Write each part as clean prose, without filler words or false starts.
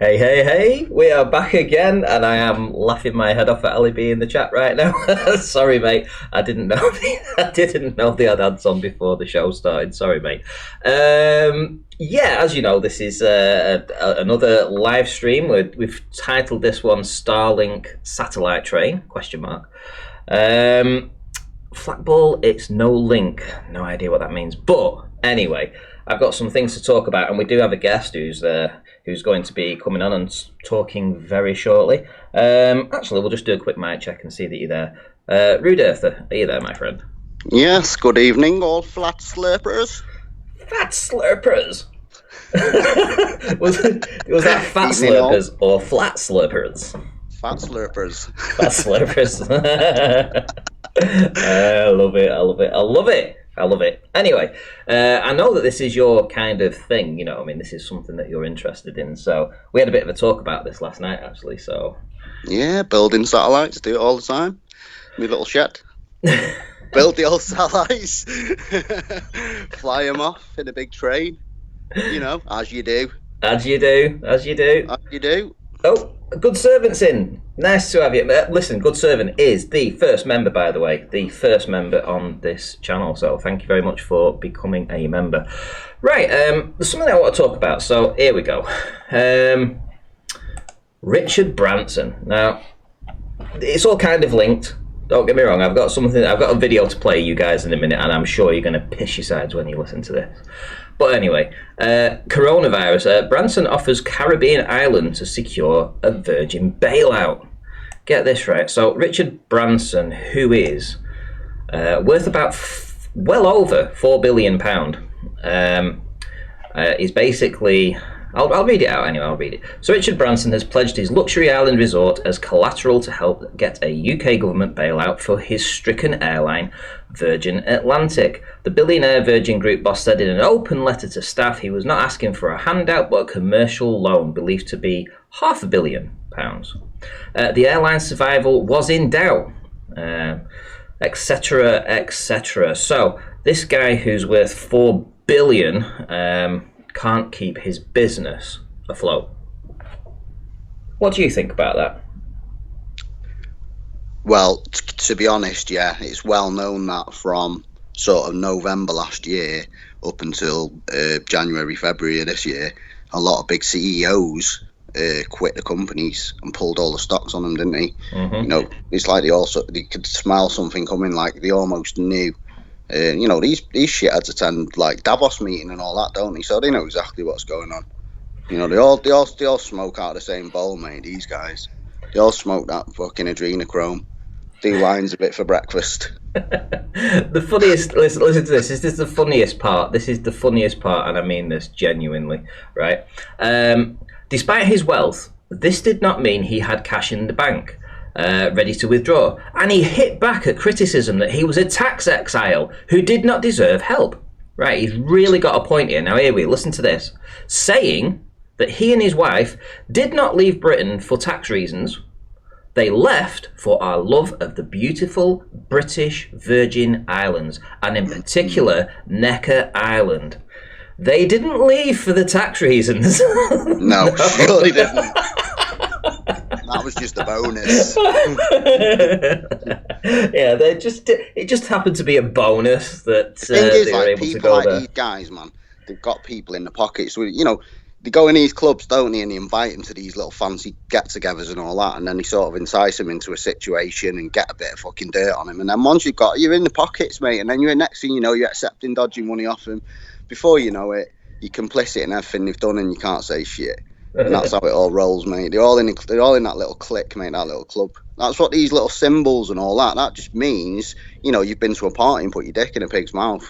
Hey, hey, hey! We are back again, and I am laughing my head off at Ali B in the chat right now. Sorry, mate. I didn't know. I didn't know they had ads on before the show started. Sorry, mate. Yeah, as you know, this is another live stream. We've titled this one "Starlink Satellite Train?" Question mark. Flatball. It's no link. No idea what that means. But anyway, I've got some things to talk about, and we do have a guest who's going to be coming on and talking very shortly. Actually, we'll just do a quick mic check and see that you're there. Rude Earther, are you there, my friend? Yes, good evening, all flat slurpers. Fat slurpers! was that fat slurpers or flat slurpers? Fat slurpers. Fat slurpers. I love it, I love it, I love it! I love it. Anyway, I know that this is your kind of thing, you know, I mean, this is something that you're interested in, so we had a bit of a talk about this last night, actually, so... Yeah, building satellites, do it all the time. My little shed. Build the old satellites. Fly them off in a big train. You know, as you do. As you do, as you do. As you do. Oh, Good Servant's in. Nice to have you. Listen, Good Servant is the first member, by the way, the first member on this channel. So thank you very much for becoming a member. Right, there's something I want to talk about. So here we go. Richard Branson. Now, it's all kind of linked. Don't get me wrong. I've got a video to play you guys in a minute, and I'm sure you're going to piss your sides when you listen to this. But anyway, coronavirus. Branson offers Caribbean island to secure a Virgin bailout. Get this right. So Richard Branson, who is worth about well over £4 billion, is basically... I'll read it out anyway, I'll read it. So Richard Branson has pledged his luxury island resort as collateral to help get a UK government bailout for his stricken airline, Virgin Atlantic. The billionaire Virgin Group boss said in an open letter to staff he was not asking for a handout but a commercial loan believed to be £500 million. The airline's survival was in doubt, etc., etc. So this guy who's worth £4 billion... can't keep his business afloat. What do you think about that? Well, to be honest, yeah, it's well known that from sort of November last year up until January, February of this year, a lot of big CEOs quit the companies and pulled all the stocks on them, didn't they? Mm-hmm. You know, it's like they could smell something coming, like they almost knew. You know, these shitheads attend like Davos meeting and all that, don't they? So they know exactly what's going on. You know, they all smoke out of the same bowl, mate. These guys, they all smoke that fucking adrenochrome. Do lines a bit for breakfast. The funniest. Listen to this. This is the funniest part. This is the funniest part, and I mean this genuinely. Right. Despite his wealth, this did not mean he had cash in the bank. Ready to withdraw, and he hit back at criticism that he was a tax exile who did not deserve help. Right, he's really got a point here. Now here we listen to this, saying that he and his wife did not leave Britain for tax reasons. They left for our love of the beautiful British Virgin Islands, and in particular Necker Island. They didn't leave for the tax reasons. No, surely didn't. That was just a bonus. Yeah, it just happened to be a bonus that they were able to go like there. These guys, man, they've got people in the pockets. You know, they go in these clubs, don't they, and they invite them to these little fancy get-togethers and all that, and then they sort of entice them into a situation and get a bit of fucking dirt on them. And then once you're in the pockets, mate, and then you're next thing you know, you're accepting dodgy money off them. Before you know it, you're complicit in everything they've done, and you can't say shit. And that's how it all rolls, mate. They're all in that little clique, mate, that little club. That's what these little symbols and all that just means, you know, you've been to a party and put your dick in a pig's mouth,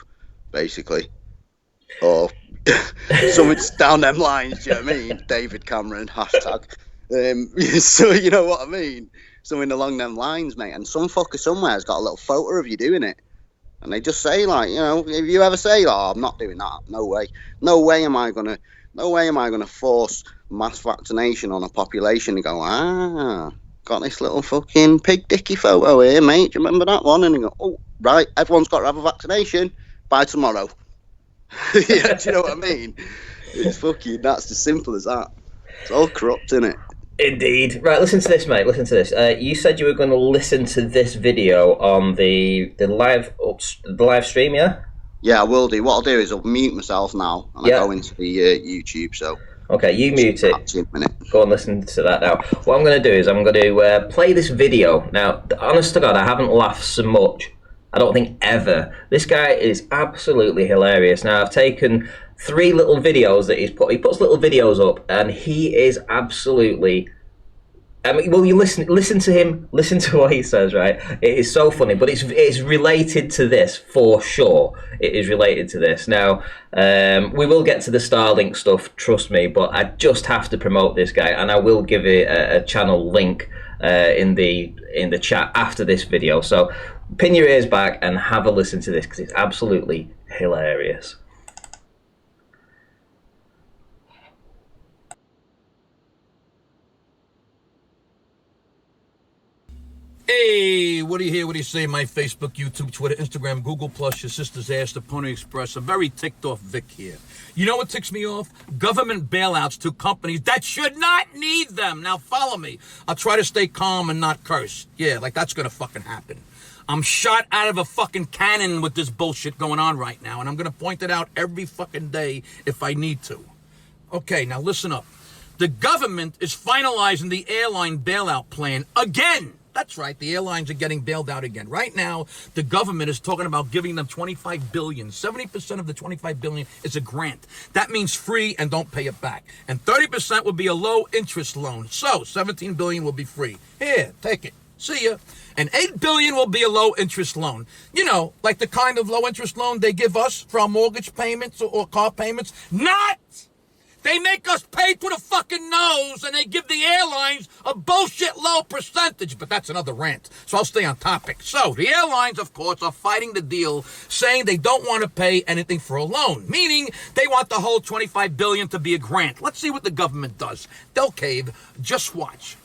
basically. Or something down them lines, do you know what I mean? David Cameron, hashtag. So, you know what I mean? Something along them lines, mate. And some fucker somewhere has got a little photo of you doing it. And they just say, like, you know, if you ever say, oh, I'm not doing that, no way. No way am I going to force mass vaccination on a population to go, got this little fucking pig dicky photo here, mate. Do you remember that one? And you go, oh, right, everyone's got to have a vaccination by tomorrow. Yeah, do you know what I mean? It's fucking, that's as simple as that. It's all corrupt, isn't it? Indeed. Right, listen to this, mate. Listen to this. You said you were going to listen to this video on the live stream, yeah? Yeah, I will do. What I'll do is I'll mute myself now and I go into the YouTube. So okay, you mute it. In a minute. Go and listen to that now. What I'm going to do is I'm going to play this video. Now, honest to God, I haven't laughed so much. I don't think ever. This guy is absolutely hilarious. Now, I've taken 3 little videos that he's put. He puts little videos up, and he is absolutely. I mean, well, you listen to him, listen to what he says, right? It is so funny, but it's related to this for sure. It is related to this. Now, we will get to the Starlink stuff, trust me, but I just have to promote this guy, and I will give it a channel link in the chat after this video. So, pin your ears back and have a listen to this because it's absolutely hilarious. Hey, what do you hear? What do you say? My Facebook, YouTube, Twitter, Instagram, Google Plus, your sister's ass, the Pony Express. I'm very ticked off Vic here. You know what ticks me off? Government bailouts to companies that should not need them. Now follow me. I'll try to stay calm and not curse. Yeah, like that's gonna fucking happen. I'm shot out of a fucking cannon with this bullshit going on right now, and I'm gonna point it out every fucking day if I need to. Okay, now listen up. The government is finalizing the airline bailout plan again. That's right, the airlines are getting bailed out again. Right now, the government is talking about giving them $25 billion. 70% of the $25 billion is a grant. That means free and don't pay it back. And 30% will be a low-interest loan. So, $17 billion will be free. Here, take it. See ya. And $8 billion will be a low-interest loan. You know, like the kind of low-interest loan they give us for our mortgage payments or car payments. Not! They make us pay to the fucking nose, and they give the airlines a bullshit low percentage. But that's another rant, so I'll stay on topic. So the airlines, of course, are fighting the deal, saying they don't want to pay anything for a loan, meaning they want the whole $25 billion to be a grant. Let's see what the government does. They'll cave. Just watch.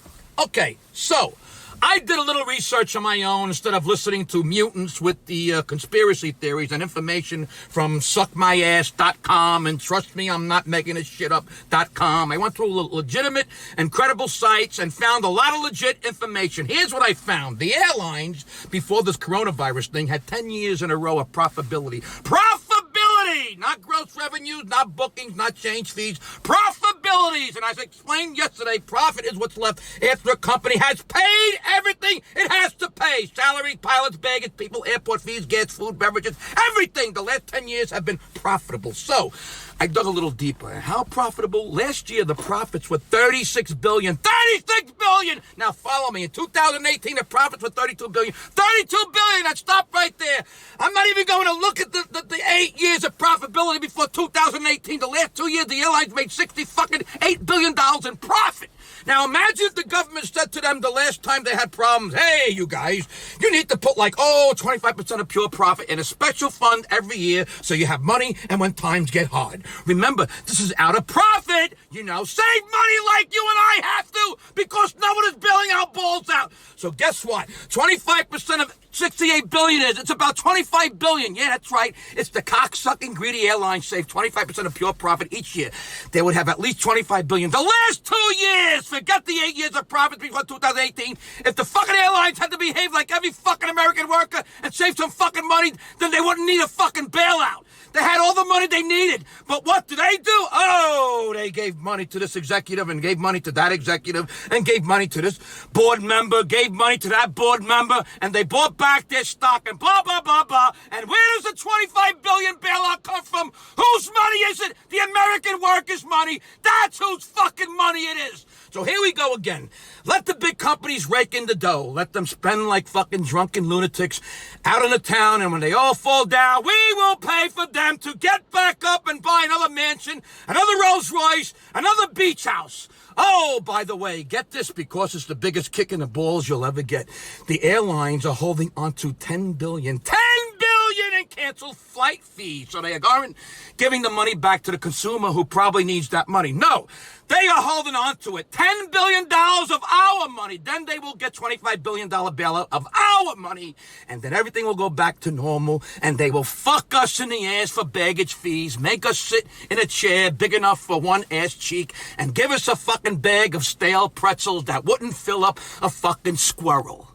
Okay, so I did a little research on my own instead of listening to mutants with the conspiracy theories and information from suckmyass.com, and trust me, I'm not making this shit up.com. I went through legitimate and credible sites and found a lot of legit information. Here's what I found. The airlines, before this coronavirus thing, had 10 years in a row of profitability. Profitability! Not gross revenues, not bookings, not change fees. Profitabilities! And as I explained yesterday, profit is what's left after a company has paid everything it has to pay. Salaries, pilots, baggage, people, airport fees, gas, food, beverages, everything. The last 10 years have been profitable. So, I dug a little deeper. How profitable? Last year, the profits were $36 billion. $36 billion! Now, follow me. In 2018, the profits were $32 billion. $32 billion! Now, stop right there. I'm not even going to look at the 8 years of profitability before 2018. The last 2 years, the airlines made $8 billion in profit. Now, imagine if the government said to them the last time they had problems, hey, you guys, you need to put 25% of pure profit in a special fund every year so you have money and when times get hard. Remember, this is out of profit. You know, save money like you and I have to because no one is bailing our balls out. So guess what? 25% of 68 billion is. It's about 25 billion. Yeah, that's right. It's the cocksucking greedy airlines save 25% of pure profit each year. They would have at least 25 billion. The last 2 years, forget the 8 years of profit before 2018. If the fucking airlines had to behave like every fucking American worker and save some fucking money, then they wouldn't need a fucking bailout. They had all the money they needed. But what did they do? Oh, they gave money to this executive and gave money to that executive and gave money to this board member, gave money to that board member, and they bought back their stock and blah, blah, blah, blah. And where does the 25 billion bailout come from? Whose money is it? The American workers' money. That's whose fucking money it is. So here we go again. Let the big companies rake in the dough. Let them spend like fucking drunken lunatics out in the town, and when they all fall down, we will pay for them to get back up and buy another mansion, another Rolls Royce, another beach house. Oh, by the way, get this because it's the biggest kick in the balls you'll ever get. The airlines are holding on to $10 billion in canceled flight fees, so they aren't giving the money back to the consumer who probably needs that money. No, they are holding on to it. $10 billion of our money. Then they will get $25 billion bailout of our money, and then everything will go back to normal, and they will fuck us in the ass for baggage fees, make us sit in a chair big enough for one ass cheek, and give us a fucking bag of stale pretzels that wouldn't fill up a fucking squirrel.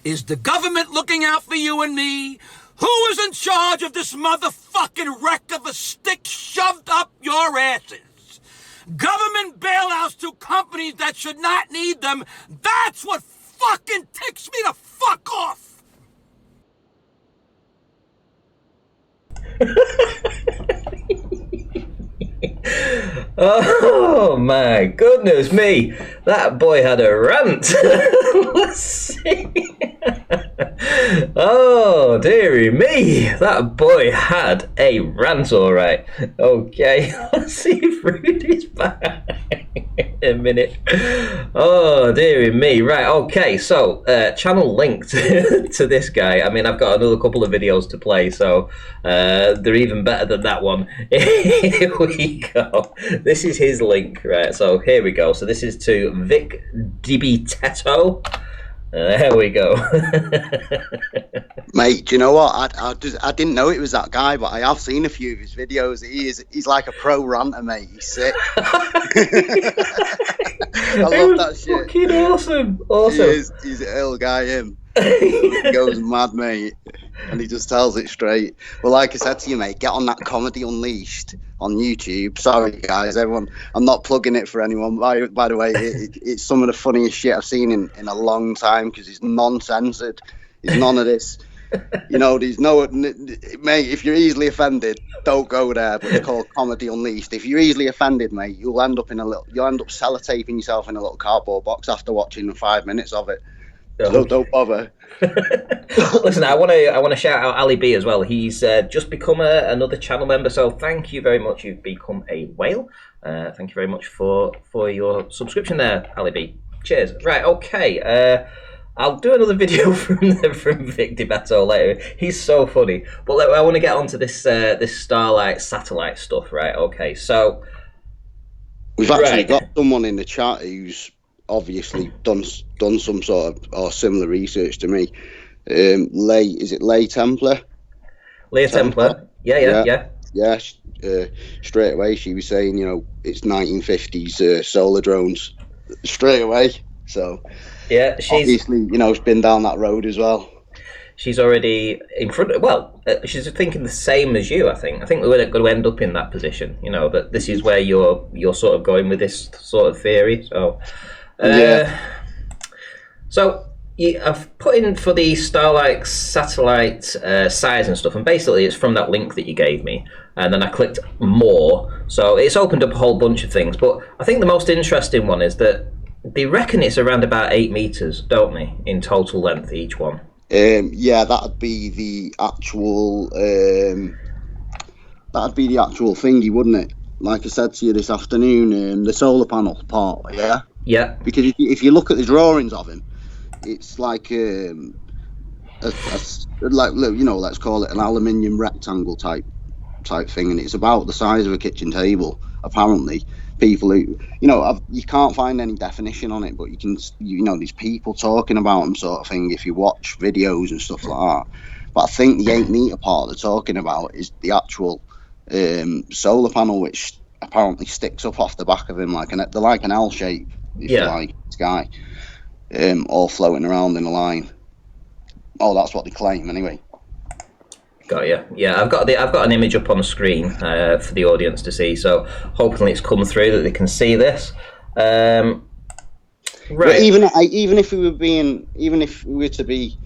Is the government looking out for you and me? Who is in charge of this motherfucking wreck of a stick shoved up your asses? Government bailouts to companies that should not need them. That's what fucking ticks me the fuck off. Oh my goodness me, that boy had a rant. Let's see. Oh dearie me, that boy had a rant, all right. Okay, let's see if Rudy's back in a minute. Oh dearie me, right, okay, so channel linked to this guy. I mean, I've got another couple of videos to play, so they're even better than that one. Here we go. This is his link, right? So here we go. So this is to Vic DiBitetto. There we go. Mate, do you know what? I didn't know it was that guy, but I have seen a few of his videos. He's like a pro ranter, mate. He's sick. I love that shit. Fucking awesome. He's an ill guy, him. He goes mad, mate, and he just tells it straight. Well, like I said to you, mate, get on that Comedy Unleashed on YouTube. Sorry, guys, everyone. I'm not plugging it for anyone. By the way, it's some of the funniest shit I've seen in a long time because it's non-censored. It's none of this. You know, there's no, mate, if you're easily offended, don't go there. But it's called Comedy Unleashed. If you're easily offended, mate, you'll end up sellotaping yourself in a little cardboard box after watching 5 minutes of it. So don't bother. Listen, I want to shout out Ali B as well. He's just become another channel member, so thank you very much. You've become a whale. Thank you very much for your subscription there, Ali B. Cheers. Right, okay. I'll do another video from Vic DiBitetto later. He's so funny. But I want to get onto this Starlight satellite stuff, right? Okay, so we've actually got someone in the chat who's obviously done some sort of or similar research to me. Is it Lay Templar? Leah Templar. Yeah. Straight away she was saying, you know, it's 1950s solar drones. Straight away. So yeah, she's obviously, you know, it's been down that road as well. She's already in front of, well, she's thinking the same as you, I think. I think we're going to end up in that position, you know, that this is where you're sort of going with this sort of theory. So so I've put in for the Starlink satellite size and stuff, and basically it's from that link that you gave me, and then I clicked more, so it's opened up a whole bunch of things. But I think the most interesting one is that they reckon it's around about 8 meters, don't they, in total length each one? Yeah, that'd be the actual thingy, wouldn't it? Like I said to you this afternoon, the solar panel part, yeah. Yeah. Because if you look at the drawings of him, it's like like, you know, let's call it an aluminium rectangle type thing, and it's about the size of a kitchen table. Apparently, people who, you know, you can't find any definition on it, but you know, there's people talking about them, sort of thing, if you watch videos and stuff like that. But I think the 8 meter part they're talking about is the actual solar panel, which apparently sticks up off the back of him they're like an L shape, if you like, sky, all floating around in a line. Oh, that's what they claim anyway. Got you. Yeah, I've got an image up on the screen for the audience to see. So hopefully it's come through that they can see this. Right. But even if we were to be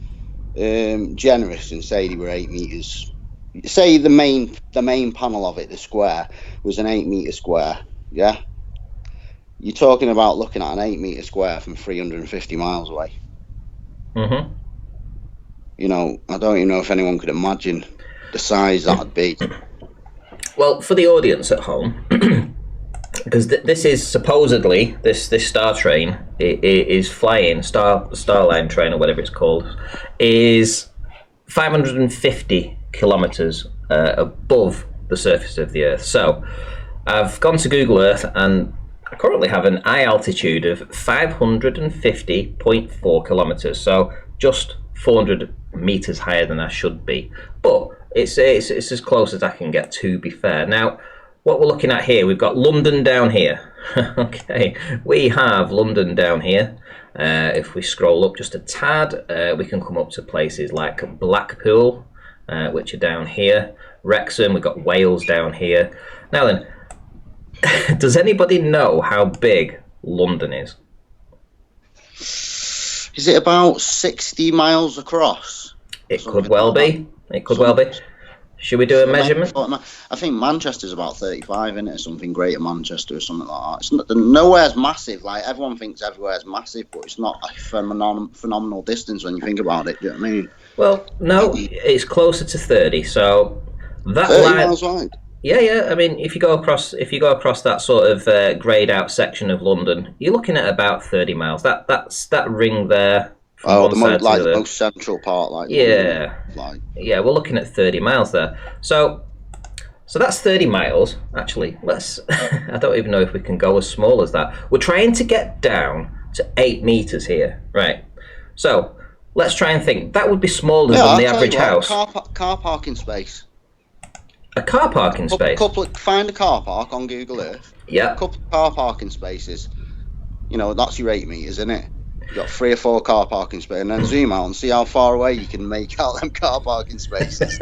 generous and say they were 8 meters, say the main panel of it, the square, was an 8 meter square. Yeah, you're talking about looking at an 8 meter square from 350 miles away. Mm-hmm. You know, I don't even know if anyone could imagine the size that'd be. Well, for the audience at home, because this is supposedly this star train is flying, Starline train or whatever it's called, is 550 kilometers above the surface of the Earth. So I've gone to Google Earth and I currently have an eye altitude of 550.4 kilometers. So just 400 meters higher than I should be. But it's as close as I can get, to be fair. Now, what we're looking at here, we've got London down here. Okay, we have London down here. If we scroll up just a tad, we can come up to places like Blackpool, which are down here. Wrexham, we've got Wales down here. Now then, does anybody know how big London is? Is it about 60 miles across? It could well be. It could well be. Should we do a measurement? I think Manchester's about 35, isn't it? Something, Greater Manchester or something like that. It's not, nowhere's massive. Like, everyone thinks everywhere's massive, but it's not a phenomenal distance when you think about it. Do you know what I mean? Well, no, it's closer to 30. So that 30 line, miles wide. Yeah. I mean, if you go across that sort of greyed out section of London, you're looking at about 30 miles. That's that ring there. Oh, the most central part, like yeah, London, yeah. We're looking at 30 miles there. So that's 30 miles. Actually, let's. I don't even know if we can go as small as that. We're trying to get down to 8 meters here, right? So let's try and think. That would be smaller than the average house. Car parking space. A car parking space. Find a car park on Google Earth. Yeah. A couple of car parking spaces. You know, that's your 8 meters, isn't it? You've got 3 or 4 car parking spaces, and then zoom out and see how far away you can make out them car parking spaces.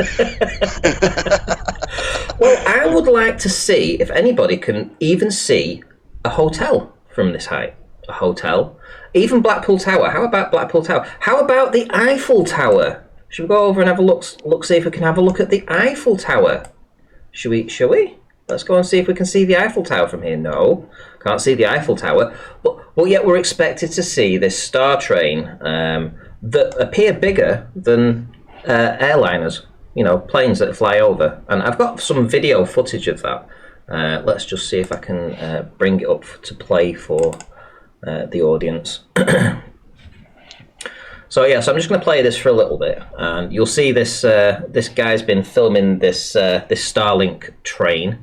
Well, I would like to see if anybody can even see a hotel from this height. A hotel. Even Blackpool Tower. How about Blackpool Tower? How about the Eiffel Tower? Should we go over and have a look, see if we can have a look at the Eiffel Tower? Shall we? Let's go and see if we can see the Eiffel Tower from here. No, can't see the Eiffel Tower. But yet we're expected to see this star train that appear bigger than airliners, you know, planes that fly over. And I've got some video footage of that. Let's just see if I can bring it up to play for the audience. So I'm just going to play this for a little bit, and you'll see this this guy's been filming this Starlink train,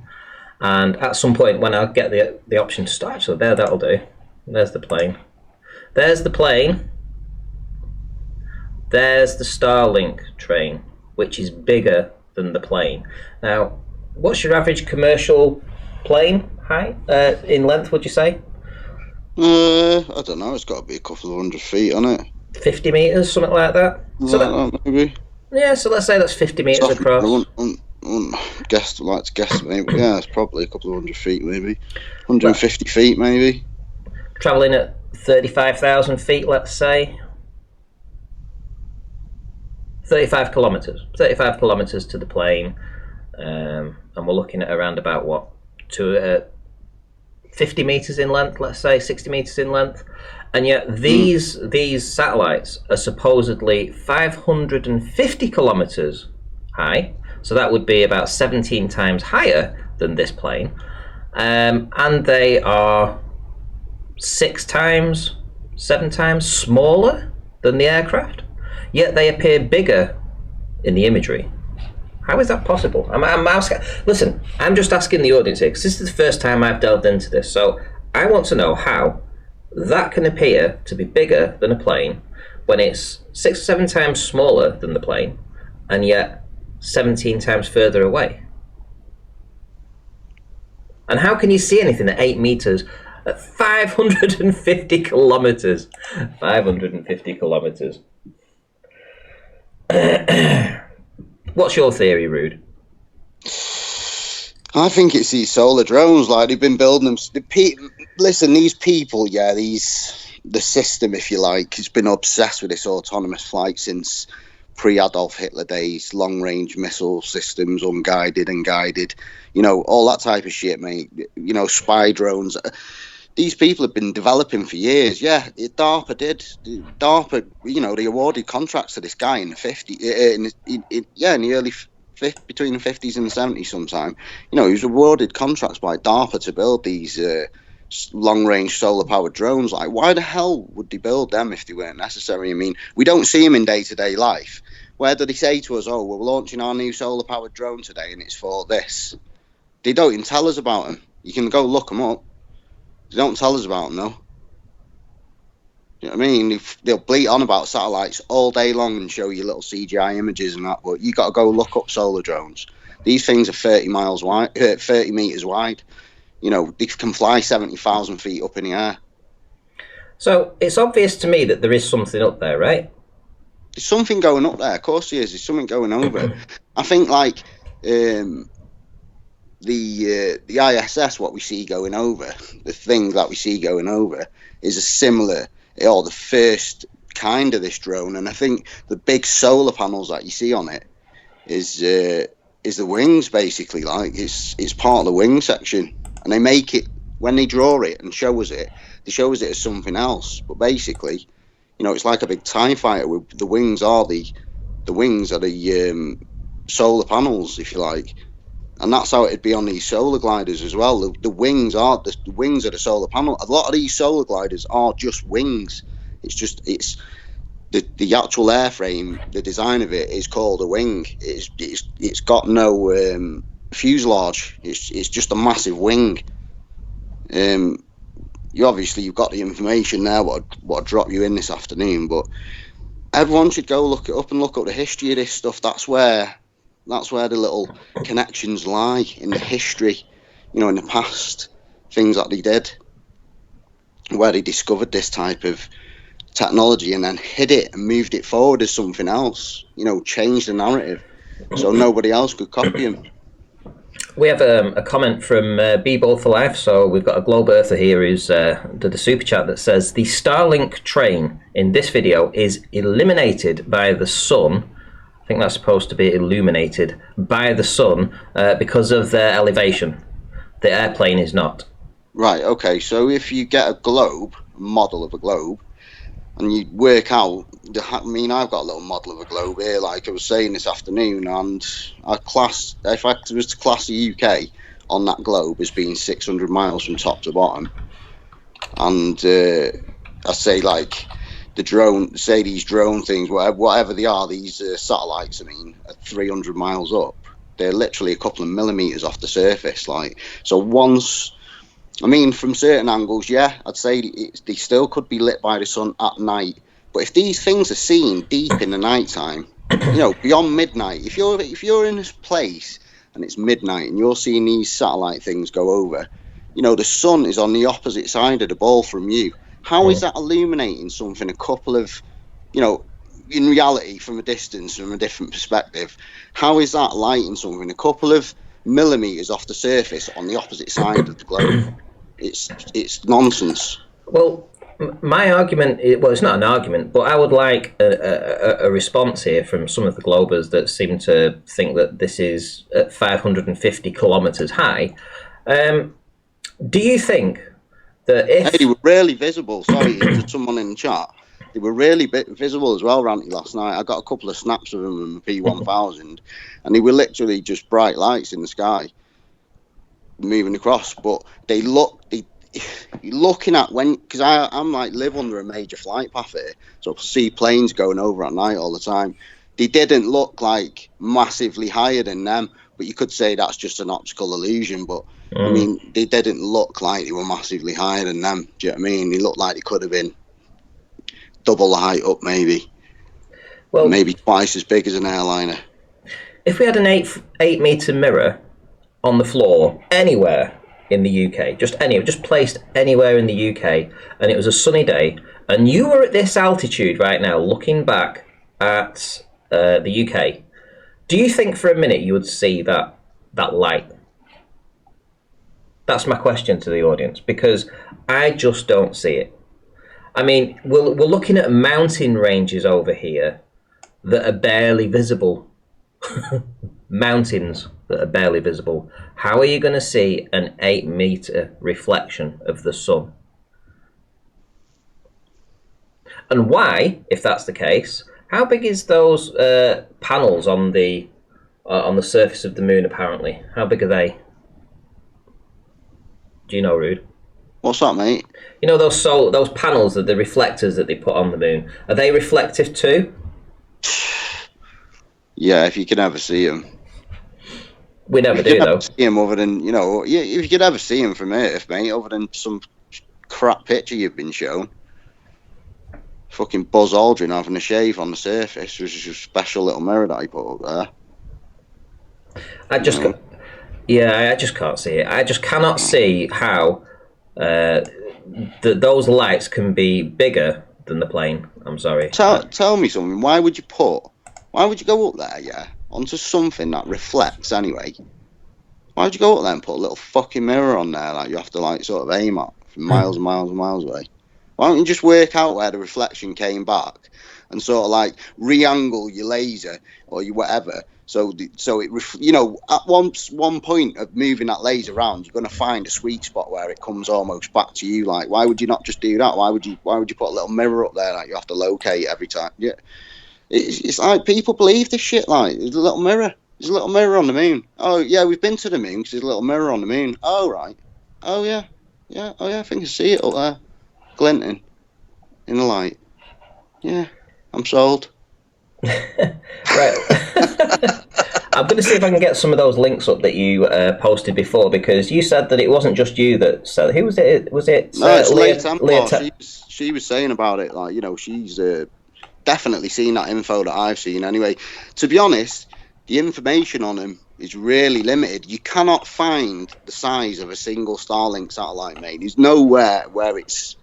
and at some point when I get the option to start, so that'll do. There's the plane. There's the plane. There's the Starlink train, which is bigger than the plane. Now, what's your average commercial plane height in length, would you say? I don't know. It's got to be a couple of 100 feet on it. 50 meters, something like that. So maybe. Yeah, so let's say that's 50 meters across. I wouldn't like to guess, maybe. Yeah, it's probably a couple of 100 feet, maybe 150 feet, maybe. Traveling at 35,000 feet, let's say. 35 kilometers. 35 kilometers to the plane, and we're looking at around about what, to 50 meters in length, let's say 60 meters in length. And yet these satellites are supposedly 550 kilometers high, so that would be about 17 times higher than this plane, and they are 7 times smaller than the aircraft, yet they appear bigger in the imagery. How is that possible? I'm asking. Listen, I'm just asking the audience here, because this is the first time I've delved into this, so I want to know how that can appear to be bigger than a plane when it's 6 or 7 times smaller than the plane, and yet 17 times further away. And how can you see anything at 8 meters at 550 kilometers? 550 kilometers. What's your theory, Rude? I think it's these solar drones. Like, they've been building them. Listen, these people, the system, if you like, has been obsessed with this autonomous flight since pre-Adolf Hitler days. Long-range missile systems, unguided and guided, all that type of shit, mate. Spy drones. These people have been developing for years. Yeah, DARPA did. DARPA, they awarded contracts to this guy in the 50s, in the early between the 50s and the 70s sometime. He was awarded contracts by DARPA to build these long-range solar-powered drones. Like, why the hell would they build them if they weren't necessary? I mean, we don't see them in day-to-day life, Where do they say to us, oh, we're launching our new solar-powered drone today and it's for this? They don't even tell us about them. You can go look them up. They don't tell us about them, though. You know what I mean? They'll bleat on about satellites all day long and show you little CGI images and that, but you got to go look up solar drones. These things are 30 miles wide, 30 meters wide. You know, they can fly 70,000 feet up in the air. So it's obvious to me that there is something up there, right? There's something going up there. Of course there is. There's something going over. I think like the ISS, what we see going over, the thing that we see going over is a similar, or the first kind of this drone. And I think the big solar panels that you see on it is the wings, basically. Like it's part of the wing section, and they make it, when they draw it and show us it, they show us it as something else. But basically, you know, it's like a big TIE fighter. With the wings are the solar panels, if you like, and that's how it'd be on these solar gliders as well. The wings are the solar panel. A lot of these solar gliders are just wings. It's the actual airframe. The design of it is called a wing. It's got no fuselage. It's just a massive wing. You've got the information there. What I drop you in this afternoon, but everyone should go look it up and look up the history of this stuff. That's where the little connections lie, in the history, you know, in the past, things that they did, where they discovered this type of technology and then hid it and moved it forward as something else, you know, changed the narrative so nobody else could copy them. We have a comment from B-Ball for Life. So we've got a Globe Earther here who's did a super chat that says the Starlink train in this video is illuminated by the sun. I think that's supposed to be illuminated by the sun because of their elevation. The airplane is not. Right, okay. So if you get a model of a globe, and you work out, I mean, I've got a little model of a globe here, like I was saying this afternoon, and if I was to class the UK on that globe as being 600 miles from top to bottom, and I say like these drone things, whatever they are, these satellites, I mean, are 300 miles up. They're literally a couple of millimeters off the surface. Like, so once, I mean, from certain angles, yeah, I'd say they still could be lit by the sun at night. But if these things are seen deep in the night time, you know, beyond midnight, if you're in this place and it's midnight and you're seeing these satellite things go over, you know, the sun is on the opposite side of the ball from you. How is that illuminating something a couple of, you know, in reality, from a distance, from a different perspective, how is that lighting something a couple of millimeters off the surface on the opposite side of the globe? It's nonsense. Well, my argument, it's not an argument, but I would like a response here from some of the Globers that seem to think that this is at 550 kilometres high. Do you think that if... Hey, they were really visible, sorry, to someone in the chat. They were really visible as well, Ranty, last night. I got a couple of snaps of them in the P1000, and they were literally just bright lights in the sky moving across. But looking at because I'm like live under a major flight path here, so I see planes going over at night all the time. They didn't look like massively higher than them, but you could say that's just an optical illusion. But I mean, they didn't look like they were massively higher than them. Do you know what I mean? They looked like they could have been double the height up, maybe. Well, maybe twice as big as an airliner. If we had an 8 meter mirror on the floor anywhere in the UK, just placed anywhere in the UK, and it was a sunny day, and you were at this altitude right now looking back at the UK, do you think for a minute you would see that light? That's my question to the audience, because I just don't see it. I mean, we're looking at mountain ranges over here that are barely visible. Mountains that are barely visible. How are you going to see an 8 meter reflection of the sun? And why, if that's the case, how big is those panels on the surface of the moon? Apparently, how big are they? Do you know, Rude? What's that, mate? You know those panels, the reflectors that they put on the moon. Are they reflective too? Yeah, if you can ever see him. We never do, though. See him other than, yeah, if you could ever see him from Earth, mate, other than some crap picture you've been shown. Fucking Buzz Aldrin having a shave on the surface, which is a special little mirror that he put up there. I just can't see it. I just cannot see how those lights can be bigger than the plane. I'm sorry. Tell me something. Why would you go up there, yeah, onto something that reflects anyway? Why would you go up there and put a little fucking mirror on there like you have to like sort of aim at from miles and miles and miles away? Why don't you just work out where the reflection came back and sort of like re-angle your laser or your whatever? So at one point of moving that laser around, you're going to find a sweet spot where it comes almost back to you. Like, why would you not just do that? Why would you put a little mirror up there that you have to locate every time? Yeah, it's like people believe this shit. Like, there's a little mirror. There's a little mirror on the moon. Oh yeah, we've been to the moon because there's a little mirror on the moon. Oh right. Oh yeah. Oh yeah. I think I see it up there, glinting in the light. Yeah, I'm sold. Right. I'm going to see if I can get some of those links up that you posted before, because you said that it wasn't just you that said. Who was it? Was it? No, it's Leah. She was saying about it. Like, she's definitely seen that info that I've seen. Anyway, to be honest, the information on him is really limited. You cannot find the size of a single Starlink satellite, mate. There's nowhere where it's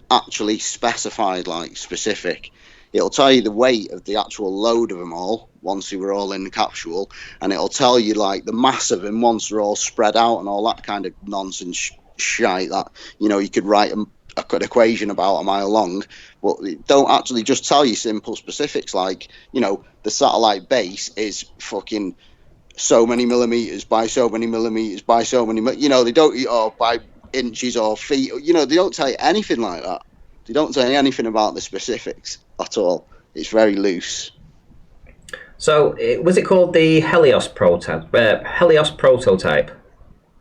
actually specified, like specific. It'll tell you the weight of the actual load of them all once they were all in the capsule, and it'll tell you like the mass of them once they're all spread out and all that kind of nonsense shite that you could write an equation about a mile long, but it don't actually just tell you simple specifics like the satellite base is fucking so many millimeters by so many millimeters by so many they don't, or by inches or feet, they don't tell you anything like that. They don't tell you anything about the specifics at all. It's very loose. So, was it called the Helios prototype?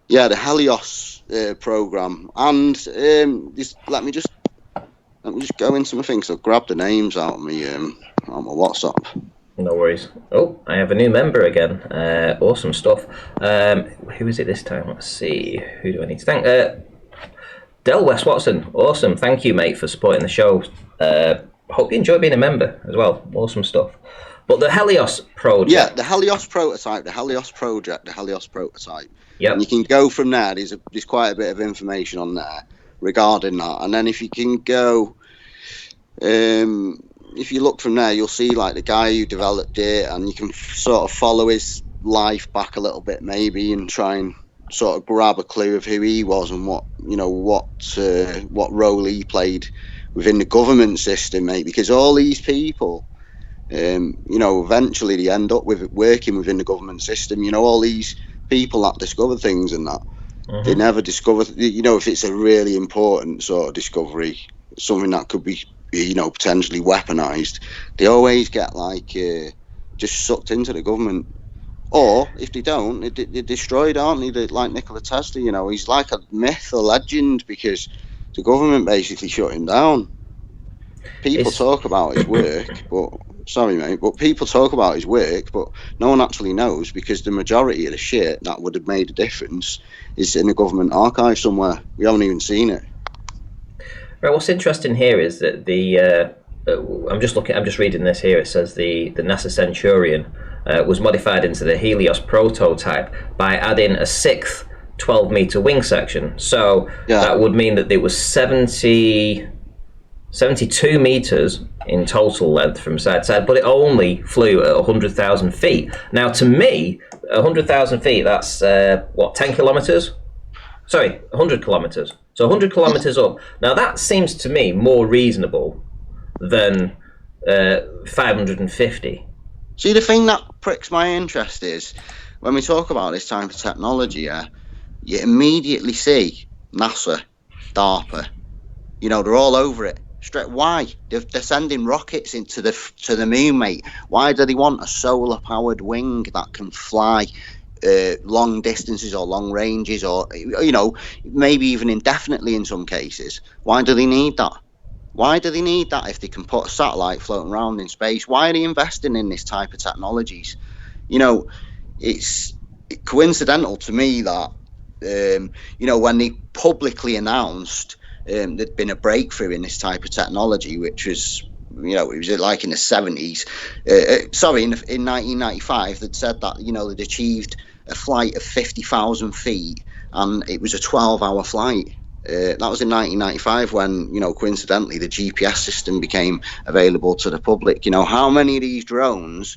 Yeah, the Helios program. And let me just go into my things. So grab the names out of me on my WhatsApp. No worries. Oh, I have a new member again. Awesome stuff. Who is it this time? Let's see. Who do I need to thank? Del West Watson. Awesome. Thank you, mate, for supporting the show. Hope you enjoy being a member as well. Awesome stuff. But the Helios project. Yeah, the Helios prototype, the Helios project, the Helios prototype. Yeah. And you can go from there. There's quite a bit of information on there regarding that. And then if you can go, if you look from there, you'll see like the guy who developed it, and you can sort of follow his life back a little bit maybe, and try and sort of grab a clue of who he was and what role he played within the government system, mate. Because all these people, eventually they end up working within the government system. All these people that discover things and that, they never discover. If it's a really important sort of discovery, something that could be, potentially weaponized, they always get like just sucked into the government. Or if they don't, they're destroyed, aren't they? Like Nikola Tesla, he's like a myth, a legend, because the government basically shut him down. People talk about his work, but people talk about his work, but no one actually knows, because the majority of the shit that would have made a difference is in the government archive somewhere. We haven't even seen it. Right. What's interesting here is that I'm just reading this here. It says the NASA Centurion was modified into the Helios prototype by adding a sixth 12-meter wing section. So that would mean that it was 72 meters in total length from side to side, but it only flew at 100,000 feet. Now, to me, 100,000 feet, that's 10 kilometers? Sorry, 100 kilometers. So 100 kilometers up. Now, that seems to me more reasonable than 550. See, the thing that pricks my interest is when we talk about this type of technology, you immediately see NASA, DARPA, they're all over it. Straight. Why? They're sending rockets to the moon, mate. Why do they want a solar-powered wing that can fly long distances or long ranges, or maybe even indefinitely in some cases? Why do they need that? Why do they need that if they can put a satellite floating around in space? Why are they investing in this type of technologies? You know, it's coincidental to me that, when they publicly announced there'd been a breakthrough in this type of technology, which was, it was like in the 70s. In 1995, they'd said that, they'd achieved a flight of 50,000 feet, and it was a 12-hour flight. That was in 1995 when, coincidentally, the GPS system became available to the public. How many of these drones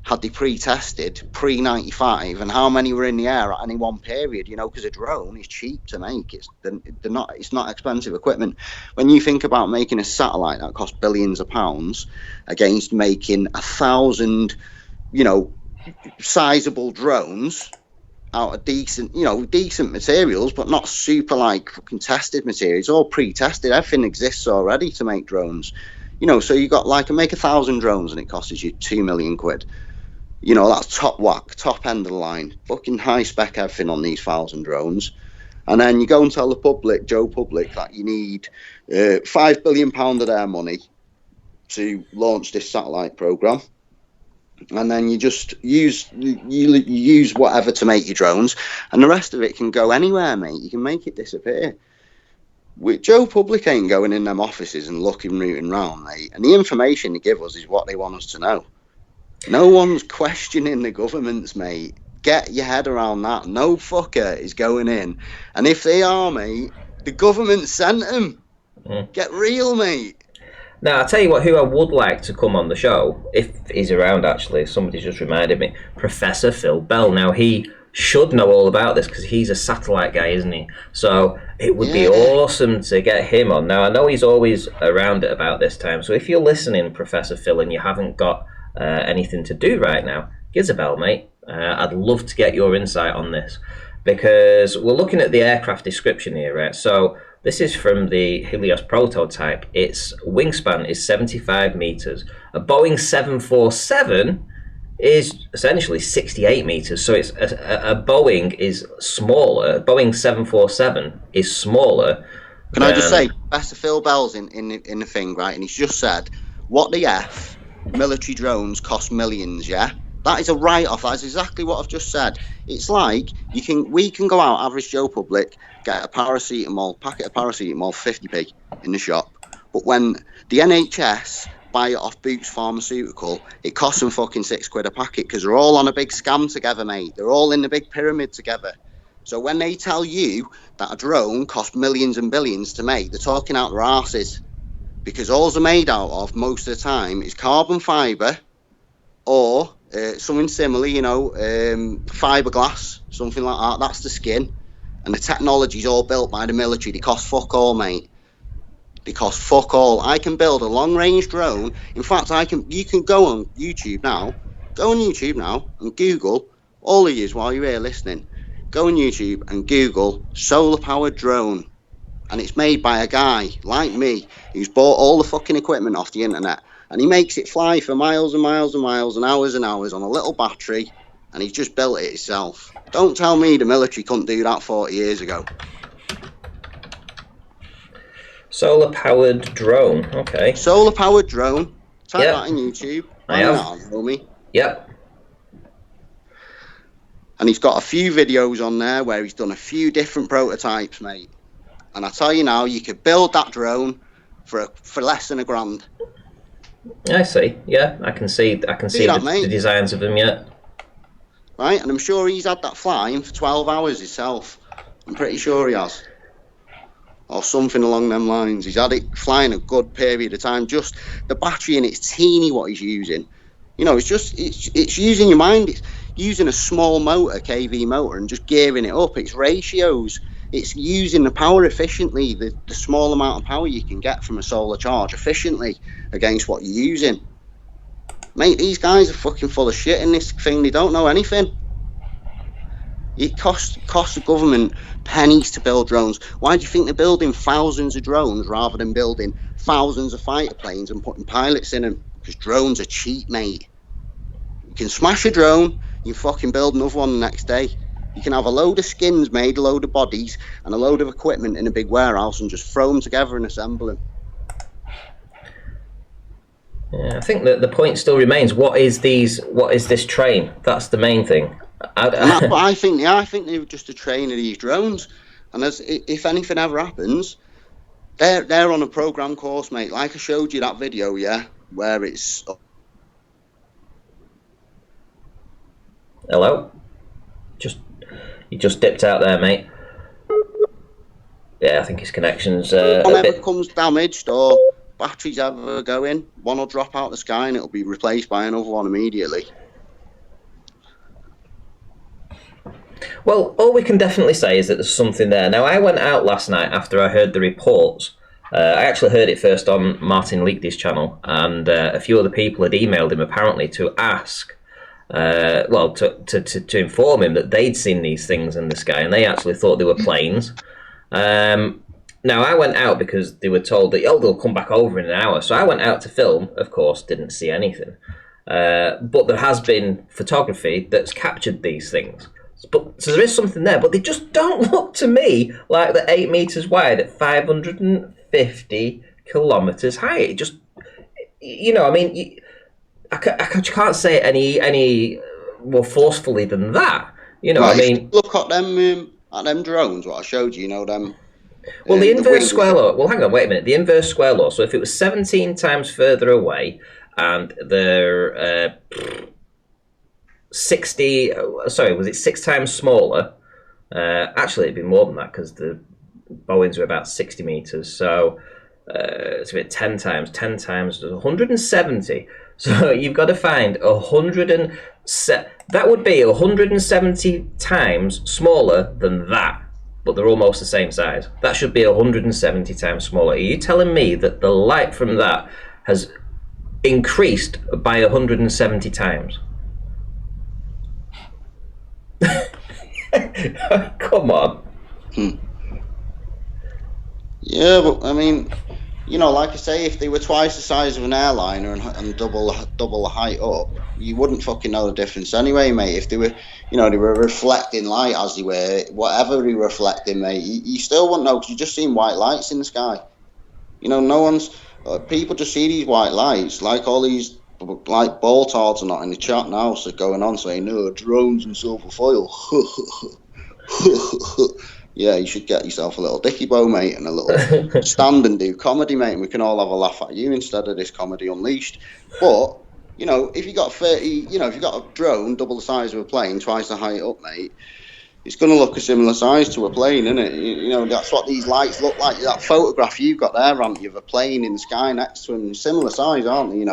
had they pre-tested pre-95, and how many were in the air at any one period? Because a drone is cheap to make. It's not expensive equipment. When you think about making a satellite that costs billions of pounds against making 1,000, sizable drones out of decent materials, but not super like fucking tested materials. It's all pre-tested. Everything exists already to make drones. So you got make 1,000 drones and it costs you £2 million. That's top whack, top end of the line, fucking high spec everything on these 1,000 drones. And then you go and tell the public, Joe Public, that you need £5 billion of their money to launch this satellite program. And then you just use whatever to make your drones, and the rest of it can go anywhere, mate. You can make it disappear. Joe Public ain't going in them offices and rooting round, mate. And the information they give us is what they want us to know. No one's questioning the governments, mate. Get your head around that. No fucker is going in. And if they are, mate, the government sent them. Get real, mate. Now, I'll tell you who I would like to come on the show, if he's around, actually. Somebody just reminded me. Professor Phil Bell. Now, he should know all about this because he's a satellite guy, isn't he? So it would be awesome to get him on. Now, I know he's always around at about this time. So if you're listening, Professor Phil, and you haven't got anything to do right now, give us a bell, mate. I'd love to get your insight on this, because we're looking at the aircraft description here, right? So this is from the Helios prototype. Its wingspan is 75 meters. A Boeing 747 is essentially 68 meters. So it's a Boeing is smaller. A Boeing 747 is smaller. Can I just say, Professor Phil Bell's in the thing, right? And he's just said, what the F? Military drones cost millions, yeah? That is a write-off. That's exactly what I've just said. It's like we can go out, average Joe Public, get a packet of paracetamol, 50p in the shop. But when the NHS buy it off Boots Pharmaceutical, it costs them fucking £6 a packet, because they're all on a big scam together, mate. They're all in the big pyramid together. So when they tell you that a drone costs millions and billions to make, they're talking out their arses. Because all they're made out of most of the time is carbon fibre or something similar, fiberglass, something like that. That's the skin. And the technology's all built by the military. They cost fuck all, mate. They cost fuck all. I can build a long-range drone. In fact, you can go on YouTube now. Go on YouTube now and Google, all of you while you're here listening, go on YouTube and Google solar-powered drone. And it's made by a guy like me who's bought all the fucking equipment off the internet, and he makes it fly for miles and miles and miles and hours on a little battery, and he's just built it himself. Don't tell me the military couldn't do that 40 years ago. Solar powered drone, okay. Solar powered drone. Type that in YouTube. I have. Yep. And he's got a few videos on there where he's done a few different prototypes, mate. And I tell you now, you could build that drone for less than £1,000. I see. Yeah, I can see the designs of them. Yeah. Right, and I'm sure he's had that flying for 12 hours himself. I'm pretty sure he has, or something along them lines. He's had it flying a good period of time. Just the battery in it's teeny what he's using. It's using your mind. It's using a small motor, kV motor, and just gearing it up. It's ratios. It's using the power efficiently, the small amount of power you can get from a solar charge efficiently against what you're using. Mate, these guys are fucking full of shit in this thing. They don't know anything. It costs the government pennies to build drones. Why do you think they're building thousands of drones rather than building thousands of fighter planes and putting pilots in them? Because drones are cheap, mate. You can smash a drone, you fucking build another one the next day. You can have a load of skins made, a load of bodies, and a load of equipment in a big warehouse and just throw them together and assemble them. Yeah, I think that the point still remains: what is this train? That's the main thing. And that's what I think. Yeah, I think they were just a train of these drones. And if anything ever happens, they're on a program course, mate. Like I showed you that video, yeah, where it's. Hello, you just dipped out there, mate. Yeah, I think his connection's one a ever bit. becomes damaged or batteries ever go in, one will drop out the sky and it'll be replaced by another one immediately. Well, all we can definitely say is that there's something there. Now, I went out last night after I heard the reports. I actually heard it first on Martin Leakdy's channel, and a few other people had emailed him apparently to ask, to inform him that they'd seen these things in the sky, and they actually thought they were planes. Now, I went out because they were told that, they'll come back over in an hour. So I went out to film, of course, didn't see anything. But there has been photography that's captured these things. So there is something there, but they just don't look to me like they're 8 meters wide at 550 kilometers high. It just, I mean, I can't say it any more forcefully than that. Right, I mean, look at them drones. What I showed you, them. Well, the inverse square law. Well, hang on, wait a minute. The inverse square law. So if it was 17 times further away, and they're 60. Sorry, was it 6 times smaller? Actually, it'd be more than that because the Boeings are about 60 meters. So it's a bit 10 times. 10 times is 170. So you've got to find 100 that would be 170 times smaller than that. But they're almost the same size. That should be 170 times smaller. Are you telling me that the light from that has increased by 170 times? Come on. Yeah, but I mean, like I say, if they were twice the size of an airliner and double the height up, you wouldn't fucking know the difference anyway, mate. If they were, they were reflecting light as they were, whatever they were reflecting, mate, you still wouldn't know because you're just seeing white lights in the sky. No one's. People just see these white lights, like all these like baltards and not in the chat now, so going on saying, no, drones and silver foil. Yeah, you should get yourself a little dicky bow, mate, and a little stand and do comedy, mate, and we can all have a laugh at you instead of this comedy unleashed. But, if you got 30, if you got a drone double the size of a plane, twice the height up, mate, it's going to look a similar size to a plane, isn't it? That's what these lights look like. That photograph you've got there, haven't you, of a plane in the sky next to them, similar size, aren't they,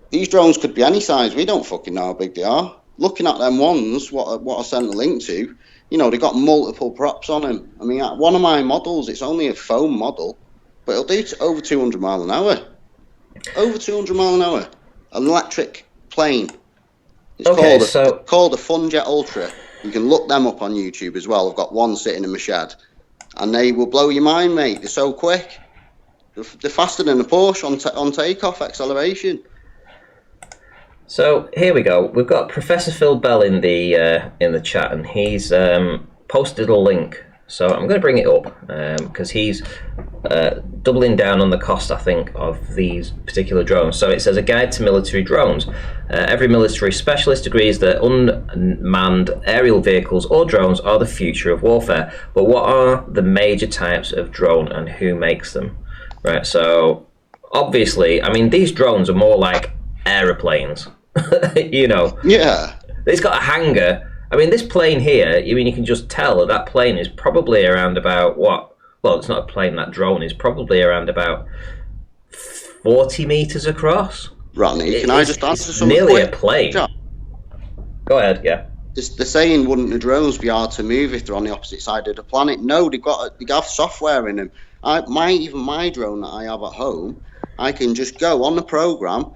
These drones could be any size. We don't fucking know how big they are. Looking at them ones, what I sent a link to, they got multiple props on them. I mean, one of my models, it's only a foam model, but it'll do over 200 mile an hour. Over 200 mile an hour. An electric plane. It's called a Funjet Ultra. You can look them up on YouTube as well. I've got one sitting in my shed. And they will blow your mind, mate. They're so quick. They're faster than a Porsche on takeoff acceleration. So here we go. We've got Professor Phil Bell in the chat, and he's posted a link. So I'm going to bring it up because he's doubling down on the cost, I think, of these particular drones. So it says a guide to military drones. Every military specialist agrees that unmanned aerial vehicles or drones are the future of warfare. But what are the major types of drone and who makes them? Right. So obviously, I mean, these drones are more like aeroplanes. Yeah. It's got a hangar. I mean, this plane here, you can just tell that plane is probably around about what? Well, it's not a plane, that drone is probably around about 40 meters across. Rodney, can I just answer something? Nearly a plane. John, go ahead, yeah. They're saying, wouldn't the drones be hard to move if they're on the opposite side of the planet? No, they have software in them. Even my drone that I have at home, I can just go on the program,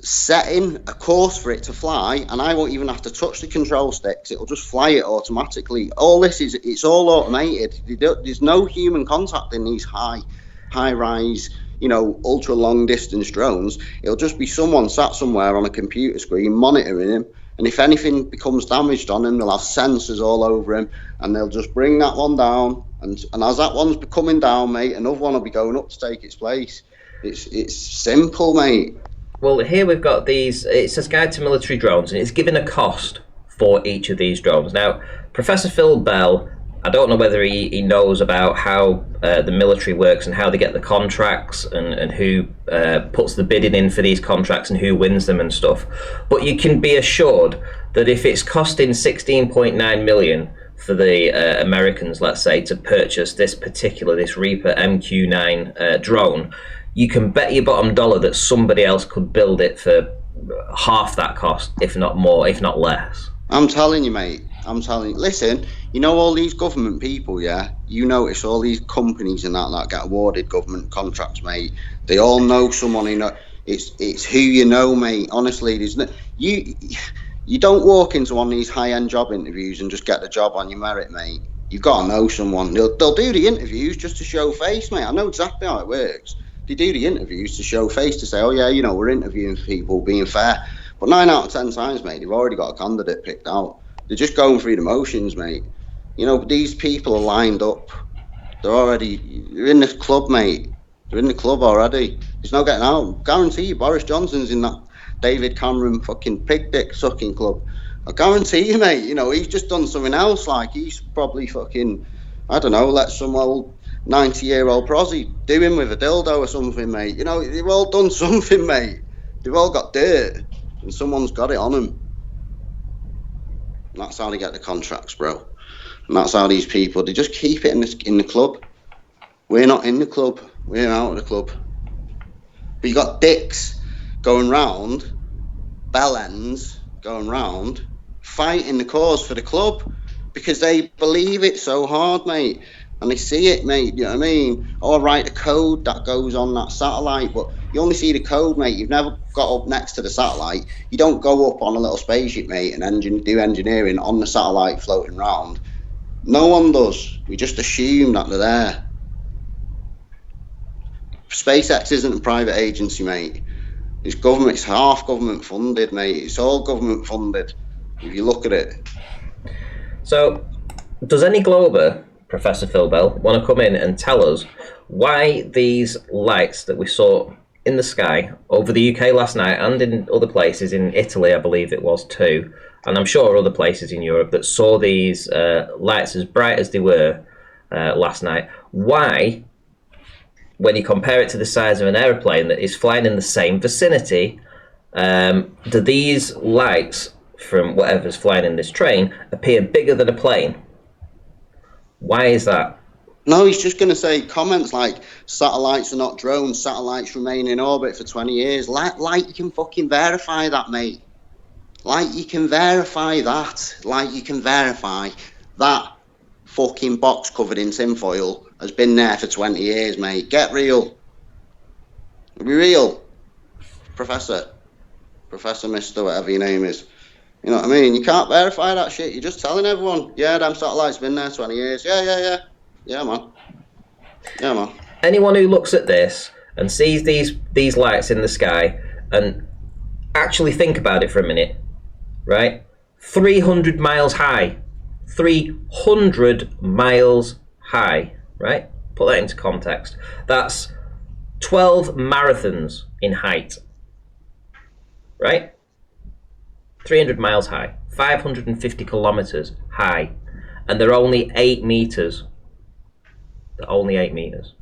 set in a course for it to fly, and I won't even have to touch the control sticks. It'll just fly it automatically. It's all automated. There's no human contact in these high rise, ultra long distance drones. It'll just be someone sat somewhere on a computer screen monitoring him, and if anything becomes damaged on him, they'll have sensors all over him, and they'll just bring that one down, and as that one's coming down, mate, another one will be going up to take its place. It's simple, mate. Well, here we've got these. It says Guide to Military Drones, and it's given a cost for each of these drones. Now, Professor Phil Bell, I don't know whether he knows about how the military works and how they get the contracts and who puts the bidding in for these contracts and who wins them and stuff. But you can be assured that if it's costing 16.9 million for the Americans, let's say, to purchase this Reaper MQ-9 drone, you can bet your bottom dollar that somebody else could build it for half that cost, if not more, if not less. I'm telling you, mate. I'm telling you. Listen, you know all these government people, yeah? You notice all these companies and that get awarded government contracts, mate. They all know someone who know. It's who you know, mate. Honestly, there's no, you don't walk into one of these high-end job interviews and just get the job on your merit, mate. You've got to know someone. They'll do the interviews just to show face, mate. I know exactly how it works. They do the interviews to show face, to say, oh yeah, you know, we're interviewing people, being fair. But 9 out of 10 times, mate, they've already got a candidate picked out. They're just going through the motions, mate. You know, these people are lined up. They're in the club, mate. They're in the club already. There's no getting out. Guarantee you, Boris Johnson's in that David Cameron fucking pig dick sucking club. I guarantee you, mate. You know, he's just done something else. Like, he's probably fucking, I don't know, let some old 90-year-old prosy do him with a dildo or something, mate. You know, they've all done something, mate. They've all got dirt, and someone's got it on them. And that's how they get the contracts, bro. And that's how these people, they just keep it in the club. We're not in the club. We're out of the club. But you got dicks going round, bellends going round, fighting the cause for the club because they believe it so hard, mate. And they see it, mate, you know what I mean? Or write the code that goes on that satellite, but you only see the code, mate. You've never got up next to the satellite. You don't go up on a little spaceship, mate, and do engineering on the satellite floating around. No one does. We just assume that they're there. SpaceX isn't a private agency, mate. It's government. It's half government funded, mate. It's all government funded, if you look at it. So, does any Glober, Professor Phil Bell, want to come in and tell us why these lights that we saw in the sky over the UK last night and in other places, in Italy I believe it was too, and I'm sure other places in Europe that saw these lights as bright as they were last night, why, when you compare it to the size of an aeroplane that is flying in the same vicinity, do these lights from whatever's flying in this train appear bigger than a plane? Why is that? No, he's just going to say comments like, satellites are not drones, satellites remain in orbit for 20 years. Like you can fucking verify that, mate. Like you can verify that. Like you can verify that fucking box covered in tinfoil has been there for 20 years, mate. Get real. Be real. Professor, Mr. whatever your name is. You know what I mean? You can't verify that shit. You're just telling everyone, yeah, them satellites been there 20 years. Yeah. Yeah, man. Anyone who looks at this and sees these lights in the sky and actually think about it for a minute, right? 300 miles high. 300 miles high, right? Put that into context. That's 12 marathons in height, right? 300 miles high, 550 kilometers high, and they're only 8 meters. They're only 8 meters.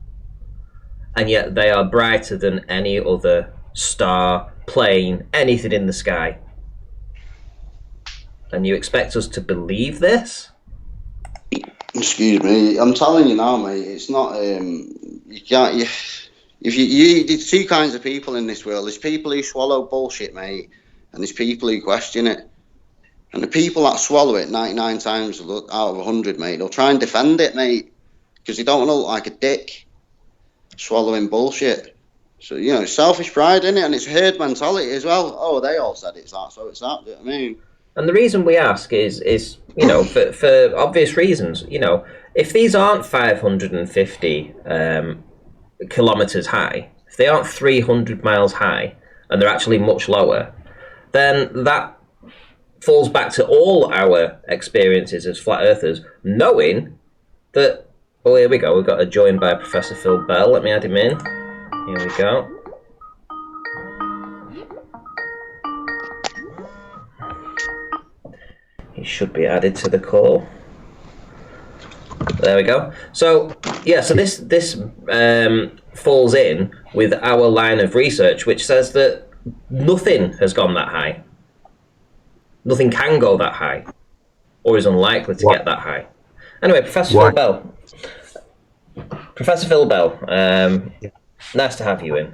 And yet they are brighter than any other star, plane, anything in the sky. And you expect us to believe this? Excuse me. I'm telling you now, mate. It's not. You can't. There's two kinds of people in this world. There's people who swallow bullshit, mate, and there's people who question it. And the people that swallow it 99 times out of 100, mate, they'll try and defend it, mate, because they don't want to look like a dick swallowing bullshit. So, you know, it's selfish pride, isn't it? And it's herd mentality as well. Oh, they all said it's that, so it's that. Do you know what I mean? And the reason we ask is you know, for obvious reasons. You know, if these aren't 550 kilometers high, if they aren't 300 miles high, and they're actually much lower, then that falls back to all our experiences as flat earthers, knowing that, oh, here we go, we've got a join by Professor Phil Bell. Let me add him in. Here we go. He should be added to the call. There we go. So yeah, so this falls in with our line of research, which says that nothing has gone that high. Nothing can go that high, or is unlikely to get that high. Anyway, Professor Phil Bell. Professor Phil Bell, nice to have you in.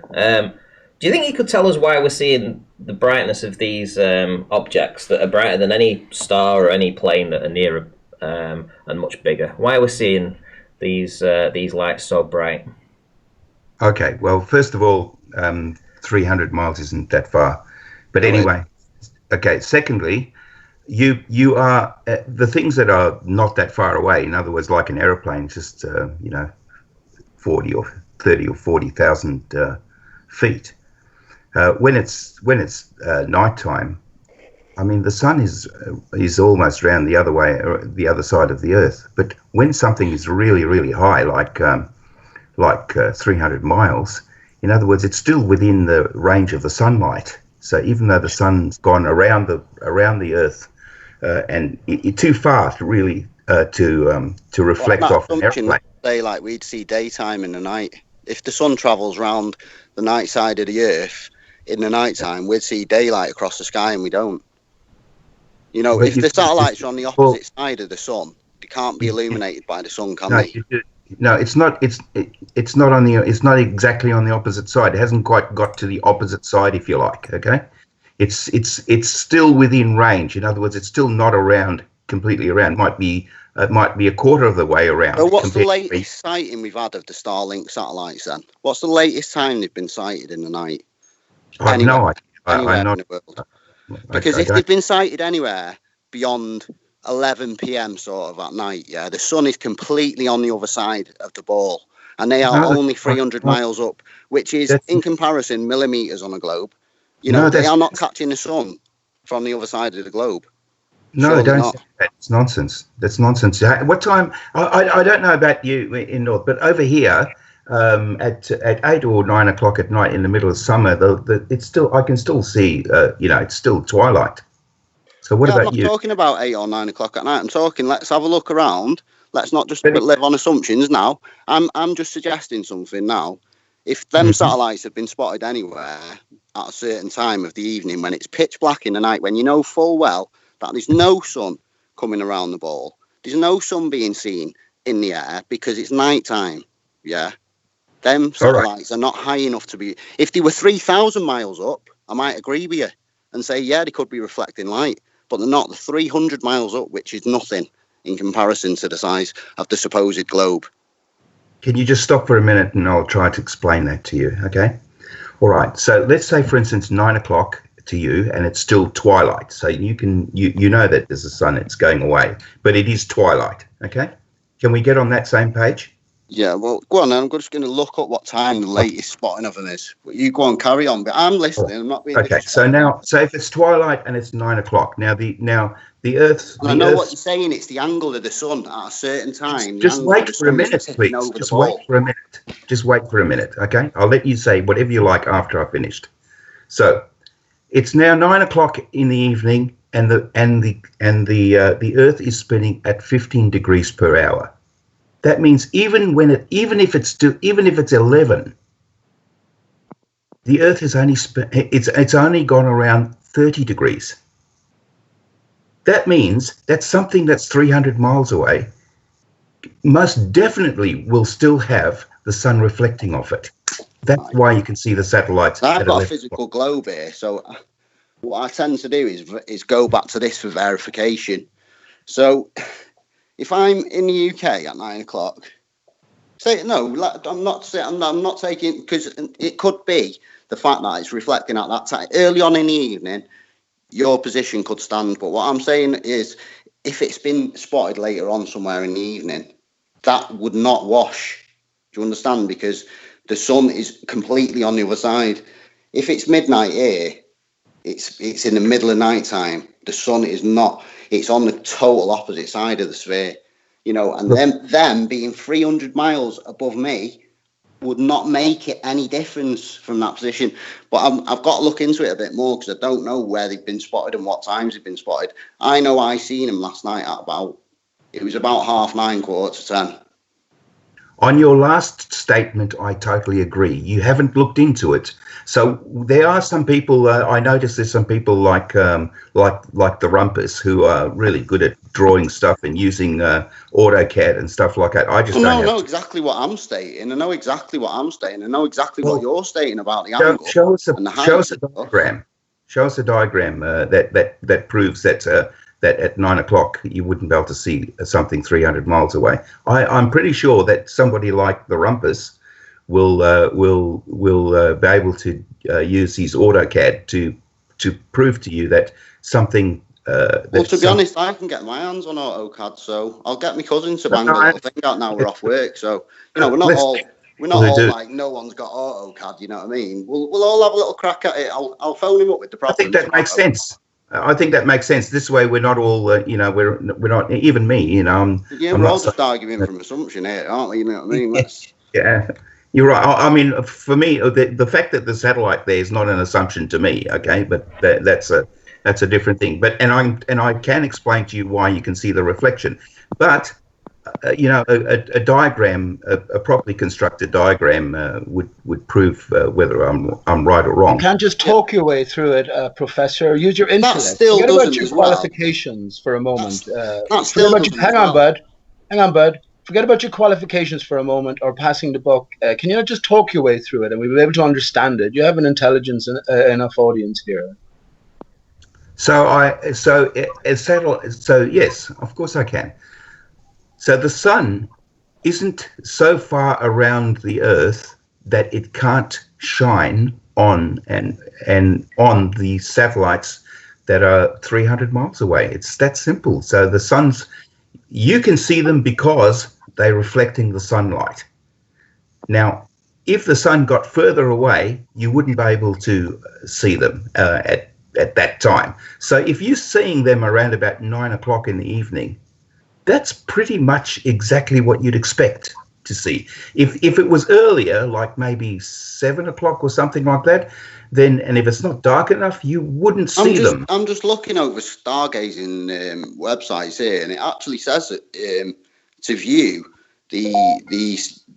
Do you think you could tell us why we're seeing the brightness of these objects that are brighter than any star or any plane that are nearer and much bigger? Why we're seeing these lights so bright? Okay, well, first of all, 300 miles isn't that far. But anyway, okay, secondly, you are the things that are not that far away, in other words, like an aeroplane, just 40 or 30 or 40,000 feet. When it's nighttime, I mean, the sun is almost round the other way, or the other side of the Earth. But when something is really, really high, like 300 miles, in other words, it's still within the range of the sunlight. So even though the sun's gone around the Earth, and it's too far to really to reflect off an airplane. Daylight, we'd see daytime in the night. If the sun travels round the night side of the Earth in the night time, we'd see daylight across the sky, and we don't. You know, if the satellites are on the opposite side of the sun, they can't be illuminated by the sun, can they? No, it's not. It's not on the. It's not exactly on the opposite side. It hasn't quite got to the opposite side, if you like. Okay, it's still within range. In other words, it's still not completely around. It might be a quarter of the way around. So what's the latest sighting we've had of the Starlink satellites then? What's the latest time they've been sighted in the night? I have no idea. Anywhere in the world. Because if they've been sighted anywhere beyond 11 p.m. sort of at night, yeah, the sun is completely on the other side of the ball, and they are only 300 miles up, which is, in comparison, millimeters on a globe. You know, they are not catching the sun from the other side of the globe. No, don't say that. It's nonsense. That's nonsense. What time? I don't know about you in North, but over here, at 8 or 9 o'clock at night in the middle of summer, it's still, I can still see. It's still twilight. So what about you? I'm not talking about 8 or 9 o'clock at night. I'm talking, let's have a look around. Let's not just live on assumptions now. I'm just suggesting something now. If them satellites have been spotted anywhere at a certain time of the evening when it's pitch black in the night, when you know full well that there's no sun coming around the ball, there's no sun being seen in the air because it's night time, yeah? Them satellites are not high enough to be... If they were 3,000 miles up, I might agree with you and say, yeah, they could be reflecting light, but they're not. The 300 miles up, which is nothing in comparison to the size of the supposed globe. Can you just stop for a minute and I'll try to explain that to you, okay? All right, so let's say, for instance, 9 o'clock to you, and it's still twilight. So you know that there's a sun, it's going away, but it is twilight, okay? Can we get on that same page? Yeah, well, go on then. I'm just going to look up what time the latest spotting of them is. But you go on, carry on. But I'm listening. I'm not being... Okay, so if it's twilight and it's 9 o'clock, now the Earth... I know what you're saying. It's the angle of the sun at a certain time. Just wait for a minute, please. Just wait for a minute. Just wait for a minute, okay? I'll let you say whatever you like after I've finished. So it's now 9 o'clock in the evening, and the Earth is spinning at 15 degrees per hour. That means even if it's 11, the Earth has it's only gone around 30 degrees. That means that something that's 300 miles away most definitely will still have the sun reflecting off it. That's why you can see the satellites. I've got a physical globe here, so what I tend to do is go back to this for verification. So if I'm in the UK at 9 o'clock, I'm not taking, because it could be the fact that it's reflecting at that time. Early on in the evening, your position could stand. But what I'm saying is, if it's been spotted later on somewhere in the evening, that would not wash. Do you understand? Because the sun is completely on the other side. If it's midnight here, it's in the middle of night time. The sun is not. It's on the total opposite side of the sphere, and them being 300 miles above me, would not make it any difference from that position. But I've got to look into it a bit more because I don't know where they've been spotted and what times they've been spotted. I know I seen him last night at about 9:30, 9:45. On your last statement, I totally agree. You haven't looked into it. So there are some people. I notice there's some people like the Rumpus who are really good at drawing stuff and using AutoCAD and stuff like that. I just don't know exactly what I'm stating. I know exactly what I'm stating. I know exactly what you're stating about the angle. Show us a diagram. Show us a diagram that proves that at 9 o'clock you wouldn't be able to see something 300 miles away. I'm pretty sure that somebody like the Rumpus will be able to use his AutoCAD to prove to you that something. Well, to be honest, I can get my hands on AutoCAD, so I'll get my cousin to bang the little thing out now we're off work. So we're not all like no one's got AutoCAD. You know what I mean? We'll all have a little crack at it. I'll phone him up with the problem. I think that makes sense. I think that makes sense. This way, we're not all, we're not, even me, we're all just arguing from assumption here, aren't we? You know what I mean? Yeah, you're right. I mean, for me, the fact that the satellite there is not an assumption to me, okay, but that's a different thing. But and I can explain to you why you can see the reflection, but. A diagram, a properly constructed diagram, would prove whether I'm right or wrong. You can't just talk your way through it, Professor. Use your intellect. Forget about your qualifications for a moment. Hang on, bud. Forget about your qualifications for a moment, or passing the book. Can you not just talk your way through it, and we'll be able to understand it? You have an intelligence enough audience here. So yes, of course I can. So the sun isn't so far around the Earth that it can't shine on and on the satellites that are 300 miles away. It's that simple. So the sun's, you can see them because they're reflecting the sunlight. Now, if the sun got further away, you wouldn't be able to see them at that time. So if you're seeing them around about 9 o'clock in the evening, that's pretty much exactly what you'd expect to see. If it was earlier, like maybe 7 o'clock or something like that, then, and if it's not dark enough, you wouldn't see them. I'm just looking over stargazing websites here, and it actually says that to view the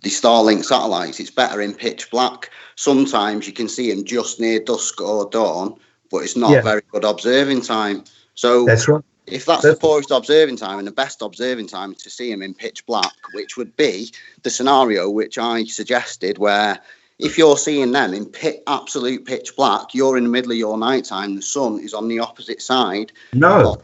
Starlink satellites, it's better in pitch black. Sometimes you can see them just near dusk or dawn, but it's not very good observing time. So that's right. If that's the poorest observing time, and the best observing time is to see him in pitch black, which would be the scenario which I suggested, where if you're seeing them in absolute pitch black, you're in the middle of your nighttime, the sun is on the opposite side of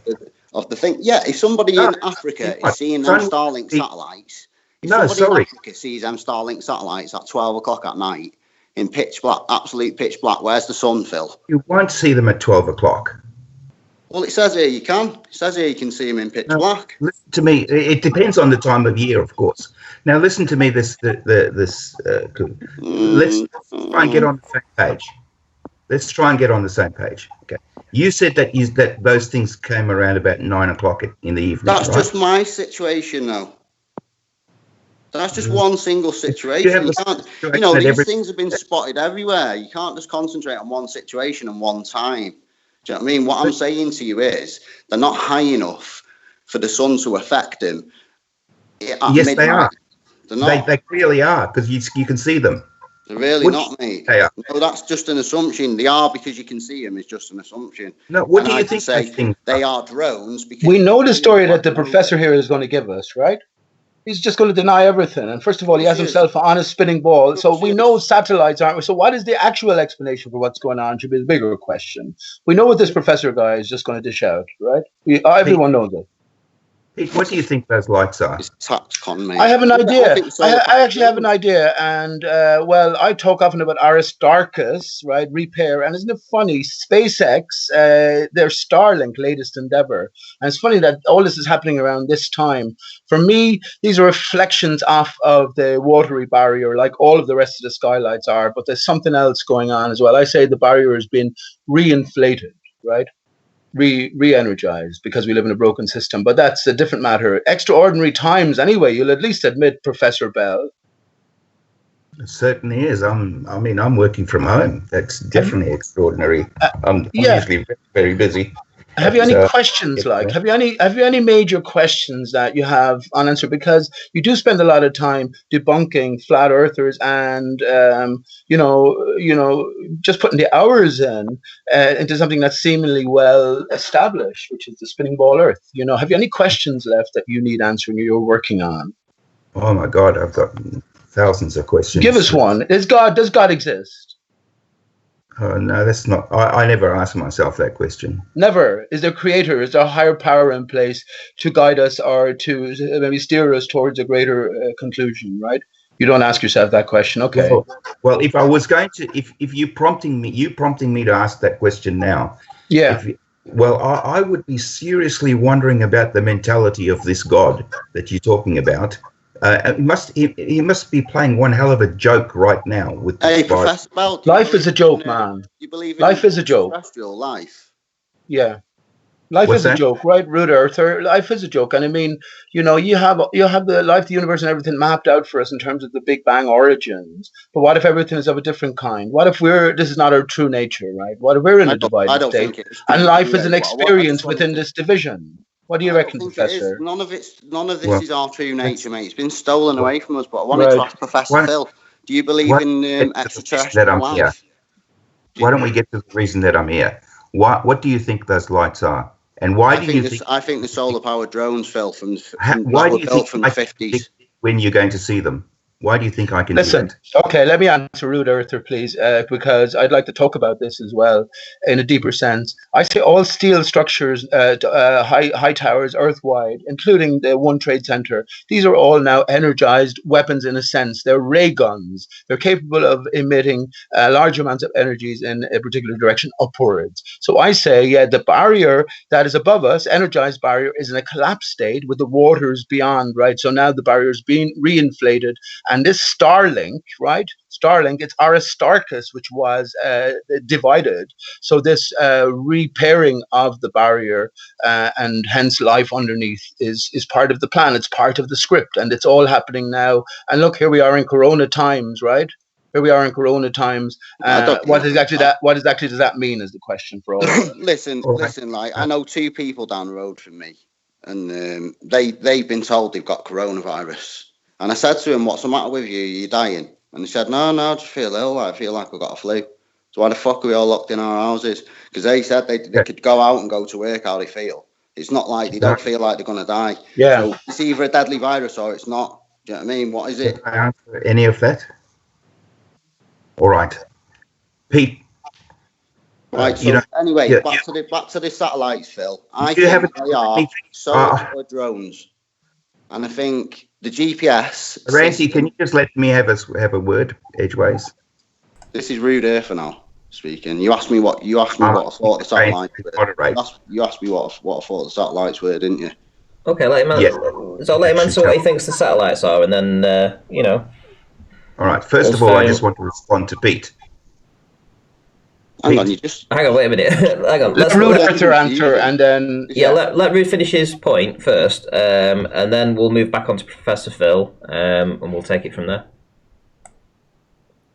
the thing. Yeah, if somebody in Africa is seeing them Starlink satellites, if somebody in Africa sees them Starlink satellites at 12 o'clock at night in pitch black, absolute pitch black, where's the sun, Phil? You won't see them at 12 o'clock. Well, it says here you can. It says here you can see him in pitch black. Listen to me. It depends on the time of year, of course. Now, listen to me. Let's try and get on the same page. Let's try and get on the same page. Okay. You said that those things came around about 9 o'clock in the evening. That's just my situation, though. That's just one single situation. These things have been spotted everywhere. You can't just concentrate on one situation and one time. Do you know what I mean? What I'm saying to you is they're not high enough for the sun to affect them. Yes, midnight. They are. They're not. They clearly are, because you can see them. They're really not, mate. They are. No, that's just an assumption. They are because you can see them. It's just an assumption. No, what do you think? They are drones. Because we know the story that the professor here is going to give us, right? He's just going to deny everything. And first of all, he has himself on a spinning ball. So we know satellites aren't. So what is the actual explanation for what's going on should be the bigger question. We know what this professor guy is just going to dish out, right? Everyone knows it. What do you think those lights are? It's TaxCon, mate. I have an idea. I actually have an idea. And, I talk often about Aristarchus, right? Repair. And isn't it funny? SpaceX, their Starlink latest endeavor. And it's funny that all this is happening around this time. For me, these are reflections off of the watery barrier, like all of the rest of the skylights are. But there's something else going on as well. I say the barrier has been reinflated, right? Re-energized because we live in a broken system, but that's a different matter. Extraordinary times anyway, you'll at least admit, Professor Bell. It certainly is. I'm working from home. That's definitely extraordinary. I'm Yeah. usually very, very busy. Have you any questions? Like, have you any major questions that you have unanswered? Because you do spend a lot of time debunking flat earthers and just putting the hours in into something that's seemingly well established, which is the spinning ball Earth. Have you any questions left that you need answering or you're working on? Oh my God, I've got thousands of questions. Give us one. Does God exist? No, that's not. I never ask myself that question. Never. Is there a creator? Is there a higher power in place to guide us or to maybe steer us towards a greater conclusion? Right? You don't ask yourself that question. Okay. Well, if I was going to, if you prompting me to ask that question now. Yeah. I would be seriously wondering about the mentality of this God that you're talking about. He must be playing one hell of a joke right now with this Professor Bell, life is a joke, man. You believe in life is a joke. Terrestrial life? Yeah. Life is a joke, right? Rude Earther. Life is a joke. And I mean, you have the life, the universe and everything mapped out for us in terms of the Big Bang origins. But what if everything is of a different kind? What if this is not our true nature, right? What if we're in a divided state? And life is an experience within this division. What do you reckon, Professor? None of this is our true nature, mate. It's been stolen away from us. But I wanted to ask Professor Phil, do you believe in extraterrestrial life? Why don't we get to the reason that I'm here? What do you think those lights are? And why do you think? I think the solar-powered drones fell from the 50s. When you're going to see them? Why do you think I can listen? Okay, let me answer Rude Earther, please, because I'd like to talk about this as well in a deeper sense. I say all steel structures, high towers, earth-wide, including the One Trade Center. These are all now energized weapons in a sense. They're ray guns. They're capable of emitting large amounts of energies in a particular direction upwards. So I say, the barrier that is above us, energized barrier, is in a collapsed state with the waters beyond, right? So now the barrier is being reinflated. And this Starlink, right? Starlink, it's Aristarchus, which was divided. So this repairing of the barrier and hence life underneath is part of the plan. It's part of the script, and it's all happening now. And look, here we are in Corona times, right? Here we are in Corona times. What exactly does that mean? Is the question for all of us. Listen. Like, I know two people down the road from me, and they've been told they've got coronavirus. And I said to him, "What's the matter with you? You're dying." And he said, No, I just feel ill. I feel like I've got a flu. So why the fuck are we all locked in our houses? Because they said they could go out and go to work how they feel. It's not like they don't feel like they're going to die. Yeah. So it's either a deadly virus or it's not. Do you know what I mean? What is it? Can I answer any of that? All right. Pete. Right, so anyway, back to the satellites, Phil. I think they are solar drones. And I think the GPS. Randy, can you just let me have a word edgeways? This is Rude Earther now speaking. You asked me what I thought the satellites were. You asked me what I thought the satellites were, didn't you? Okay, let him answer. So let him answer what he thinks the satellites are, and then All right. First of all, I just want to respond to Pete. Hang on, wait a minute. Hang on. Let Rude Earther answer, and then let Rude finish his point first, and then we'll move back on to Professor Phil, and we'll take it from there.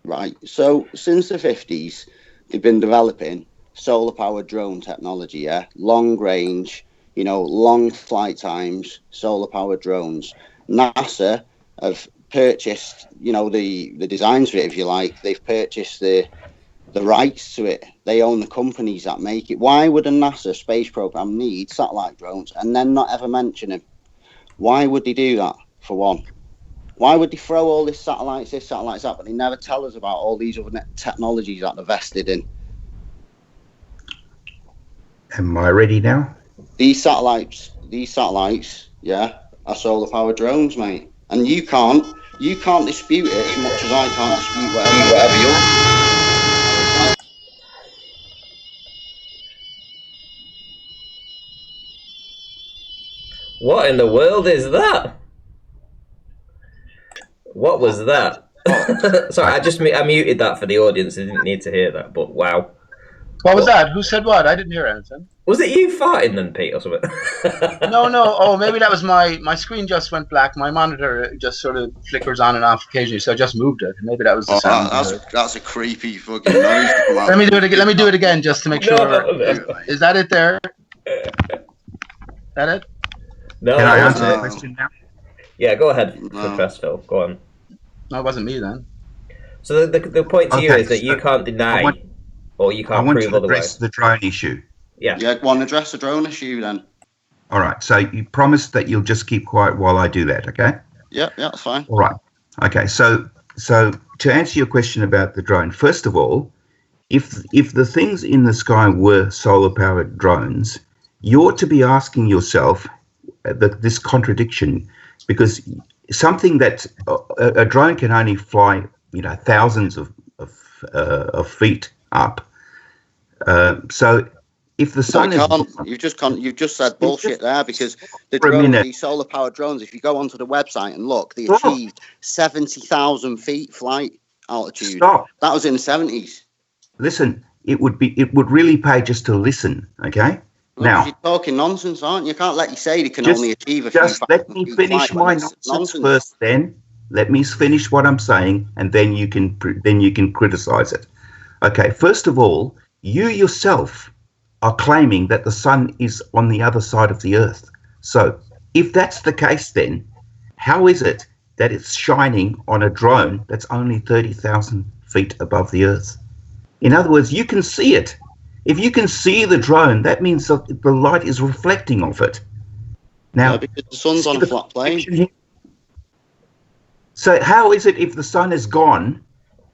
Right. So since the 50s, they've been developing solar-powered drone technology. Yeah, long range, long flight times, solar-powered drones. NASA have purchased, the designs for it, if you like. They've purchased the rights to it. They own the companies that make it. Why would a NASA space program need satellite drones and then not ever mention them? Why would they do that, for one? Why would they throw all this satellites, that, but they never tell us about all these other technologies that they're vested in? Am I ready now? These satellites, are solar-powered drones, mate. And you can't dispute it as much as I can't dispute whatever you're... What in the world is that? What was that? Sorry, I muted that for the audience. I didn't need to hear that, but wow. What was that? Who said what? I didn't hear anything. Was it you farting then, Pete, or something? No. Oh, maybe that was my screen just went black. My monitor just sort of flickers on and off occasionally, so I just moved it. Maybe that was the sound. That's a creepy fucking noise. Let me do it again. Let me do it again just to make sure. No. Is that it there? That it? No. Can I answer the question now? Yeah, go ahead, Professor Phil. Go on. No, it wasn't me then. So the point to you is that you can't deny or you can't prove to address otherwise. the drone issue. Yeah. Yeah, go on, address the drone issue then. All right. So you promise that you'll just keep quiet while I do that, okay? Yeah, that's fine. All right. Okay. So to answer your question about the drone, first of all, if the things in the sky were solar-powered drones, you ought to be asking yourself this contradiction, because something that a drone can only fly, thousands of feet up. So if the sun you've just said bullshit there, because the drones, these solar powered drones, if you go onto the website and look, they achieved 70,000 feet flight altitude. Stop. That was in the 70s. Listen, it would really pay just to listen, okay? Well, now you're talking nonsense, aren't you? You can't let you say they can only achieve a few. Just let me finish my nonsense first, then. Let me finish what I'm saying, and then you can criticize it. Okay, first of all, you yourself are claiming that the sun is on the other side of the earth. So if that's the case, then how is it that it's shining on a drone that's only 30,000 feet above the earth? In other words, you can see it. If you can see the drone, that means that the light is reflecting off it. Now, because the sun's on a flat plane. So how is it if the sun is gone,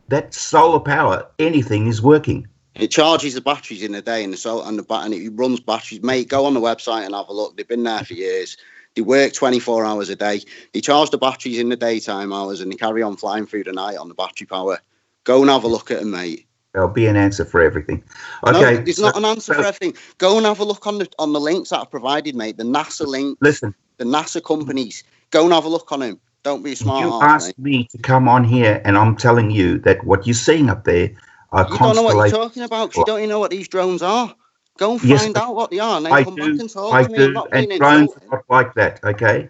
that solar power, anything is working? It charges the batteries in the day, and it runs batteries. Mate, go on the website and have a look. They've been there for years. They work 24 hours a day. They charge the batteries in the daytime hours, and they carry on flying through the night on the battery power. Go and have a look at them, mate. There'll be an answer for everything. Okay, no, there's not an answer for everything. Go and have a look on the links that I've provided, mate. The NASA links. Listen, the NASA companies. Go and have a look on them. Don't be a smart You ass, asked me to come on here, and I'm telling you that what you're seeing up there are You don't know what you're talking about, because you don't even know what these drones are. Go and find out what they are, and then come back and talk to me. I'm not being drones are not like that, okay?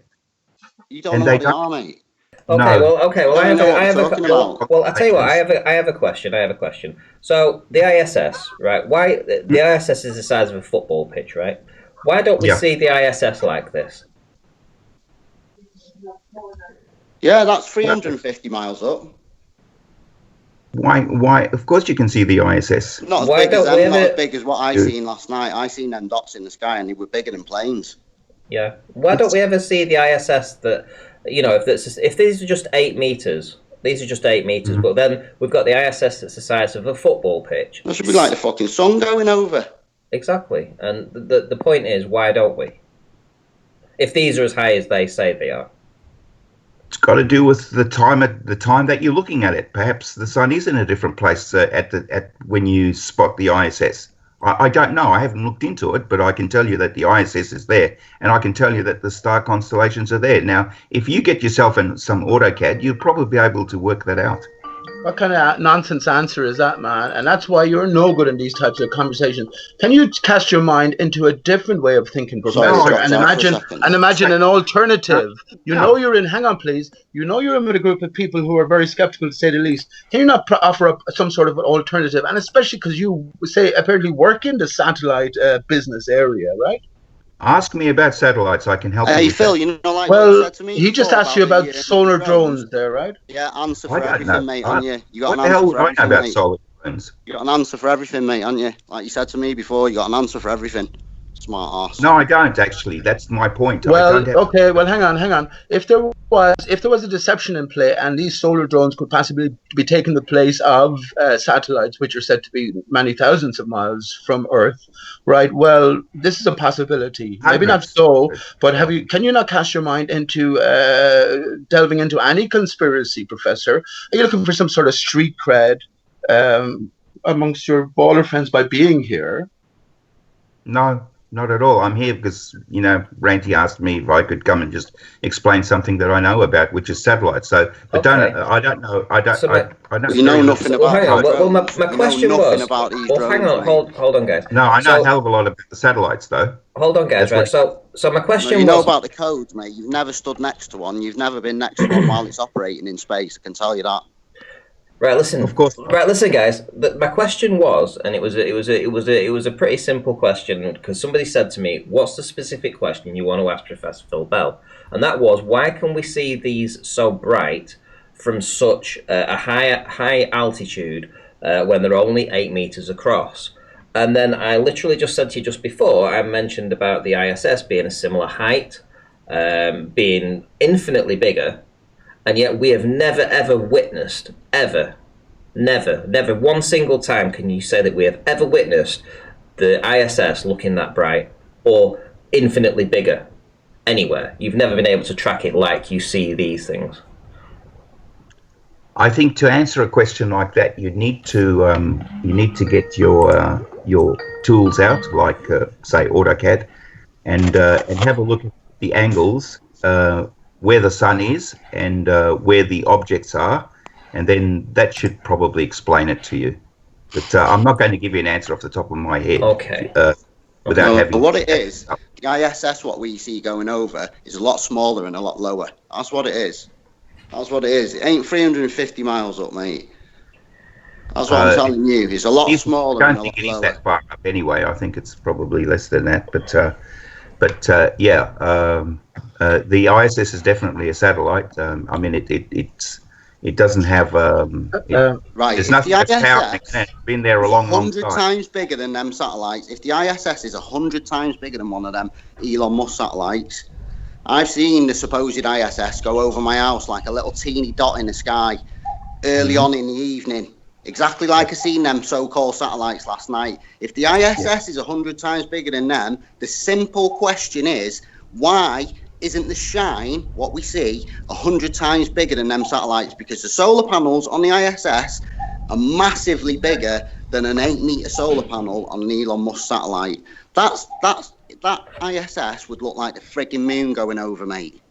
You don't know what they are, mate. Okay. Well, I tell you what. I have a question. So the ISS, right? Why the ISS is the size of a football pitch, right? Why don't we see the ISS like this? Yeah, that's 350 miles up. Why? Of course you can see the ISS. Not as big as what I seen last night. I seen them dots in the sky, and they were bigger than planes. Yeah. Why don't we ever see the ISS that, if these are just 8 meters, Mm-hmm. but then we've got the ISS that's the size of a football pitch. That should be like the fucking sun going over. Exactly. And the point is, why don't we? If these are as high as they say they are. It's got to do with the time that you're looking at it. Perhaps the sun is in a different place at when you spot the ISS. I don't know. I haven't looked into it, but I can tell you that the ISS is there, and I can tell you that the star constellations are there. Now, if you get yourself in some AutoCAD, you'll probably be able to work that out. What kind of nonsense answer is that, man? And that's why you're no good in these types of conversations. Can you cast your mind into a different way of thinking, Professor, and imagine an alternative? Hang on, please. You know you're in with a group of people who are very skeptical, to say the least. Can you not offer up some sort of an alternative? And especially because you say apparently work in the satellite business area, right? Ask me about satellites. I can help you. Hey, Phil, what you said to me? He just asked you about solar drones there, right? Yeah, answer for everything, mate, aren't you? You got an answer for everything, about solar drones? You got an answer for everything, mate, aren't you? Like you said to me before, you got an answer for everything. Smart ass. No, I don't actually. That's my point. Well, well, hang on. If there was a deception in play, and these solar drones could possibly be taking the place of satellites, which are said to be many thousands of miles from Earth, right? Well, this is a possibility. Maybe not so, but can you not cast your mind into delving into any conspiracy, Professor? Are you looking for some sort of street cred amongst your baller friends by being here? No. Not at all. I'm here because, Ranty asked me if I could come and just explain something that I know about, which is satellites. So, but Okay. I don't know. I don't. So I know You know very nothing little. well, about hang on. these Well, drones. my question was. About these Well, drones, hang on. mate. Hold on, guys. No, I know a hell of a lot about the satellites, though. Hold on, guys. That's Right. what- So my question No, you know was. about the codes, mate. You've never stood next to one. You've never been next to one while it's operating in space. I can tell you that. Right, listen. Of course. Right, listen, guys. My question was, and it was a pretty simple question because somebody said to me, "What's the specific question you want to ask Professor Phil Bell?" And that was, "Why can we see these so bright from such a high altitude when they're only 8 meters across?" And then I literally just said to you just before, I mentioned about the ISS being a similar height, being infinitely bigger. And yet we have never, ever witnessed, never, one single time can you say that we have ever witnessed the ISS looking that bright or infinitely bigger anywhere. You've never been able to track it like you see these things. I think to answer a question like that, you need to get your tools out, like say AutoCAD, and have a look at the angles, where the sun is, and where the objects are, and then that should probably explain it to you. But I'm not going to give you an answer off the top of my head. Okay. Without having what it is, the ISS, what we see going over, is a lot smaller and a lot lower. That's what it is. That's what it is. It ain't 350 miles up, mate. That's what I'm telling you. It's a lot smaller and a lot lower. I don't think it is that far up anyway. I think it's probably less than that. But yeah, the ISS is definitely a satellite. I mean, it doesn't have right. There's nothing that's powering it. It's been there a long time. 100 times bigger than them satellites. If the ISS is 100 times bigger than one of them Elon Musk satellites, I've seen the supposed ISS go over my house like a little teeny dot in the sky early on in the evening. Exactly like I seen them so-called satellites last night. If the ISS is 100 times bigger than them, the simple question is, why isn't the shine, what we see, 100 times bigger than them satellites? Because the solar panels on the ISS are massively bigger than an 8-meter solar panel on an Elon Musk satellite. That ISS would look like the frigging moon going over, mate.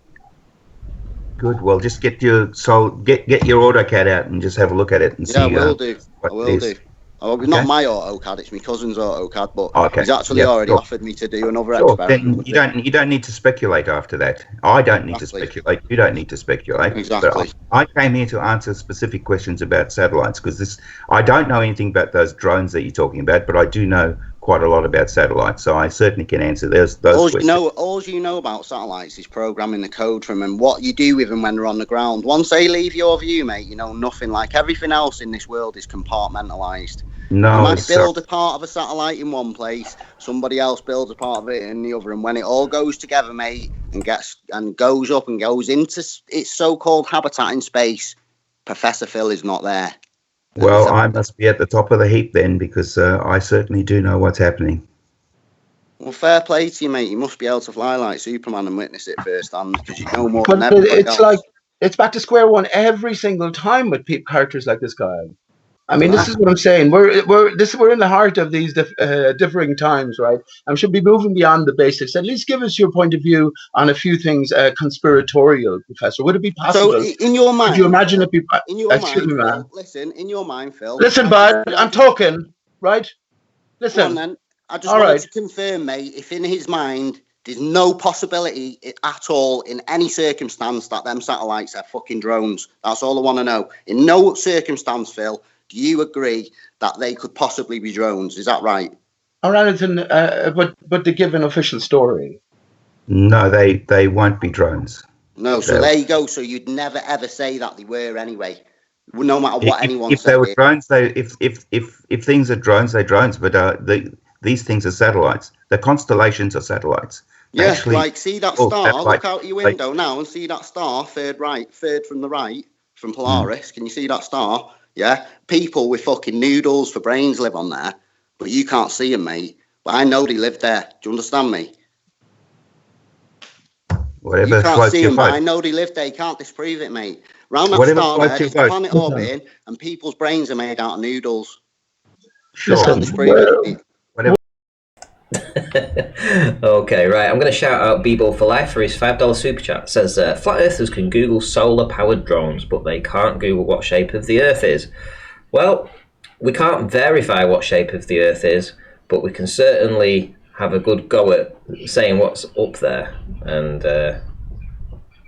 Good. Well, just get your AutoCAD out and just have a look at it and see. Yeah, I will do. Okay. Not my AutoCAD; it's my cousin's AutoCAD, but he's actually already offered me to do another experiment. Then you don't need to speculate after that. I don't need to speculate. You don't need to speculate. Exactly. But I came here to answer specific questions about satellites because I don't know anything about those drones that you're talking about, but I do know quite a lot about satellites, so I certainly can answer those questions. All you know about satellites is programming the code from them, what you do with them when they're on the ground. Once they leave your view, mate, you know nothing. Like everything else in this world is compartmentalized. No, you might build a part of a satellite in one place, somebody else builds a part of it in the other, and when it all goes together, mate, and goes up and goes into its so-called habitat in space, Professor Phil is not there. Well, I must be at the top of the heap then, because I certainly do know what's happening. Well, fair play to you, mate. You must be able to fly like Superman and witness it firsthand, because you know more than everybody else. It's back to square one every single time with characters like this guy. I mean, this is what I'm saying. We're in the heart of these differing times, right? And should be moving beyond the basics. At least give us your point of view on a few things conspiratorial, Professor. Would it be possible? So, in your mind, could you imagine it be? In your mind, Phil, listen. In your mind, Phil. Listen, bud. I'm talking, right? Listen. Go on, then. I just wanted to confirm, mate. If in his mind, there's no possibility at all in any circumstance that them satellites are fucking drones. That's all I want to know. In no circumstance, Phil, do you agree that they could possibly be drones? Is that right? Or anything, but to give an official story. No, they won't be drones. No, so there you go. So you'd never ever say that they were anyway, no matter what anyone said. If they were drones, if things are drones, they're drones. But these things are satellites. The constellations are satellites. Yeah, like see that star. Look out your window now and see that star, third from the right, from Polaris. Can you see that star? Yeah, people with fucking noodles for brains live on there, but you can't see them, mate. But I know they live there. Do you understand me? Whatever you can't see them, but I know they live there. You can't disprove it, mate. Round that star there, there's a planet orbiting, and people's brains are made out of noodles. Sure. You can't disprove it, mate. Okay, right. I'm going to shout out B-Ball for Life for his $5 super chat. It says, flat earthers can Google solar-powered drones, but they can't Google what shape of the Earth is. Well, we can't verify what shape of the Earth is, but we can certainly have a good go at saying what's up there. And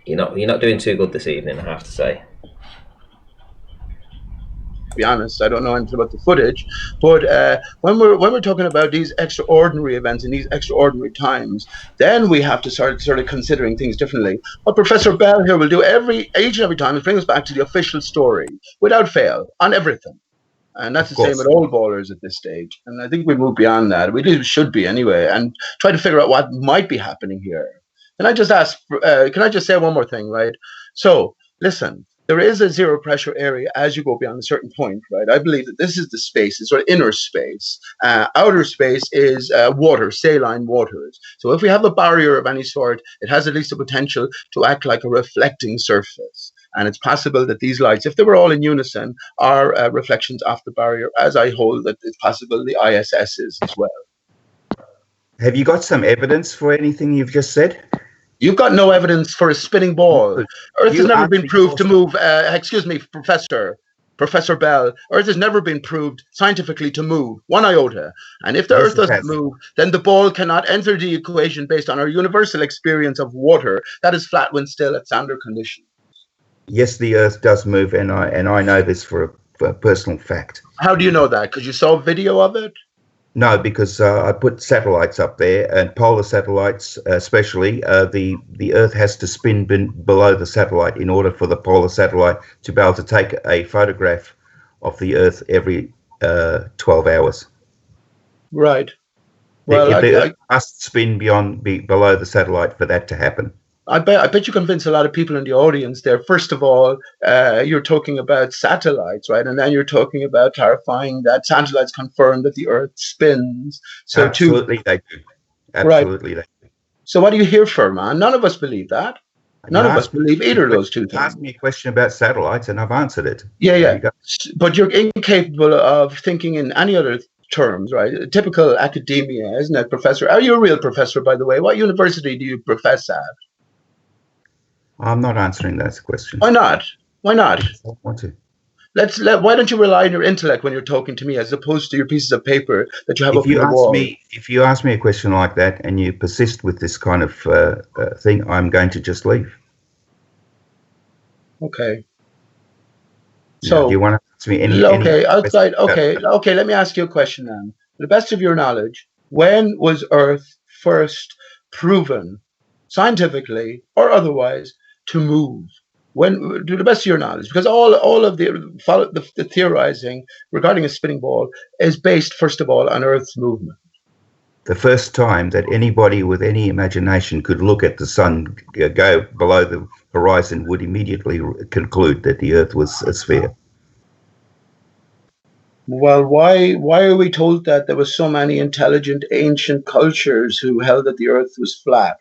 you're not doing too good this evening, I have to say. To be honest, I don't know anything about the footage, but when we're talking about these extraordinary events in these extraordinary times, then we have to start sort of considering things differently. What Professor Bell here will do each and every time is bring us back to the official story without fail on everything. And that's the same with all ballers at this stage. And I think we move beyond that. We should be anyway, and try to figure out what might be happening here. Can I just say one more thing, right? So, listen, there is a zero pressure area as you go beyond a certain point, right? I believe that this is the space, it's sort of inner space. Outer space is water, saline waters. So if we have a barrier of any sort, it has at least the potential to act like a reflecting surface. And it's possible that these lights, if they were all in unison, are reflections off the barrier, as I hold that it's possible the ISS is as well. Have you got some evidence for anything you've just said? You've got no evidence for a spinning ball. Earth has never been proved to move. Excuse me, Professor Bell. Earth has never been proved scientifically to move one iota. And if the Earth doesn't move, then the ball cannot enter the equation based on our universal experience of water that is flat when still at standard conditions. Yes, the Earth does move, and I know this for a personal fact. How do you know that? Because you saw a video of it? No, because I put satellites up there, and polar satellites especially. The Earth has to spin below the satellite in order for the polar satellite to be able to take a photograph of the Earth every 12 hours. Right. Well, the Earth must spin below the satellite for that to happen. I bet you convince a lot of people in the audience there. First of all, you're talking about satellites, right? And then you're talking about clarifying that satellites confirm that the Earth spins. So absolutely, they do. Absolutely, right. They do. So what are you here for, man? None of us believe that. None of us believe either of those two things. Ask me a question about satellites, and I've answered it. Yeah. But you're incapable of thinking in any other terms, right? Typical academia, isn't it, Professor? Are you a real professor, by the way? What university do you profess at? I'm not answering that question. Why not? Why not? I don't want to. Why don't you rely on your intellect when you're talking to me, as opposed to your pieces of paper that you have up on the wall? If you ask me a question like that and you persist with this kind of thing, I'm going to just leave. Okay. So you want to ask me any? Okay. Let me ask you a question then. To the best of your knowledge, when was Earth first proven, scientifically or otherwise, to move? When, to the best of your knowledge, because all of the theorizing regarding a spinning ball is based, first of all, on Earth's movement. The first time that anybody with any imagination could look at the sun go below the horizon would immediately conclude that the Earth was a sphere. Well, why are we told that there were so many intelligent ancient cultures who held that the Earth was flat?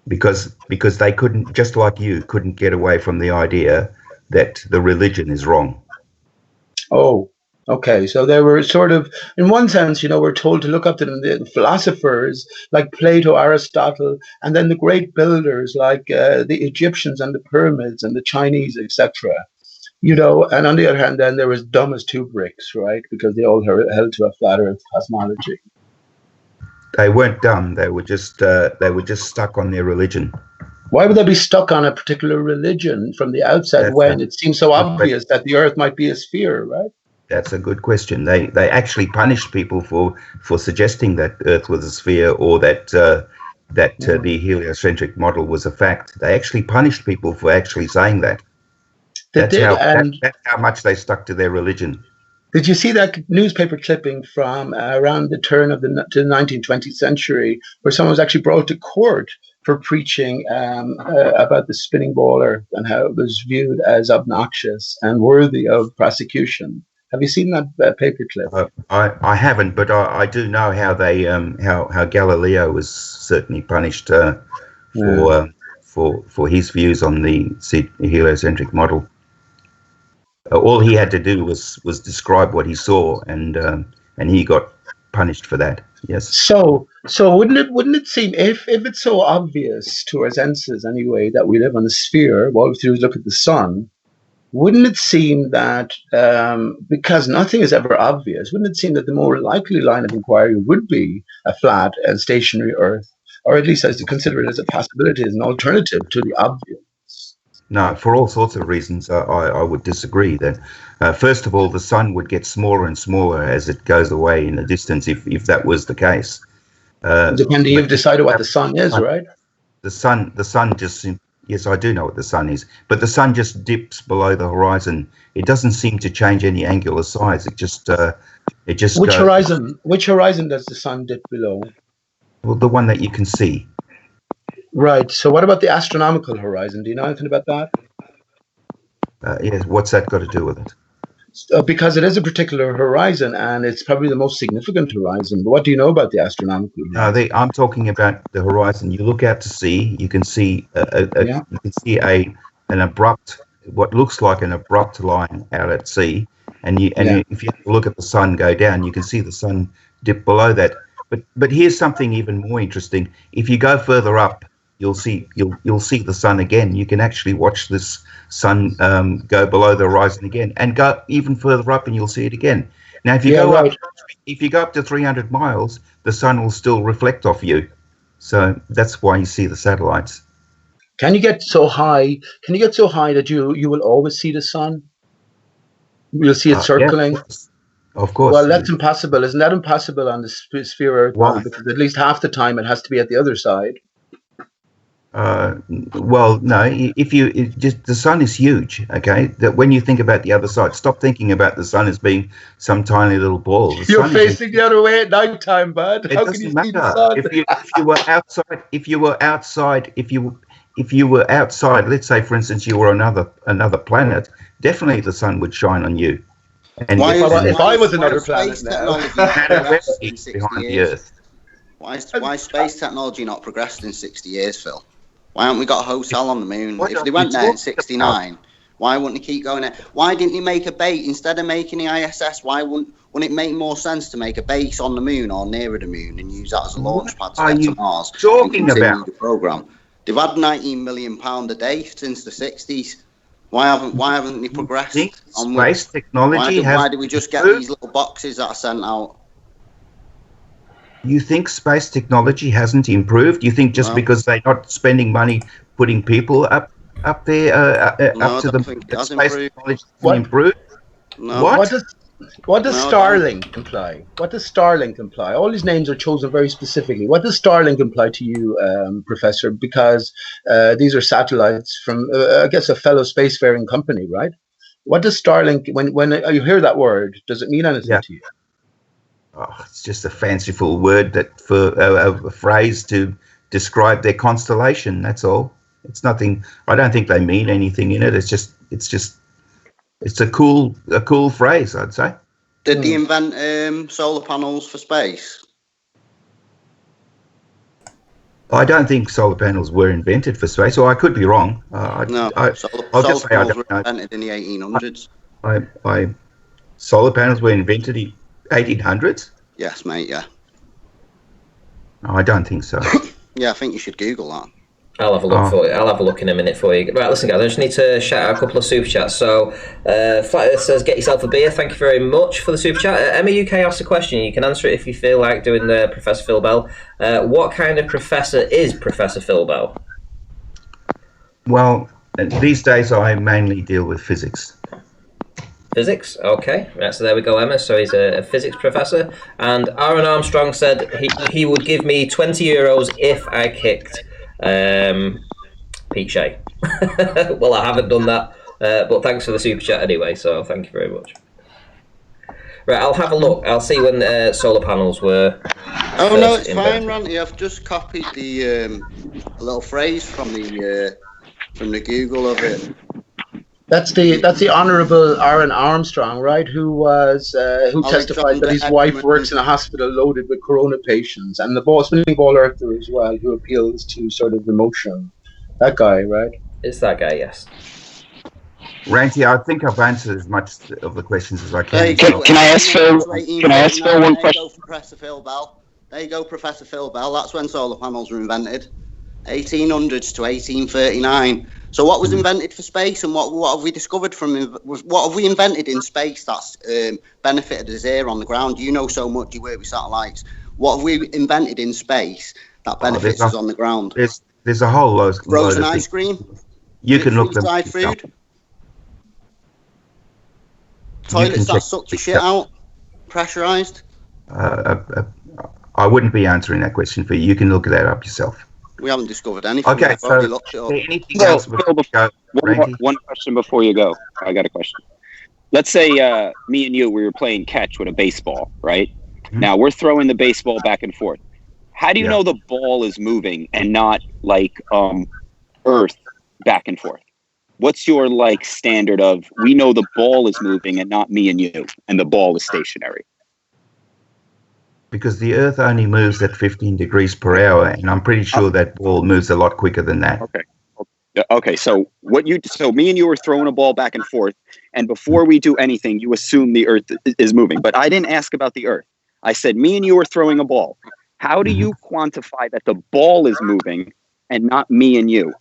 Because they couldn't, just like you, couldn't get away from the idea that the religion is wrong. Oh, okay. So they were sort of, in one sense, we're told to look up to the philosophers like Plato, Aristotle, and then the great builders like the Egyptians and the pyramids and the Chinese, etc. And on the other hand, then there was dumb as two bricks, right? Because they all held to a flat Earth cosmology. They weren't dumb. They were just stuck on their religion. Why would they be stuck on a particular religion from the outset when it seems so obvious that the Earth might be a sphere, right? That's a good question. They actually punished people for suggesting that Earth was a sphere, or that the heliocentric model was a fact. They actually punished people for actually saying that. That's how much they stuck to their religion. Did you see that newspaper clipping from around the turn of the 19th, 20th century, where someone was actually brought to court for preaching about the spinning baller and how it was viewed as obnoxious and worthy of prosecution? Have you seen that paper clip? I haven't, but I do know how they how Galileo was certainly punished for his views on the heliocentric model. All he had to do was describe what he saw, and he got punished for that. Yes. So wouldn't it seem, if it's so obvious to our senses anyway that we live on a sphere, all we have to do is look at the sun. Wouldn't it seem that because nothing is ever obvious, wouldn't it seem that the more likely line of inquiry would be a flat and stationary Earth, or at least as to consider it as a possibility, as an alternative to the obvious? No, for all sorts of reasons, I would disagree. That first of all, the sun would get smaller and smaller as it goes away in the distance, if that was the case. Depending, you've decided what the sun is, right? The sun just, yes, I do know what the sun is, but the sun just dips below the horizon. It doesn't seem to change any angular size. It just Which horizon does the sun dip below? Well, the one that you can see. Right. So what about the astronomical horizon? Do you know anything about that? Yes. What's that got to do with it? Because it is a particular horizon, and it's probably the most significant horizon. But what do you know about the astronomical horizon? I'm talking about the horizon. You look out to sea, you can see an abrupt, what looks like an abrupt line out at sea, and if you look at the sun go down, you can see the sun dip below that. But here's something even more interesting. If you go further up, you'll see the sun again. You can actually watch this sun go below the horizon again, and go even further up, and you'll see it again. Now, if you go up to 300 miles, the sun will still reflect off you. So that's why you see the satellites. Can you get so high? Can you get so high that you will always see the sun? You'll see it circling. Yeah, of course. Well, that's impossible. Isn't that impossible on the sphere Earth? Why? Because at least half the time it has to be at the other side. Well, no. The sun is huge. Okay, that when you think about the other side, stop thinking about the sun as being some tiny little ball. You're facing the other way at night time, bud. How can you see the sun? If you were outside, let's say, for instance, you were another planet, definitely the sun would shine on you. And if I was another planet now, behind the Earth. Why is space technology not progressed in 60 years, Phil? Why haven't we got a hotel on the moon? If they went there in 69, why wouldn't they keep going there? Why didn't they make a base instead of making the ISS? Why wouldn't it make more sense to make a base on the moon or nearer the moon and use that as a launch pad to get to Mars? Talking about the program. They've had £19 million a day since the 60s. Why haven't they progressed? Space technology why do we just get these little boxes that are sent out? You think space technology hasn't improved? You think just because they're not spending money putting people up there up to the space technology hasn't improved? No. What does Starlink imply? What does Starlink imply? All these names are chosen very specifically. What does Starlink imply to you, Professor? Because these are satellites from, I guess, a fellow spacefaring company, right? What does Starlink, when you hear that word, does it mean anything to you? Oh, it's just a fanciful word for a phrase to describe their constellation. That's all. It's nothing. I don't think they mean anything in it. It's a cool phrase, I'd say. Did they invent solar panels for space? I don't think solar panels were invented for space, or I could be wrong. Solar panels were invented in the 1800s. Solar panels were invented in 1800s? Yes, mate, yeah. No, I don't think so. Yeah, I think you should Google that. I'll have a look for you. I'll have a look in a minute for you. Right, listen, guys, I just need to shout out a couple of super chats. So, Flat Earth says, "Get yourself a beer." Thank you very much for the super chat. Emma UK asked a question. You can answer it if you feel like doing the Professor Phil Bell. What kind of professor is Professor Phil Bell? Well, these days I mainly deal with physics. Physics, okay. Right, so there we go, Emma. So he's a physics professor. And Aaron Armstrong said he would give me €20 if I kicked Pete Shea. Well, I haven't done that, but thanks for the super chat anyway. So thank you very much. Right, I'll have a look. I'll see when solar panels were. Oh no, it's fine, Ranty. I've just copied the little phrase from the Google of it. That's the Honourable Aaron Armstrong, right? Who testified that his wife works in a hospital loaded with corona patients, and the spinning ball earther as well, who appeals to sort of emotion. That guy, right? It's that guy, yes. Ranty, I think I've answered as much of the questions as I can. Can I ask Phil one question? Professor Phil Bell. There you go, Professor Phil Bell. That's when solar panels were invented, 1800s to 1839. So what was invented for space, and what have we discovered what have we invented in space that's benefited us here on the ground? You know so much. You work with satellites. What have we invented in space that benefits us on the ground? There's a whole load. Frozen ice cream. You can look them. Food. Toilets that sucked your shit out, pressurized. I wouldn't be answering that question for you. You can look that up yourself. We haven't discovered anything. Okay, so anything else before we go? One question before you go. I got a question. Let's say me and you, we were playing catch with a baseball, right? Mm-hmm. Now we're throwing the baseball back and forth. How do you know the ball is moving and not like Earth back and forth? What's your like standard of we know the ball is moving and not me and you, and the ball is stationary? Because the Earth only moves at 15 degrees per hour, and I'm pretty sure that ball moves a lot quicker than that. Okay. So me and you were throwing a ball back and forth, and before we do anything, you assume the Earth is moving. But I didn't ask about the Earth. I said me and you were throwing a ball. How do you quantify that the ball is moving and not me and you?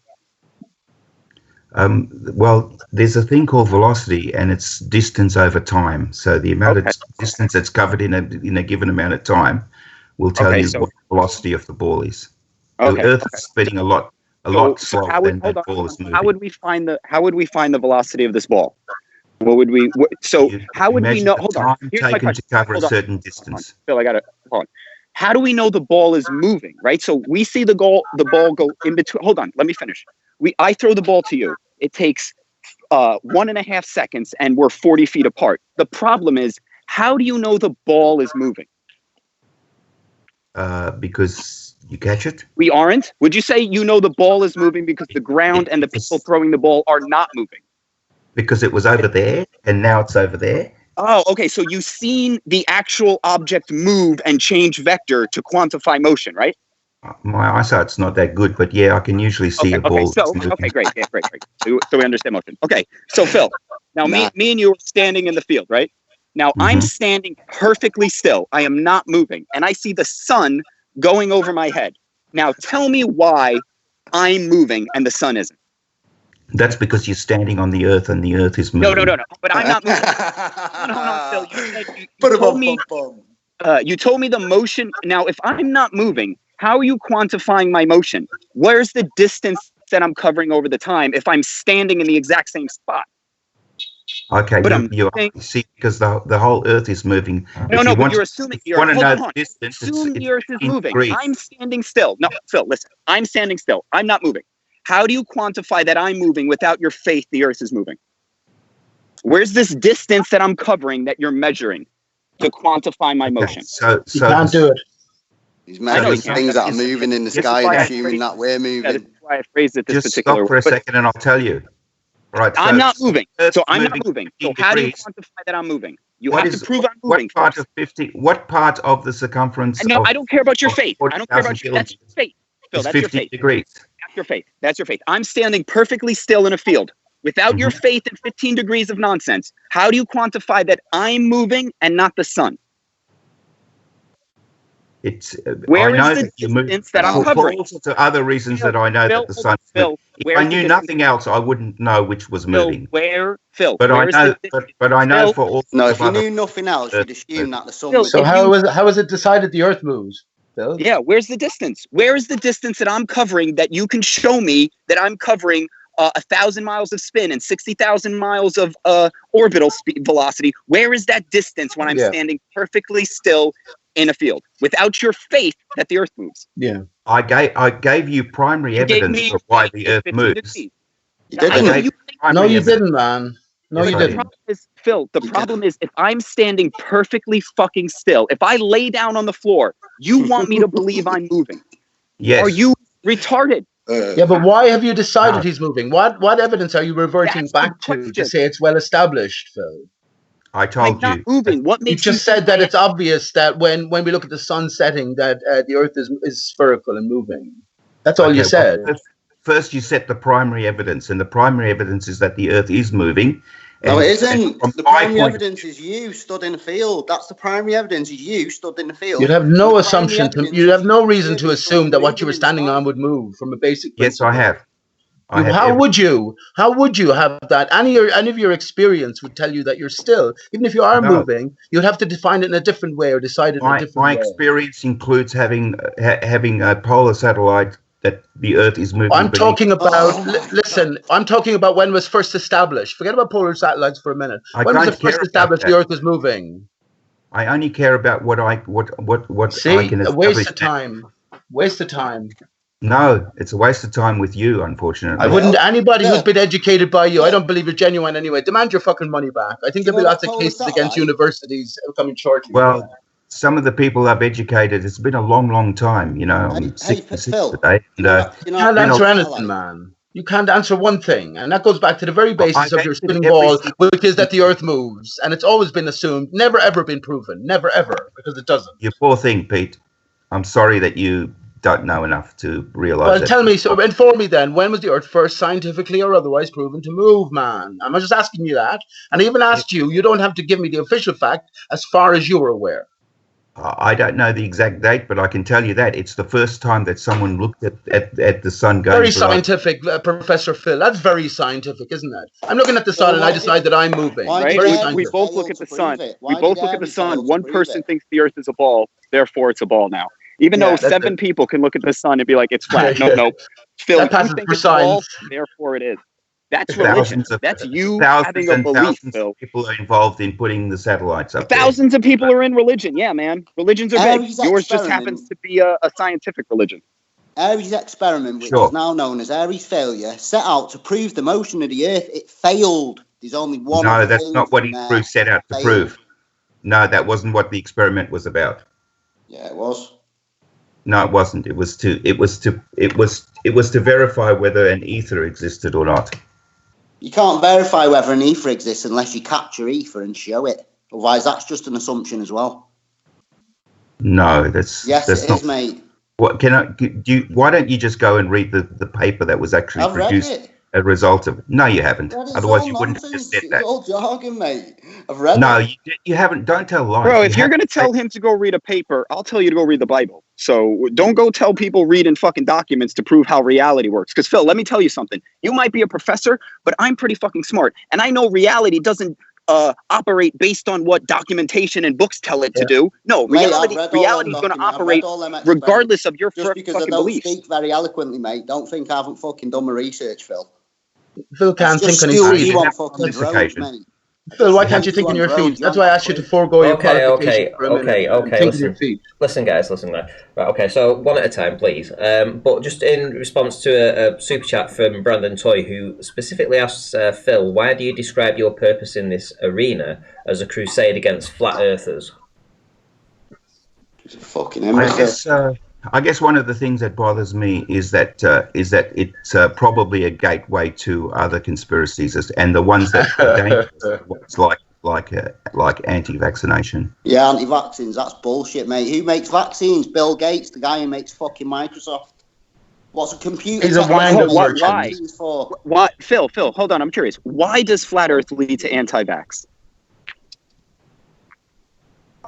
Well, there's a thing called velocity, and it's distance over time. So the amount of distance that's covered in a given amount of time will tell you what the velocity of the ball is. The Earth is spinning a lot slower than the ball is moving. How would we find the velocity of this ball? What would we? How would we know? Hold on. Here's my question. To cover a certain distance. Phil, I got it. Hold on. How do we know the ball is moving? Right. So we see the ball go in between. Hold on. Let me finish. I throw the ball to you. It takes 1.5 seconds, and we're 40 feet apart. The problem is, how do you know the ball is moving? Because you catch it. We aren't. Would you say you know the ball is moving because the ground and the people throwing the ball are not moving? Because it was over there, and now it's over there. Oh, okay. So you've seen the actual object move and change vector to quantify motion, right? My eyesight's not that good, but yeah, I can usually see a ball. Okay, great. So we understand motion. Okay, so Phil, now me and you are standing in the field, right? Now I'm standing perfectly still. I am not moving, and I see the sun going over my head. Now tell me why I'm moving and the sun isn't. That's because you're standing on the Earth, and the Earth is moving. No. But I'm not moving. No, Phil. You told me the motion. Now, if I'm not moving, how are you quantifying my motion? Where's the distance that I'm covering over the time if I'm standing in the exact same spot? Okay, but see, because the whole Earth is moving. But you're assuming the Earth. Hold on. Assume the Earth is moving. I'm standing still. No, Phil, listen. I'm standing still. I'm not moving. How do you quantify that I'm moving without your faith the Earth is moving? Where's this distance that I'm covering that you're measuring to quantify my motion? So you can't do it. He's measuring things that are moving in the sky and assuming that we're moving. That's why I phrased it this Just particular way. Stop for a second and I'll tell you. Right, I'm not moving. So I'm not moving. So how do you quantify that I'm moving? You have to prove I'm moving. What part of the circumference? No, I don't care about your faith. I don't care about your faith. That's your faith. Phil, that's your faith. Degrees. That's your faith. That's your faith. I'm standing perfectly still in a field. Without your faith in 15 degrees of nonsense, how do you quantify that I'm moving and not the sun? Where is the distance that I'm covering? For all sorts of other reasons that I know that the sun. If I knew nothing else, I wouldn't know which was moving. Phil? But I know for all. No, if you knew nothing else, you'd assume that the sun. So how is it decided the Earth moves, Phil? Yeah, where's the distance? Where is the distance that I'm covering that you can show me that I'm covering 1,000 miles of spin and 60,000 miles of orbital velocity? Where is that distance when I'm standing perfectly still in a field without your faith that the Earth moves? Yeah, I gave you primary evidence of why the Earth moves. You didn't. No, you didn't, man. No, you didn't. The problem is, Phil, the problem is if I'm standing perfectly fucking still, if I lay down on the floor, you want me to believe I'm moving. Yes. Are you retarded? Yeah, but why have you decided he's moving? What evidence are you reverting back to say it's well established, Phil? I told you. Not moving. What makes you just said that it's obvious that when we look at the sun setting that the Earth is spherical and moving. That's all you said. First, you set the primary evidence, and the primary evidence is that the Earth is moving, No, it isn't. The primary evidence is you stood in the field. That's the primary evidence is you stood in the field. You'd have no assumption. You'd have no reason to assume that what you were standing on would move from a basic principle. Yes, I have. How would you have that? Any of your experience would tell you that you're still, even if you are moving, you'd have to define it in a different way or decide it in a different way. My experience includes having a polar satellite that the Earth is moving. I'm talking about. Listen, I'm talking about when it was first established. Forget about polar satellites for a minute. When was it first established the Earth was moving? I only care about what I can establish. A waste of time. Waste of time. No, it's a waste of time with you, unfortunately. I wouldn't. Anybody who's been educated by you, I don't believe you're genuine anyway. Demand your fucking money back. I think there'll be lots of cases against universities coming shortly. Well, some of the people I've educated, it's been a long, long time. You know, I'm 66 today. You can't answer anything, man. You can't answer one thing, and that goes back to the very basis of your spinning ball, which is that the Earth moves, and it's always been assumed, never ever been proven, never ever, because it doesn't. You poor thing, Pete. I'm sorry that you don't know enough to realize. Well, tell me, so inform me then. When was the Earth first scientifically or otherwise proven to move, man? I'm just asking you that, and I even asked you. You don't have to give me the official fact, as far as you're aware. I don't know the exact date, but I can tell you that it's the first time that someone looked at the sun going. Very scientific, Professor Phil. That's very scientific, isn't it? I'm looking at the sun and I decide that I'm moving. Right? We both look at the sun. We both look at the sun. One person thinks the Earth is a ball, therefore it's a ball now. Even though 7 people can look at the sun and be like, it's flat. No. Phil, you think it's a ball, therefore it is. That's religion. That's you having a belief, Phil. People are involved in putting the satellites up. Thousands of people are in religion. Yeah, man. Religions are big. Yours just happens to be a scientific religion. Ares' experiment, which is now known as Ares' failure, set out to prove the motion of the Earth. It failed. There's only one. No, that's not what he set out to prove. No, that wasn't what the experiment was about. Yeah, it was. No, it wasn't. It was to verify whether an ether existed or not. You can't verify whether an ether exists unless you capture ether and show it. Otherwise, that's just an assumption as well. No, that's yes, that's it not, is, mate. What why don't you just go and read the paper that was actually produced as a result of it? No, you haven't. Otherwise, you wouldn't have just said that. It's all jargon, mate. I've read no, it. you haven't. Don't tell lies. Bro, if you're going to tell him to go read a paper, I'll tell you to go read the Bible. So don't go tell people reading fucking documents to prove how reality works. Because, Phil, let me tell you something. You might be a professor, but I'm pretty fucking smart. And I know reality doesn't operate based on what documentation and books tell it to do. No, reality is going to operate regardless of your fucking beliefs. I don't speak very eloquently, mate. Don't think I haven't fucking done my research, Phil. Phil can't think on his feet. Phil, why can't you think on your feet? That's why I asked you to forego your qualification for a minute. Think on your feet. Listen, guys. Right, okay, so one at a time, please. But just in response to a super chat from Brandon Toy, who specifically asks Phil, why do you describe your purpose in this arena as a crusade against flat earthers? I guess one of the things that bothers me is that it's probably a gateway to other conspiracies, and the ones that are dangerous, like anti-vaccination. Yeah, anti-vaccines, that's bullshit, mate. Who makes vaccines? Bill Gates, the guy who makes fucking Microsoft. What's a computer? He's a why? Why? Phil, hold on, I'm curious. Why does flat Earth lead to anti-vax?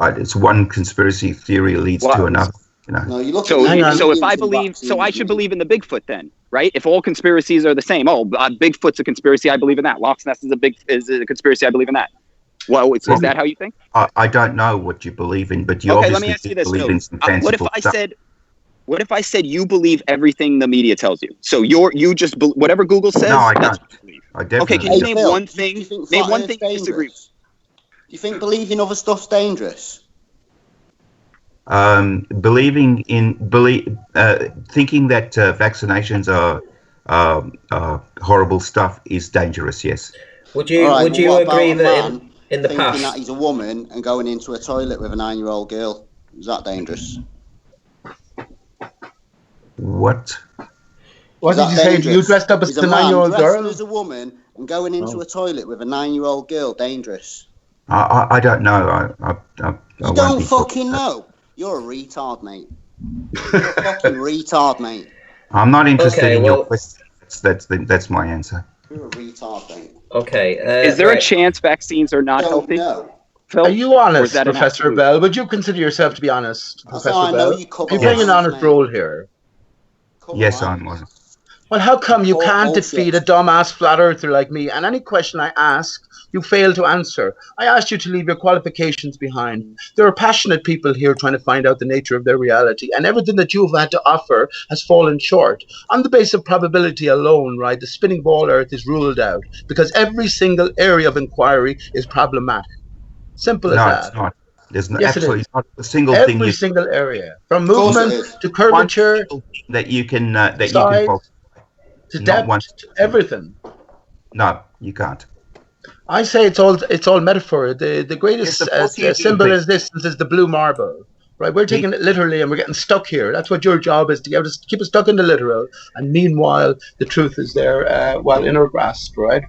It's one conspiracy theory leads to another. No, you look so if I believe, so I should believe in the Bigfoot then, right? If all conspiracies are the same, Bigfoot's a conspiracy, I believe in that. Loch Ness is a conspiracy, I believe in that. Well, is that how you think? I don't know what you believe in, but you obviously believe in some fanciful stuff. What if I said you believe everything the media tells you? So you just whatever Google says. No, I don't. That's what you believe. I definitely okay, can you name one thing? Name one thing you disagree with. Do you think believing other stuff's dangerous? Thinking that vaccinations are horrible stuff is dangerous. Yes. Would you agree that in the past that he's a woman and going into a toilet with a 9-year-old girl, is that dangerous? What? What did you say? You dressed up as a 9-year-old girl? As a woman and going into a toilet with a 9-year-old girl, dangerous? I don't know. You don't fucking know. You're a retard, mate. You're a fucking retard, mate. I'm not interested in your question. That's my answer. You're a retard, mate. Okay. Is there right. a chance vaccines are not healthy? No. Phil? Are you honest, an Professor absolute? Bell? Would you consider yourself to be honest, That's Professor how I know Bell? you cover You're playing an lines, honest mate. role here. Yes, I'm honest. Well, how come you can't bullshit. defeat a dumbass flat earther like me? And any question I ask, you fail to answer. I asked you to leave your qualifications behind. There are passionate people here trying to find out the nature of their reality, and everything that you've had to offer has fallen short. On the basis of probability alone, right, the spinning ball Earth is ruled out because every single area of inquiry is problematic. Simple as No, that. it's not. There's Yes, it absolutely is. not a single thing Every you. single area, from Of course it movement is. to One curvature single thing that you can size falsify. to Not one. depth to everything. No, you can't. I say it's all metaphor. The greatest Yes, of course you do, symbol but- is this is the blue marble, right? We're taking it literally, and we're getting stuck here. That's what your job is, to keep us stuck in the literal. And meanwhile, the truth is there, while in our grasp, right?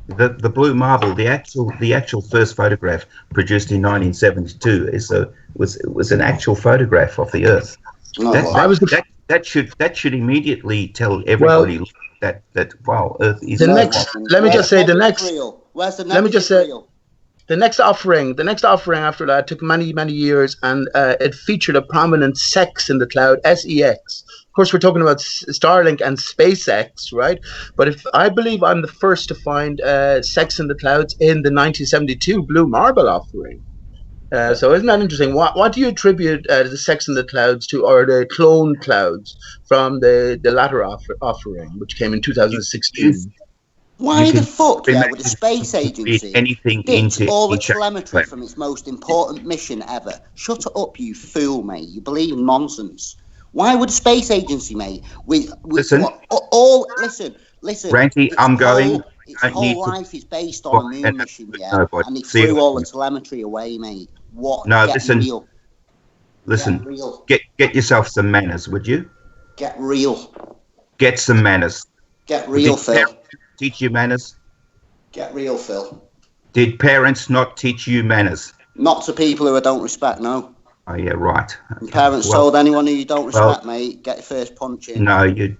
The blue marble, the actual first photograph produced in 1972 was an actual photograph of the Earth. No, That should immediately tell everybody that wow, Earth is. Let me just say the next. Where's the Let me just say reel? the next offering after that took many, many years, and it featured a prominent sex in the cloud, SEX. Of course, we're talking about Starlink and SpaceX, right? But I believe I'm the first to find sex in the clouds in the 1972 Blue Marble offering. So isn't that interesting? What do you attribute the sex in the clouds to, or the clone clouds from the latter offering, which came in 2016? Why the fuck, would the space read agency anything ditch into all the each telemetry other. from its most important mission ever? Shut it up, you fool, mate. You believe nonsense. Why would the space agency, mate, Listen. listen, Ranty, I'm going. Its whole life is based on a moon mission, yeah? And it threw all the telemetry away, mate. What? No, Get listen. real. Listen. Get real. Get yourself some manners, would you? Get real. Get some manners. Get real, Phil. Teach you manners? Get real, Phil. Did parents not teach you manners? Not to people who I don't respect, no. Oh yeah, right. Okay. Parents told anyone who you don't respect, mate, get your first punch in. No, you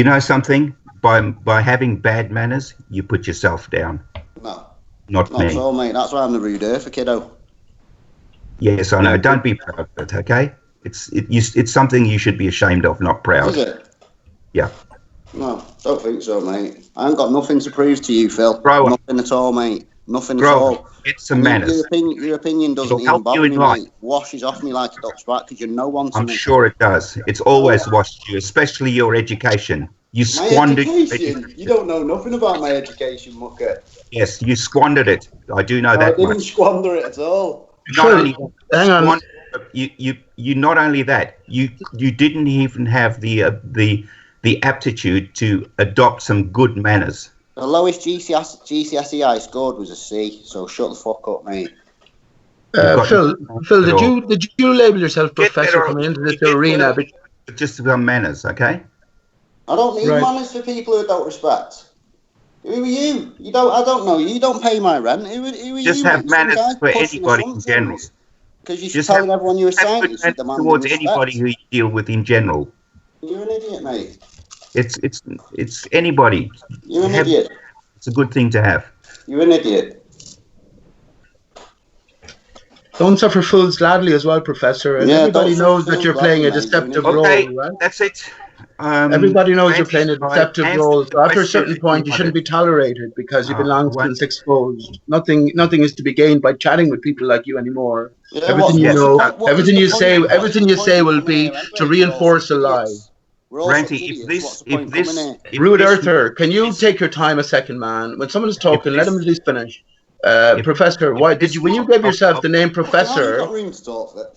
know something? By having bad manners, you put yourself down. No. Not me. So, mate. That's why I'm the rude earther, kiddo. Yes, I know. Don't be proud of it, okay? It's something you should be ashamed of, not proud. Is it? Yeah. No, don't think so, mate. I ain't got nothing to prove to you, Phil. Nothing at all, mate. Nothing at all. Get some manners. Your opinion doesn't even bother me, mate. Washes off me like a duck's back because you're no one to me. I'm sure it does. It's always washed you, especially your education. You squandered my education? You don't know nothing about my education, mucker. Yes, you squandered it. I do know that I didn't squander it at all. Not only hang on. You not only that, you didn't even have the aptitude to adopt some good manners. The lowest GCSE I scored was a C, so shut the fuck up, mate. Phil, did you label yourself professor coming into this arena? Just some manners, okay? I don't need manners for people who don't respect. Who are you? I don't know you. You don't pay my rent. Who are you? Just have manners for anybody in general. Because you're just telling everyone you're a scientist. Towards anybody who you deal with in general. You're an idiot, mate. It's anybody. You're an idiot. It's a good thing to have. You're an idiot. Don't suffer fools gladly as well, Professor. And everybody knows that you're playing a deceptive role, right? That's it. Everybody knows you're playing a deceptive role. So after a certain point, you shouldn't be tolerated because you've been long since exposed. Nothing is to be gained by chatting with people like you anymore. Yeah, everything you say will be to reinforce a lie. Ranty, if this rude earther, can you take your time a second, man? When someone is talking, let him at least finish. Professor, why did you, when you gave yourself the name Professor?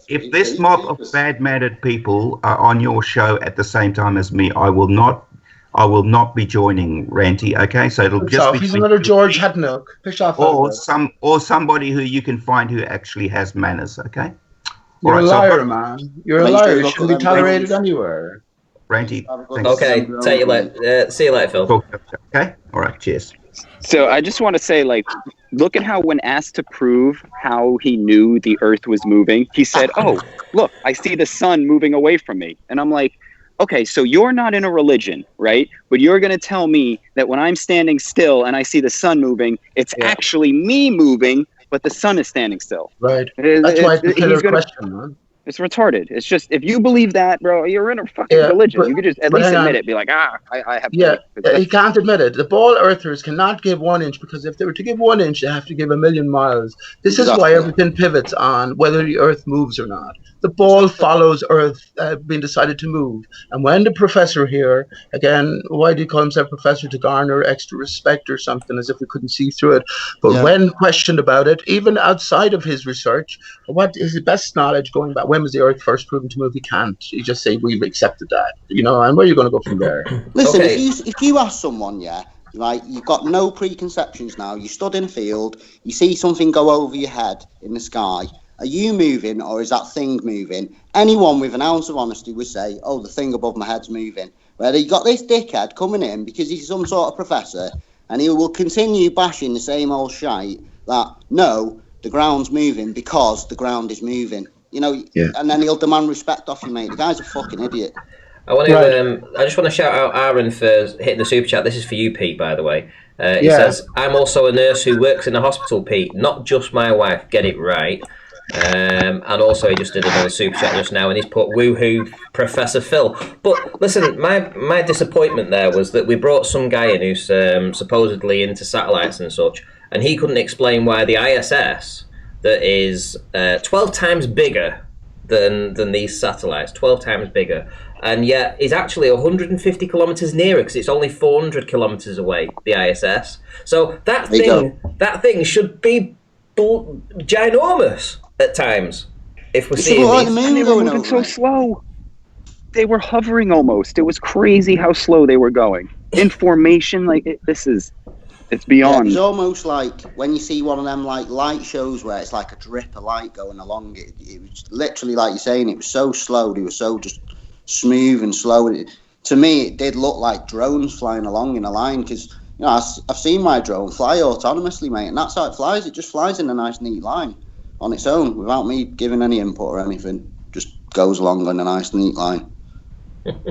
If this mob of bad-mannered people are on your show at the same time as me, I will not be joining Ranty. Okay, so it'll just be. He's another George Hadnock. Piss off. Or somebody who you can find who actually has manners. Okay. You're a liar, man. You're a liar. You shouldn't be tolerated anywhere. Ranty. Okay. See you later, Phil. Okay. All right. Cheers. So I just want to say, look at how when asked to prove how he knew the Earth was moving, he said, "Oh, look, I see the sun moving away from me," and I'm like, okay, so you're not in a religion, right? But you're going to tell me that when I'm standing still and I see the sun moving, it's actually me moving, but the sun is standing still. Right. That's why it's a killer question, man. It's retarded. It's just, if you believe that, bro, you're in a fucking religion. You could just at least admit it. Be like, I have faith. He can't admit it. The ball earthers cannot give 1 inch, because if they were to give 1 inch, they have to give 1,000,000 miles. This is why everything pivots on whether the earth moves or not. The ball follows earth being decided to move. And when the professor here, again, why do you call himself professor? To garner extra respect or something, as if we couldn't see through it. But when questioned about it, even outside of his research, what is his best knowledge going back? When was the earth first proven to move? He can't. He just say, we've accepted that. You know, and where are you going to go from there? Listen, if you ask someone, right, you've got no preconceptions now, you stood in a field, you see something go over your head in the sky, are you moving or is that thing moving? Anyone with an ounce of honesty would say, oh, the thing above my head's moving. Whether you got this dickhead coming in because he's some sort of professor, and he will continue bashing the same old shite that, no, the ground's moving because the ground is moving. You know, and then he'll demand respect off you, mate. The guy's a fucking idiot. I want to. I just want to shout out Aaron for hitting the super chat. This is for you, Pete, by the way. He says, "I'm also a nurse who works in a hospital, Pete. Not just my wife. Get it right." And also, he just did another super chat just now, and he's put "woohoo, Professor Phil." But listen, my disappointment there was that we brought some guy in who's supposedly into satellites and such, and he couldn't explain why the ISS, that is 12 times bigger than these satellites, 12 times bigger, and yet is actually 150 kilometers nearer because it's only 400 kilometers away, the ISS. So that thing should be ginormous at times. If we're seeing these, and they were moving so slow, they were hovering almost. It was crazy how slow they were going. In formation, like it's beyond. It's almost like when you see one of them like light shows where it's like a drip of light going along. It was literally like you're saying. It was so slow. They were so just smooth and slow. To me, it did look like drones flying along in a line, because you know I've seen my drone fly autonomously, mate, and that's how it flies. It just flies in a nice, neat line on its own without me giving any input or anything. Just goes along in a nice, neat line.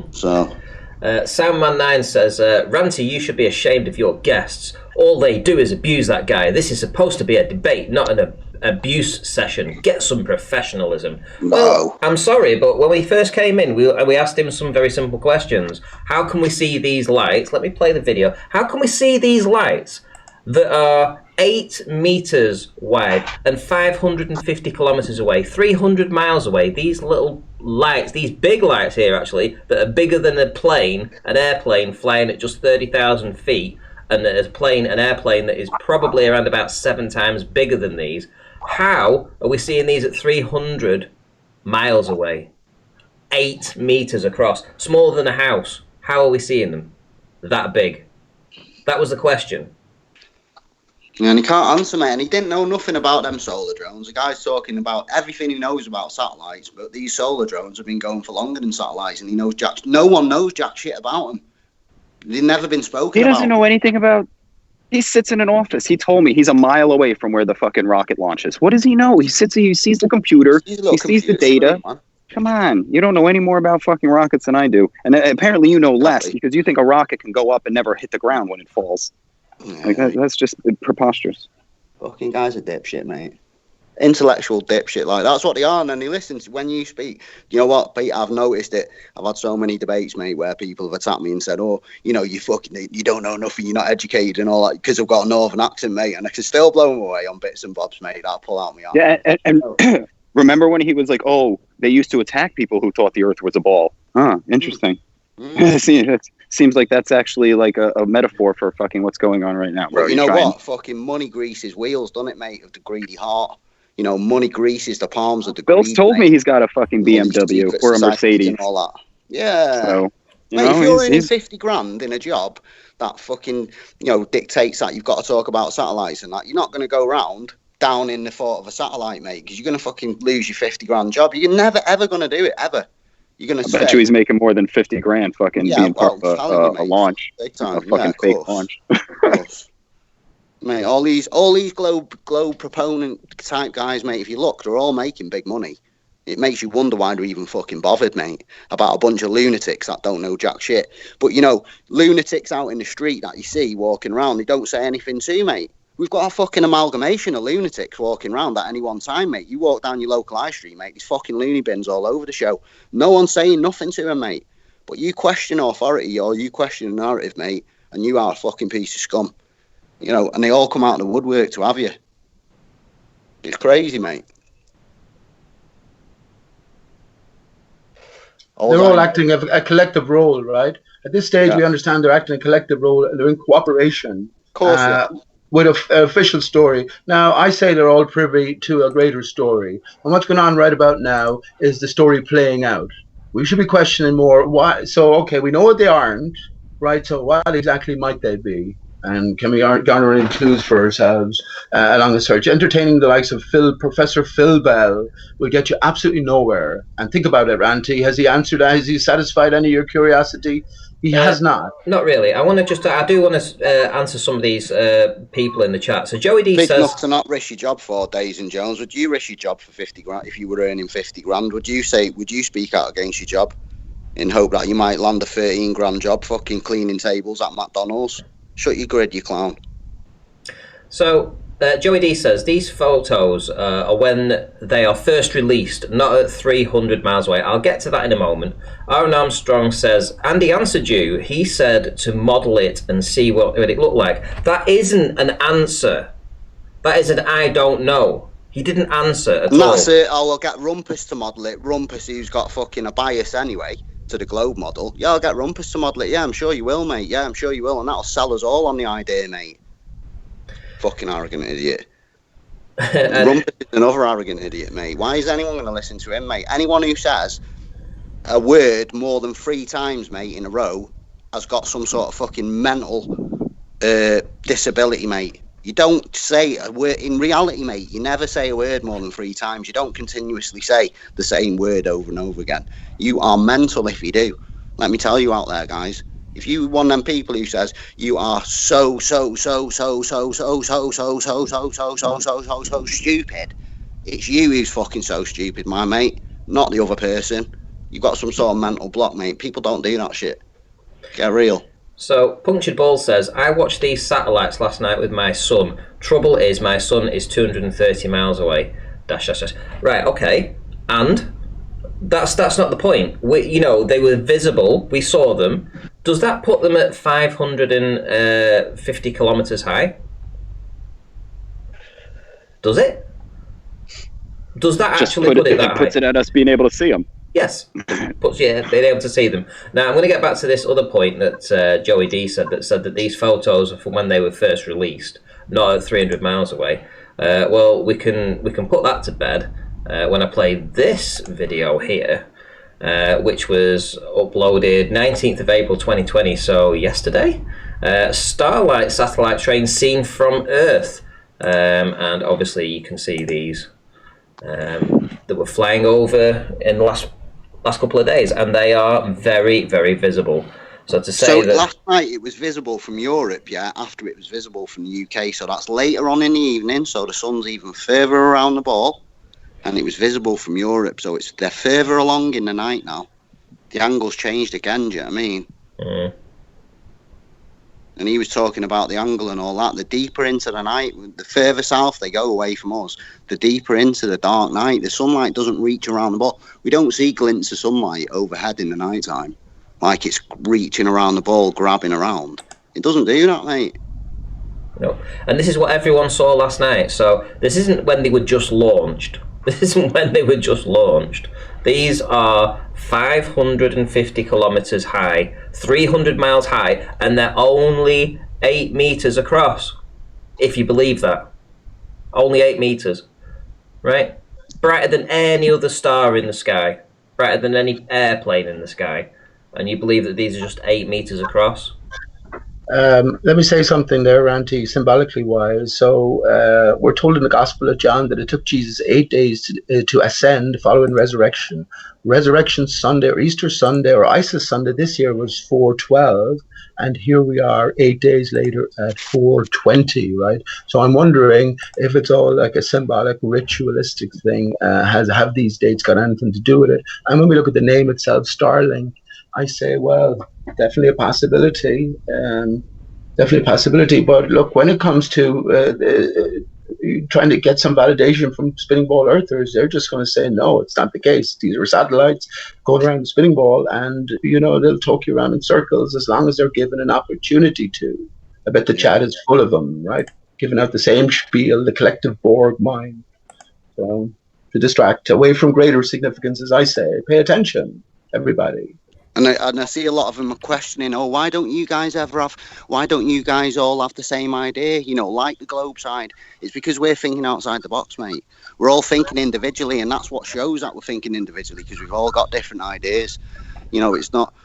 So. Soundman9 says, Ranty, you should be ashamed of your guests. All they do is abuse that guy. This is supposed to be a debate, not an abuse session. Get some professionalism. No. Well, I'm sorry, but when we first came in, we asked him some very simple questions. How can we see these lights? Let me play the video. How can we see these lights that are 8 meters wide and 550 kilometers away, 300 miles away? These little lights, these big lights here actually, that are bigger than an airplane flying at just 30,000 feet, and an airplane that is probably around about 7 times bigger than these. How are we seeing these at 300 miles away? 8 meters across, smaller than a house. How are we seeing them that big? That was the question. And he can't answer, mate, and he didn't know nothing about them solar drones. The guy's talking about everything he knows about satellites, but these solar drones have been going for longer than satellites, and he knows no one knows jack shit about them. They've never been spoken about. He doesn't know anything about... He sits in an office. He told me he's a mile away from where the fucking rocket launches. What does he know? He sees the computer, he sees the data. Come on, you don't know any more about fucking rockets than I do. And apparently you know less, because you think a rocket can go up and never hit the ground when it falls. Yeah, like that's just preposterous. Fucking guy's a dipshit, mate. Intellectual dipshit, like that's what they are. And then he listens when you speak. You know what, Pete? I've noticed it. I've had so many debates, mate, where people have attacked me and said, "Oh, you know, you don't know nothing. You're not educated and all that," because I've got a northern accent, mate, and I can still blow them away on bits and bobs, mate. I'll pull out my arm. Yeah, and remember when he was like, "Oh, they used to attack people who thought the Earth was a ball." Huh? Interesting. It seems like that's actually like a metaphor for fucking what's going on right now. Bro, you know what? Fucking money greases wheels, doesn't it, mate? Of the greedy heart. You know, money greases the palms of the Bill's told me he's got a fucking BMW or a Mercedes. And all that. Yeah. So, mate, if you're earning 50 grand in a job that fucking, dictates that you've got to talk about satellites and that, you're not going to go round down in the thought of a satellite, mate, because you're going to fucking lose your 50 grand job. You're never, ever going to do it, ever. You're going to bet you he's making more than 50 grand fucking being part of a launch. Big time. A fucking fake launch. Mate, all these globe proponent type guys, mate, if you look, they're all making big money. It makes you wonder why they're even fucking bothered, mate, about a bunch of lunatics that don't know jack shit. But, you know, lunatics out in the street that you see walking around, they don't say anything to you, mate. We've got a fucking amalgamation of lunatics walking around at any one time, mate. You walk down your local high street, mate, there's fucking loony bins all over the show. No one's saying nothing to them, mate. But you question authority or you question the narrative, mate, and you are a fucking piece of scum. You know, and they all come out of the woodwork to have you. It's crazy, mate. They're all acting a collective role, right? At this stage, we understand they're acting a collective role. They're in cooperation with an official story. Now, I say they're all privy to a greater story. And what's going on right about now is the story playing out. We should be questioning more why. So, okay, we know what they aren't, right? So what exactly might they be? And can we garner any clues for ourselves along the search? Entertaining the likes of Professor Phil Bell will get you absolutely nowhere. And think about it, Ranty. Has he answered? Has he satisfied any of your curiosity? He has not. Not really. I do want to answer some of these people in the chat. So Joey D Big says, enough to not risk your job for Days and Jones. Would you risk your job for 50 grand if you were earning 50 grand? Would you speak out against your job in hope that you might land a 13 grand job fucking cleaning tables at McDonald's? Shut your grid, you clown. So, Joey D says, these photos are when they are first released, not at 300 miles away. I'll get to that in a moment. Aaron Armstrong says, Andy answered you. He said to model it and see what it looked like. That isn't an answer. That is an I don't know. He didn't answer at all. That's it. I'll get Rumpus to model it. Rumpus, who's got fucking a bias anyway to the Globe model. Yeah, I'll get Rumpus to model it. Yeah, I'm sure you will, mate. Yeah, I'm sure you will. And that'll sell us all on the idea, mate. Fucking arrogant idiot. Rumpus is another arrogant idiot, mate. Why is anyone going to listen to him, mate? Anyone who says a word more than 3 times, mate, in a row has got some sort of fucking mental disability, mate. You don't say a word in reality, mate. You never say a word more than 3 times. You don't continuously say the same word over and over again. You are mental if you do. Let me tell you out there, guys. If you one of them people who says you are so stupid, it's you who's fucking so stupid, my mate, not the other person. You've got some sort of mental block, mate. People don't do that shit. Get real. So, Punctured Ball says, I watched these satellites last night with my son. Trouble is, my son is 230 miles away. Dash. Right, okay. And? That's not the point. They were visible. We saw them. Does that put them at 550 kilometers high? Does it? Does that actually put it that high? It puts it at us being able to see them. Yes, being able to see them. Now I'm going to get back to this other point that Joey D said that these photos are from when they were first released, not at 300 miles away. Well, we can put that to bed when I play this video here, which was uploaded 19th of April 2020, so yesterday. Starlight satellite train seen from Earth, and obviously you can see these that were flying over in the last couple of days, and they are very, very visible. So last night it was visible from Europe, yeah, after it was visible from the UK, so that's later on in the evening, so the sun's even further around the ball, and it was visible from Europe, so they're further along in the night now. The angle's changed again, do you know what I mean? Mm. And he was talking about the angle and all that. The deeper into the night, the further south they go away from us, the deeper into the dark night. The sunlight doesn't reach around the ball. We don't see glints of sunlight overhead in the night time, like it's reaching around the ball, grabbing around. It doesn't do that, mate. No. And this is what everyone saw last night. So this isn't when they were just launched. This isn't when they were just launched. These are 550 kilometers high, 300 miles high, and they're only 8 meters across, if you believe that. Only 8 meters, right? Brighter than any other star in the sky, brighter than any airplane in the sky, and you believe that these are just 8 meters across? Let me say something there, Ranty, symbolically wise. So we're told in the Gospel of John that it took Jesus 8 days to ascend following resurrection. Resurrection Sunday or Easter Sunday or Isis Sunday this year was 4/12, and here we are 8 days later at 4/20, right? So I'm wondering if it's all like a symbolic, ritualistic thing. Have these dates got anything to do with it? And when we look at the name itself, Starlink, I say, well, definitely a possibility. Definitely a possibility. But look, when it comes to trying to get some validation from spinning ball earthers, they're just going to say, no, it's not the case. These are satellites going around the spinning ball, and, they'll talk you around in circles as long as they're given an opportunity to. I bet the chat is full of them, right? Giving out the same spiel, the collective Borg mind. So to distract away from greater significance, as I say, pay attention, everybody. And I see a lot of them are questioning, why don't you guys all have the same idea? Like the globe side. It's because we're thinking outside the box, mate. We're all thinking individually, and that's what shows that we're thinking individually, because we've all got different ideas. It's not,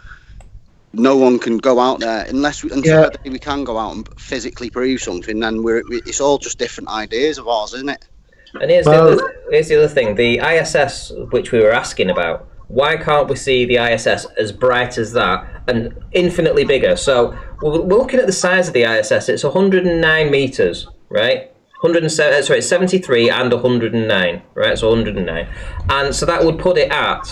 no one can go out there until the day we can go out and physically prove something. Then it's all just different ideas of ours, isn't it? And here's the other thing: the ISS, which we were asking about. Why can't we see the ISS as bright as that and infinitely bigger? So we're looking at the size of the ISS. It's 109 meters, right? 73 and 109, right? So 109. And so that would put it at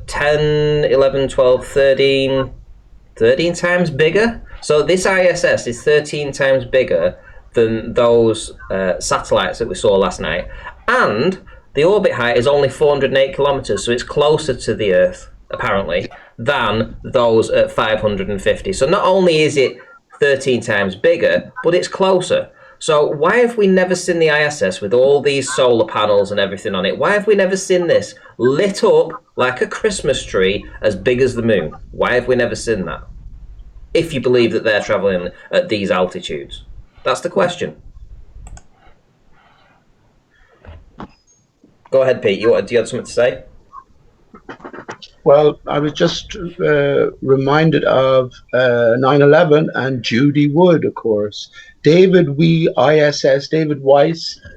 10, 11, 12, 13 times bigger. So this ISS is 13 times bigger than those satellites that we saw last night. And the orbit height is only 408 kilometers, so it's closer to the Earth, apparently, than those at 550. So not only is it 13 times bigger, but it's closer. So why have we never seen the ISS with all these solar panels and everything on it? Why have we never seen this lit up like a Christmas tree as big as the moon? Why have we never seen that? If you believe that they're traveling at these altitudes. That's the question. Go ahead, Pete. Do you have something to say? Well, I was just reminded of 9/11 and Judy Wood, of course. David Weiss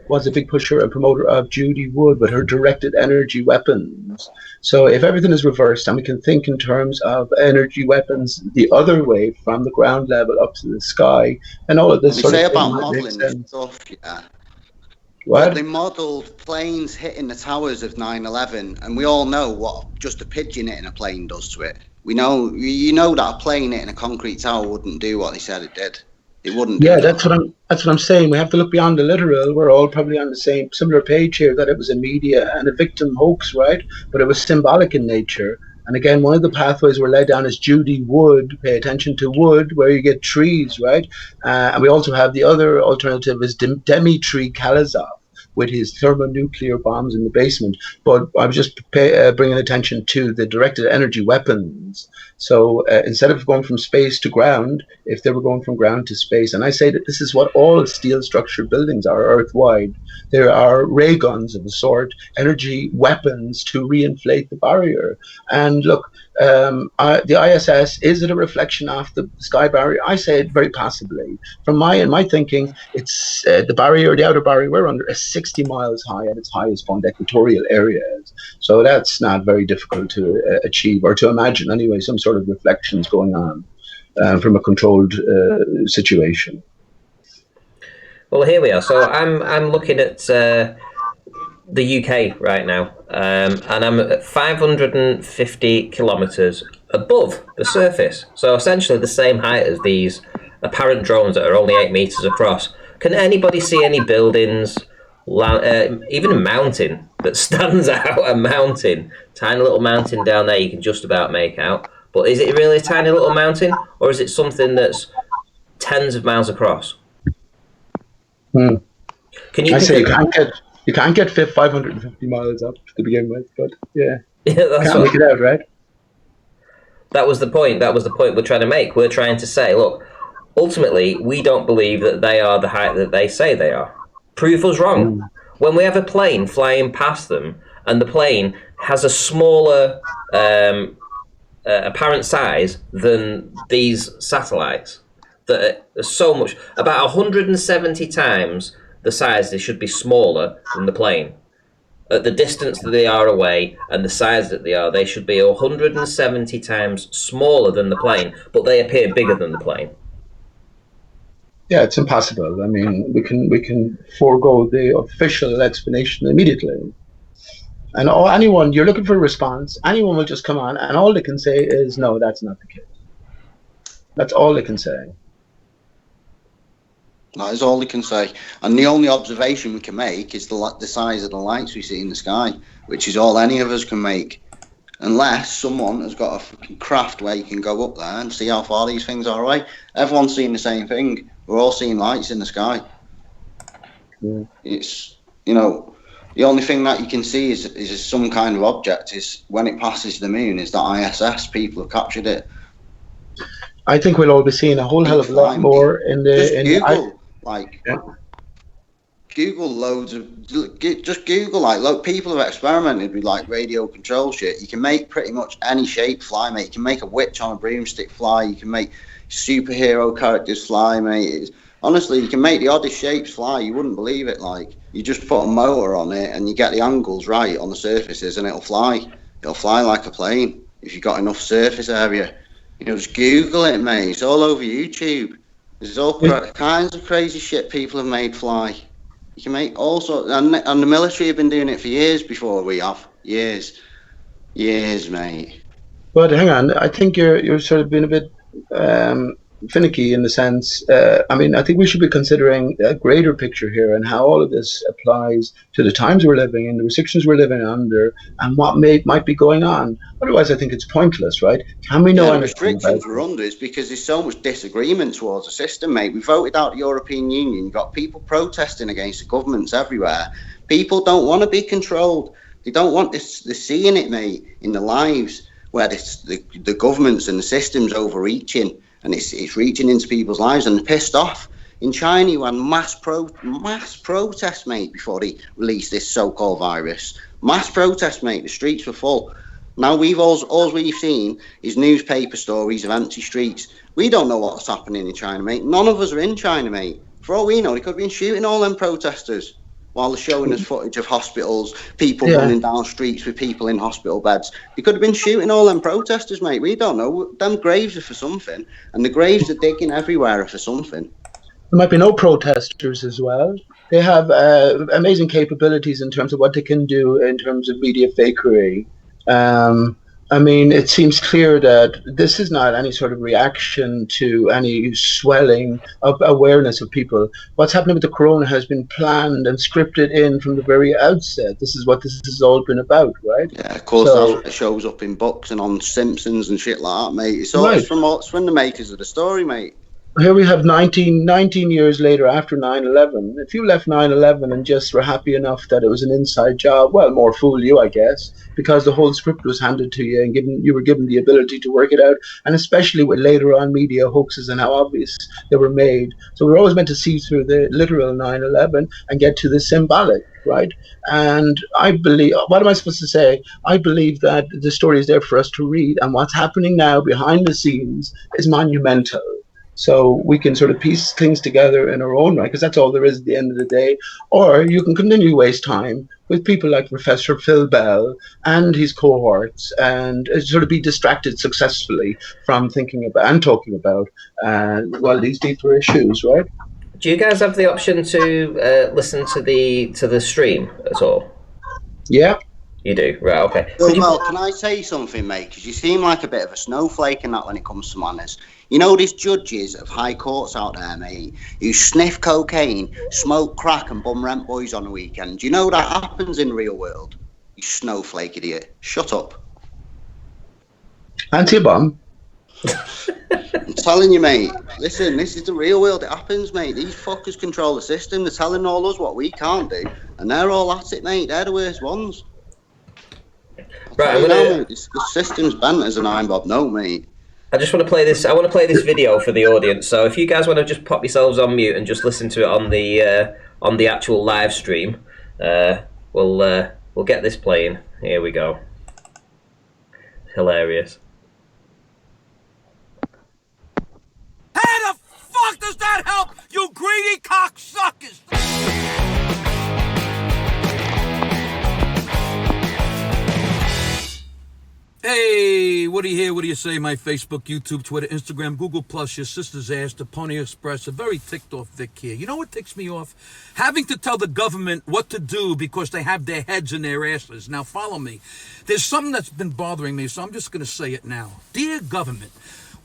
was a big pusher and promoter of Judy Wood with her directed energy weapons. So if everything is reversed and we can think in terms of energy weapons the other way from the ground level up to the sky, and all of this sort of thing about modeling and stuff, yeah. What? They modelled planes hitting the towers of 9/11, and we all know what just a pigeon hitting a plane does to it. We know, that a plane hitting a concrete tower wouldn't do what they said it did. It wouldn't. Yeah, that's what I'm saying. We have to look beyond the literal. We're all probably on the similar page here, that it was a media and a victim hoax, right? But it was symbolic in nature. And again, one of the pathways we're led down is Judy Wood. Pay attention to wood, where you get trees, right? And we also have the other alternative is Dmitry Kalazov, with his thermonuclear bombs in the basement. But I was just bringing attention to the directed energy weapons. So instead of going from space to ground, if they were going from ground to space, and I say that this is what all steel structured buildings are Earth-wide, there are ray guns of a sort, energy weapons to reinflate the barrier. And look, the ISS, is it a reflection of the sky barrier? I say it very possibly. From my thinking, it's the barrier, the outer barrier we're under, is 60 miles high at its highest point, equatorial areas. So that's not very difficult to achieve, or to imagine anyway, some sort of reflections going on from a controlled situation. Well, here we are. So I'm looking at the UK right now, and I'm at 550 kilometres above the surface. So essentially the same height as these apparent drones that are only 8 metres across. Can anybody see any buildings, even a mountain that stands out? A mountain, tiny little mountain down there you can just about make out. But is it really a tiny little mountain, or is it something that's tens of miles across? Can you? I say you can't get 550 miles up to begin with, but yeah, that's can't make it out, right? That was the point. That was the point we're trying to make. We're trying to say, look, ultimately, we don't believe that they are the height that they say they are. Prove us wrong. When we have a plane flying past them, and the plane has a smaller apparent size than these satellites. That are so much, about 170 times the size. They should be smaller than the plane. At the distance that they are away and the size that they are, they should be 170 times smaller than the plane, but they appear bigger than the plane. Yeah, it's impossible. I mean, we can forego the official explanation immediately. And anyone, you're looking for a response, anyone will just come on, and all they can say is, no, that's not the case. That's all they can say. That is all they can say. And the only observation we can make is the size of the lights we see in the sky, which is all any of us can make. Unless someone has got a fucking craft where you can go up there and see how far these things are away. Everyone's seeing the same thing. We're all seeing lights in the sky. Yeah. It's, you know, the only thing that you can see is some kind of object. Is when it passes the moon, is that ISS. People have captured it. I think we'll all be seeing a whole hell of a lot more in the... Just Google, Google loads of... Just Google, like, people have experimented with, like, radio control shit. You can make pretty much any shape fly, mate. You can make a witch on a broomstick fly. You can make superhero characters fly, mate. Honestly, you can make the oddest shapes fly. You wouldn't believe it, like. You just put a motor on it and you get the angles right on the surfaces and it'll fly. It'll fly like a plane if you've got enough surface area. You know, just Google it, mate. It's all over YouTube. There's all kinds of crazy shit people have made fly. You can make all sorts, and the military have been doing it for years before we have. Years, mate. But hang on, I think you're sort of being a bit finicky in the sense. I mean, I think we should be considering a greater picture here and how all of this applies to the times we're living in, the restrictions we're living under, and what might be going on. Otherwise, I think it's pointless, right? Can we know the restrictions we're under is because there's so much disagreement towards the system, mate. We voted out the European Union. You've got people protesting against the governments everywhere. People don't want to be controlled. They don't want this. They're seeing it, mate, in their lives, where the governments and the system's overreaching, and it's reaching into people's lives, and they're pissed off. In China, you had mass protests, mate, before they released this so-called virus. Mass protests, mate. The streets were full. Now all we've seen is newspaper stories of empty streets. We don't know what's happening in China, mate. None of us are in China, mate. For all we know, they could have been shooting all them protesters while they're showing us footage of hospitals, people running down streets with people in hospital beds. They could have been shooting all them protesters, mate. We don't know. Them graves are for something, and the graves they're digging everywhere are for something. There might be no protesters as well. They have amazing capabilities in terms of what they can do in terms of media fakery. I mean, it seems clear that this is not any sort of reaction to any swelling of awareness of people. What's happening with the corona has been planned and scripted in from the very outset. This is what this has all been about, right? Yeah, of course, that's what it shows up in books and on Simpsons and shit like that, mate. It's all it's from the makers of the story, mate. Here we have 19 years later after 9/11. If you left 9/11 and just were happy enough that it was an inside job, well, more fool you, I guess, because the whole script was handed to you and you were given the ability to work it out, and especially with later on media hoaxes and how obvious they were made. So we're always meant to see through the literal 9/11 and get to the symbolic, right? And I believe, what am I supposed to say? I believe that the story is there for us to read, and what's happening now behind the scenes is monumental. So we can sort of piece things together in our own right, because that's all there is at the end of the day. Or you can continue to waste time with people like Professor Phil Bell and his cohorts and sort of be distracted successfully from thinking about and talking about, these deeper issues, right? Do you guys have the option to listen to the stream at all? Yeah. You do? Right, okay. Well, can I say something, mate? Because you seem like a bit of a snowflake in that when it comes to manners. You know these judges of high courts out there, mate, who sniff cocaine, smoke crack and bum rent boys on the weekend. Do you know that happens in the real world? You snowflake idiot. Shut up. Anti-bomb. I'm telling you, mate. Listen, this is the real world. It happens, mate. These fuckers control the system. They're telling all us what we can't do. And they're all at it, mate. They're the worst ones. Right, mate, the system's bent as an iron bob. No, mate. I just want to play this. I want to play this video for the audience. So if you guys want to just pop yourselves on mute and just listen to it on the actual live stream, we'll get this playing. Here we go. Hilarious. does that help, you greedy cocksuckers? Hey, what do you hear? What do you say? My Facebook, YouTube, Twitter, Instagram, Google Plus, your sister's ass, the Pony Express, a very ticked off Vic here. You know what ticks me off? Having to tell the government what to do because they have their heads in their asses. Now follow me. There's something that's been bothering me, so I'm just going to say it now. Dear government,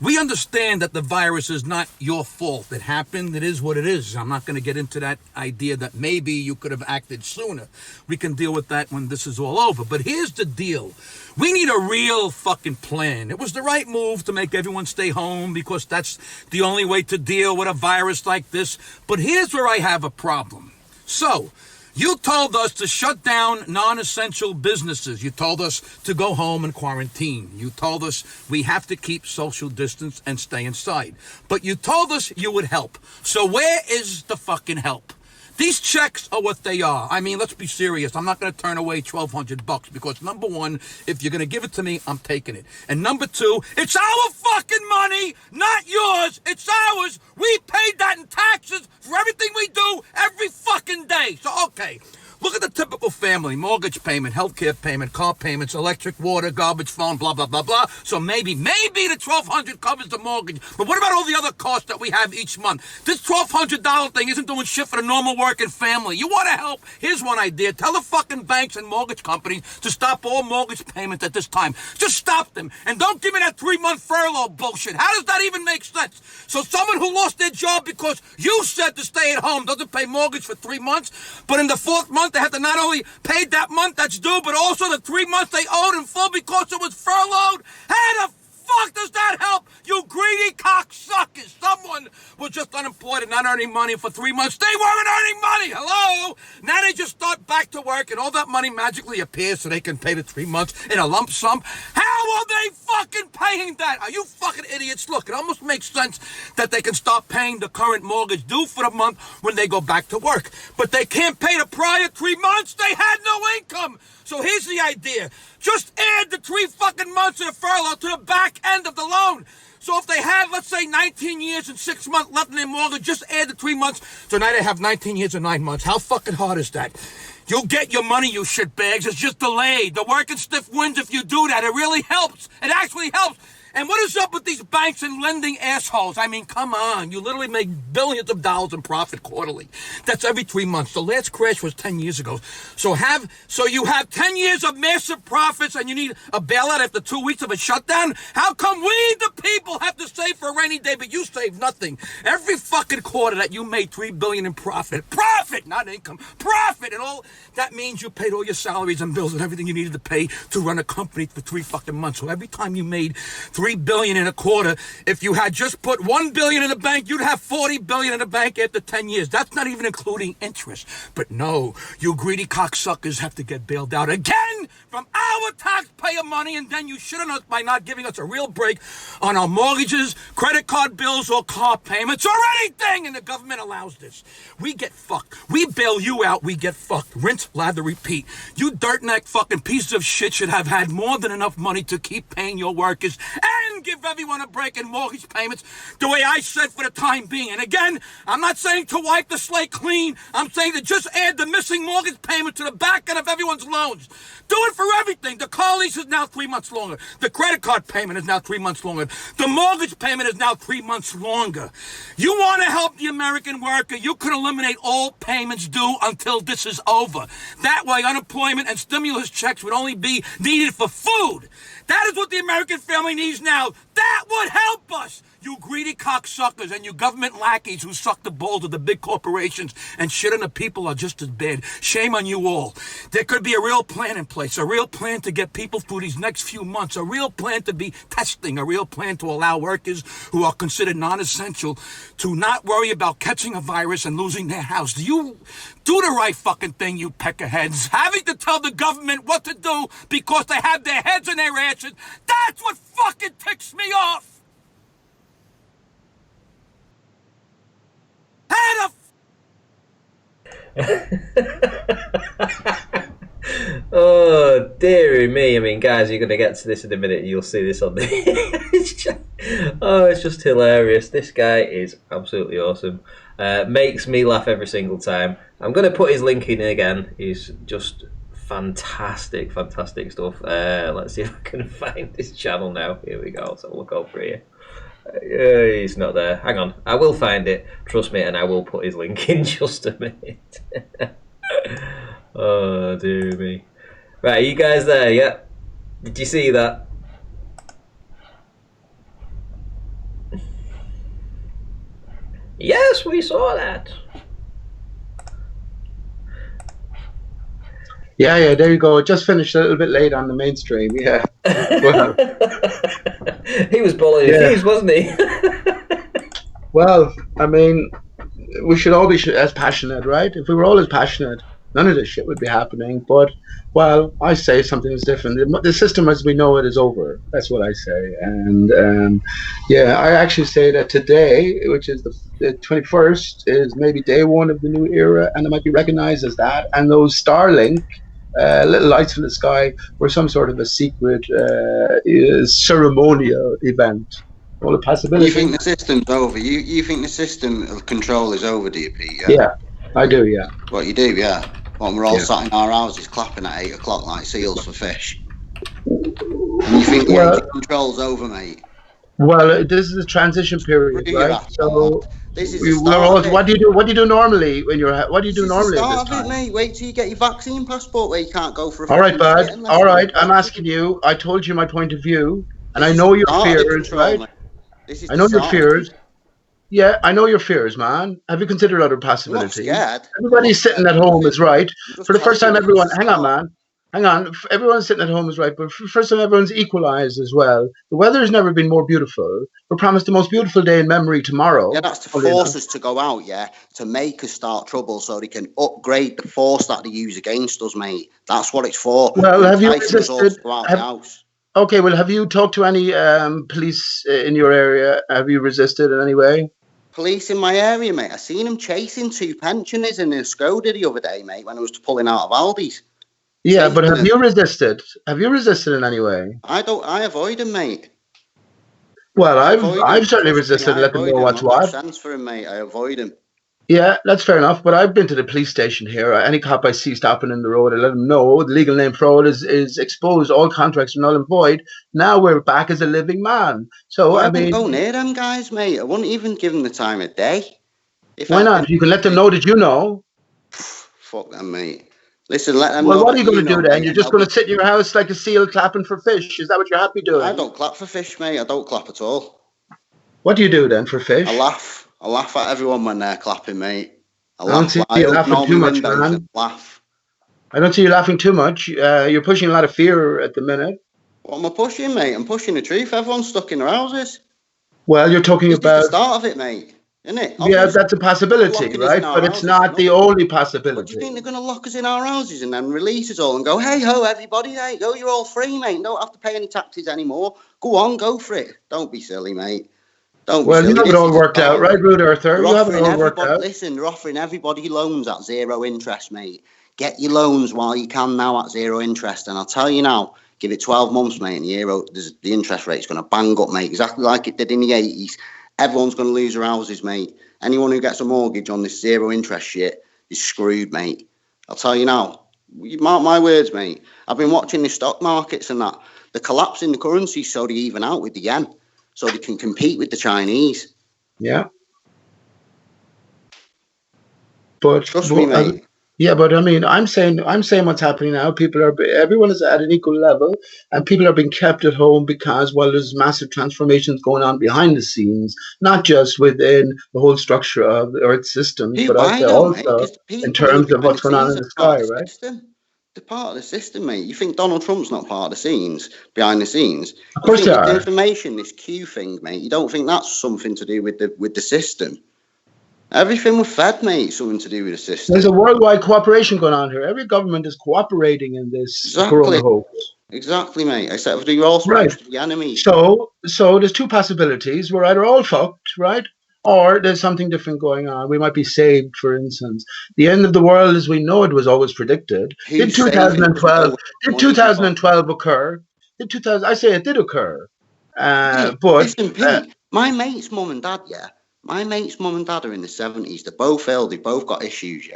we understand that the virus is not your fault. It happened. It is what it is. I'm not going to get into that idea that maybe you could have acted sooner. We can deal with that when this is all over. But here's the deal. We need a real fucking plan. It was the right move to make everyone stay home because that's the only way to deal with a virus like this. But here's where I have a problem. So, you told us to shut down non-essential businesses. You told us to go home and quarantine. You told us we have to keep social distance and stay inside. But you told us you would help. So where is the fucking help? These checks are what they are. I mean, let's be serious. I'm not going to turn away $1,200 because number one, if you're going to give it to me, I'm taking it. And number two, it's our fucking money, not yours. It's ours. We paid that in taxes for everything we do every fucking day. So, okay. Look at the typical family, mortgage payment, healthcare payment, car payments, electric, water, garbage, phone, blah, blah, blah, blah. So maybe the $1,200 covers the mortgage. But what about all the other costs that we have each month? This $1,200 thing isn't doing shit for the normal working family. You want to help? Here's one idea. Tell the fucking banks and mortgage companies to stop all mortgage payments at this time. Just stop them. And don't give me that 3-month furlough bullshit. How does that even make sense? So someone who lost their job because you said to stay at home doesn't pay mortgage for 3 months, but in the 4th month, they have to not only pay that month that's due, but also the 3 months they owed in full because it was furloughed? How the fuck does that help, you greedy cocksuckers? Someone was just unemployed and not earning money for 3 months. They weren't earning money. Hello? Now they just start back to work and all that money magically appears so they can pay the 3 months in a lump sum. How are they fucking paying that? Are you fucking idiots? Look, it almost makes sense that they can stop paying the current mortgage due for the month when they go back to work. But they can't pay the prior 3 months. They had no income. So here's the idea. Just add the 3 fucking months of the furlough to the back end of the loan. So if they have, let's say, 19 years and 6 months left in their mortgage, just add the 3 months. So now they have 19 years and 9 months. How fucking hard is that? You'll get your money, you shitbags. It's just delayed. The working stiff wins if you do that. It really helps. It actually helps. And what is up with these banks and lending assholes? I mean, come on. You literally make billions of dollars in profit quarterly. That's every 3 months. The last crash was 10 years ago. So you have 10 years of massive profits and you need a bailout after 2 weeks of a shutdown? How come we, the people, have to save for a rainy day, but you save nothing? Every fucking quarter that you made $3 billion in profit, not income, profit, and all that means you paid all your salaries and bills and everything you needed to pay to run a company for 3 fucking months. So every time you made $3 billion in a quarter, if you had just put $1 billion in the bank, you'd have $40 billion in the bank after 10 years. That's not even including interest. But no, you greedy cocksuckers have to get bailed out again from our taxpayer money, and then you shit on us by not giving us a real break on our mortgages, credit card bills, or car payments, or anything, and the government allows this. We get fucked. We bail you out, we get fucked. Rinse, lather, repeat. You dirtneck fucking pieces of shit should have had more than enough money to keep paying your workers and give everyone a break in mortgage payments the way I said for the time being. And again, I'm not saying to wipe the slate clean. I'm saying to just add the missing mortgage payment to the back end of everyone's loans. Do it for everything. The car lease is now 3 months longer. The credit card payment is now 3 months longer. The mortgage payment is now 3 months longer. You want to help the American worker, you can eliminate all payments due until this is over. That way, unemployment and stimulus checks would only be needed for food. That is what the American family needs now. That would help us. You greedy cocksuckers and you government lackeys who suck the balls of the big corporations and shit on the people are just as bad. Shame on you all. There could be a real plan in place, a real plan to get people through these next few months, a real plan to be testing, a real plan to allow workers who are considered non-essential to not worry about catching a virus and losing their house. Do the right fucking thing, you peckerheads. Having to tell the government what to do because they have their heads in their asses, that's what fucking ticks me off. Oh, dearie me. I mean, guys, you're going to get to this in a minute. You'll see this on the Oh, it's just hilarious. This guy is absolutely awesome. Makes me laugh every single time. I'm going to put his link in again. He's just fantastic, fantastic stuff. Let's see if I can find his channel now. Here we go. So look over here. He's not there. Hang on. I will find it. Trust me, and I will put his link in just a minute. Oh, dear me. Right, are you guys there? Yeah. Did you see that? Yes, we saw that. Yeah, there you go. It just finished a little bit late on the mainstream. Yeah. Well, he was pulling his fuse, wasn't he? Well, I mean, we should all be as passionate, right? If we were all as passionate, none of this shit would be happening. But, well, I say something is different. The system as we know it is over. That's what I say. And, yeah, I actually say that today, which is the 21st, is maybe day one of the new era, and it might be recognized as that. And those Starlink little lights in the sky were some sort of a secret ceremonial event. All the possibilities. You think the system's over? You think the system of control is over, do you, Pete? Yeah, I do, yeah. What you do, yeah? When we're all sat in our houses clapping at 8 o'clock like seals for fish. And you think the age of control's over, mate? Well, this is a transition period, right? So this is the start of it. What do you do? What do you do normally when you're? What do you do normally? This is the start of it, mate. Wait till you get your vaccine passport, where you can't go for a. All right, bud. All right, I'm asking you. I told you my point of view, and I know your fears, right? I know your fears. Yeah, I know your fears, man. Have you considered other possibilities? Everybody sitting at home is right. For the first time, everyone. Hang on, man. Hang on. Everyone sitting at home is right, but for the first time, everyone's equalized as well. The weather has never been more beautiful. We're promised the most beautiful day in memory tomorrow. Yeah, that's to force us to go out, to make us start trouble so they can upgrade the force that they use against us, mate. That's what it's for. Well, have you resisted? Okay, well, have you talked to any police in your area? Have you resisted in any way? Police in my area, mate. I seen them chasing 2 pensioners in a Skoda the other day, mate, when I was pulling out of Aldi's. Yeah, but have you resisted? Have you resisted in any way? I avoid them, mate. Well, I've certainly resisted. Let them know what's what. No sense for him, mate. I avoid him. Yeah, that's fair enough. But I've been to the police station here. Any cop I see stopping in the road, I let them know the legal name fraud is exposed. All contracts are null and void. Now we're back as a living man. So I mean, go near them guys, mate. I wouldn't even give them the time of day. Why not? You can let them know that you know. Fuck them, mate. Listen, let them know. Well, what are you going to do then? You're just going to sit in your house like a seal clapping for fish? Is that what you're happy doing? I don't clap for fish, mate. I don't clap at all. What do you do then for fish? I laugh. I laugh at everyone when they're clapping, mate. I don't see you laughing too much, man. Laugh. I don't see you laughing too much. You're pushing a lot of fear at the minute. What am I pushing, mate? I'm pushing the truth. Everyone's stuck in their houses. Well, you're talking about the start of it, mate. Isn't it? Yeah, that's a possibility, right? But it's not the only possibility. What do you think they're going to lock us in our houses and then release us all and go, hey ho, everybody, there you go, you're all free, mate. You don't have to pay any taxes anymore. Go on, go for it. Don't be silly, mate. Don't be silly. You have it all worked out, right, Rude Earther? You have it all worked out. Listen, they're offering everybody loans at 0 interest, mate. Get your loans while you can now at 0 interest. And I'll tell you now, give it 12 months, mate, and the interest rate's going to bang up, mate, exactly like it did in the 80s. Everyone's going to lose their houses, mate. Anyone who gets a mortgage on this 0 interest shit is screwed, mate. I'll tell you now. Mark my words, mate. I've been watching the stock markets and that. They're collapsing the currency so they even out with the yen, so they can compete with the Chinese. Yeah. But trust me, mate. Yeah, but I mean, I'm saying what's happening now. Everyone is at an equal level, and people are being kept at home because, well, there's massive transformations going on behind the scenes, not just within the whole structure of the Earth system, but also in terms of what's going on in the sky, right? They're part of the system, mate. You think Donald Trump's not part of the scenes, behind the scenes? Of course they are. Information, this Q thing, mate. You don't think that's something to do with the system? Everything we're fed, mate, something to do with the system. There's a worldwide cooperation going on here. Every government is cooperating in this corona hoax. Exactly, mate. Except for you're all supposed to be enemies. So there's two possibilities. We're either all fucked, right? Or there's something different going on. We might be saved, for instance. The end of the world as we know it was always predicted. Did 2012 occur? I say it did occur. But listen, Pete, my mate's mum and dad, my mate's mum and dad are in the 70s. They're both ill. They've both got issues,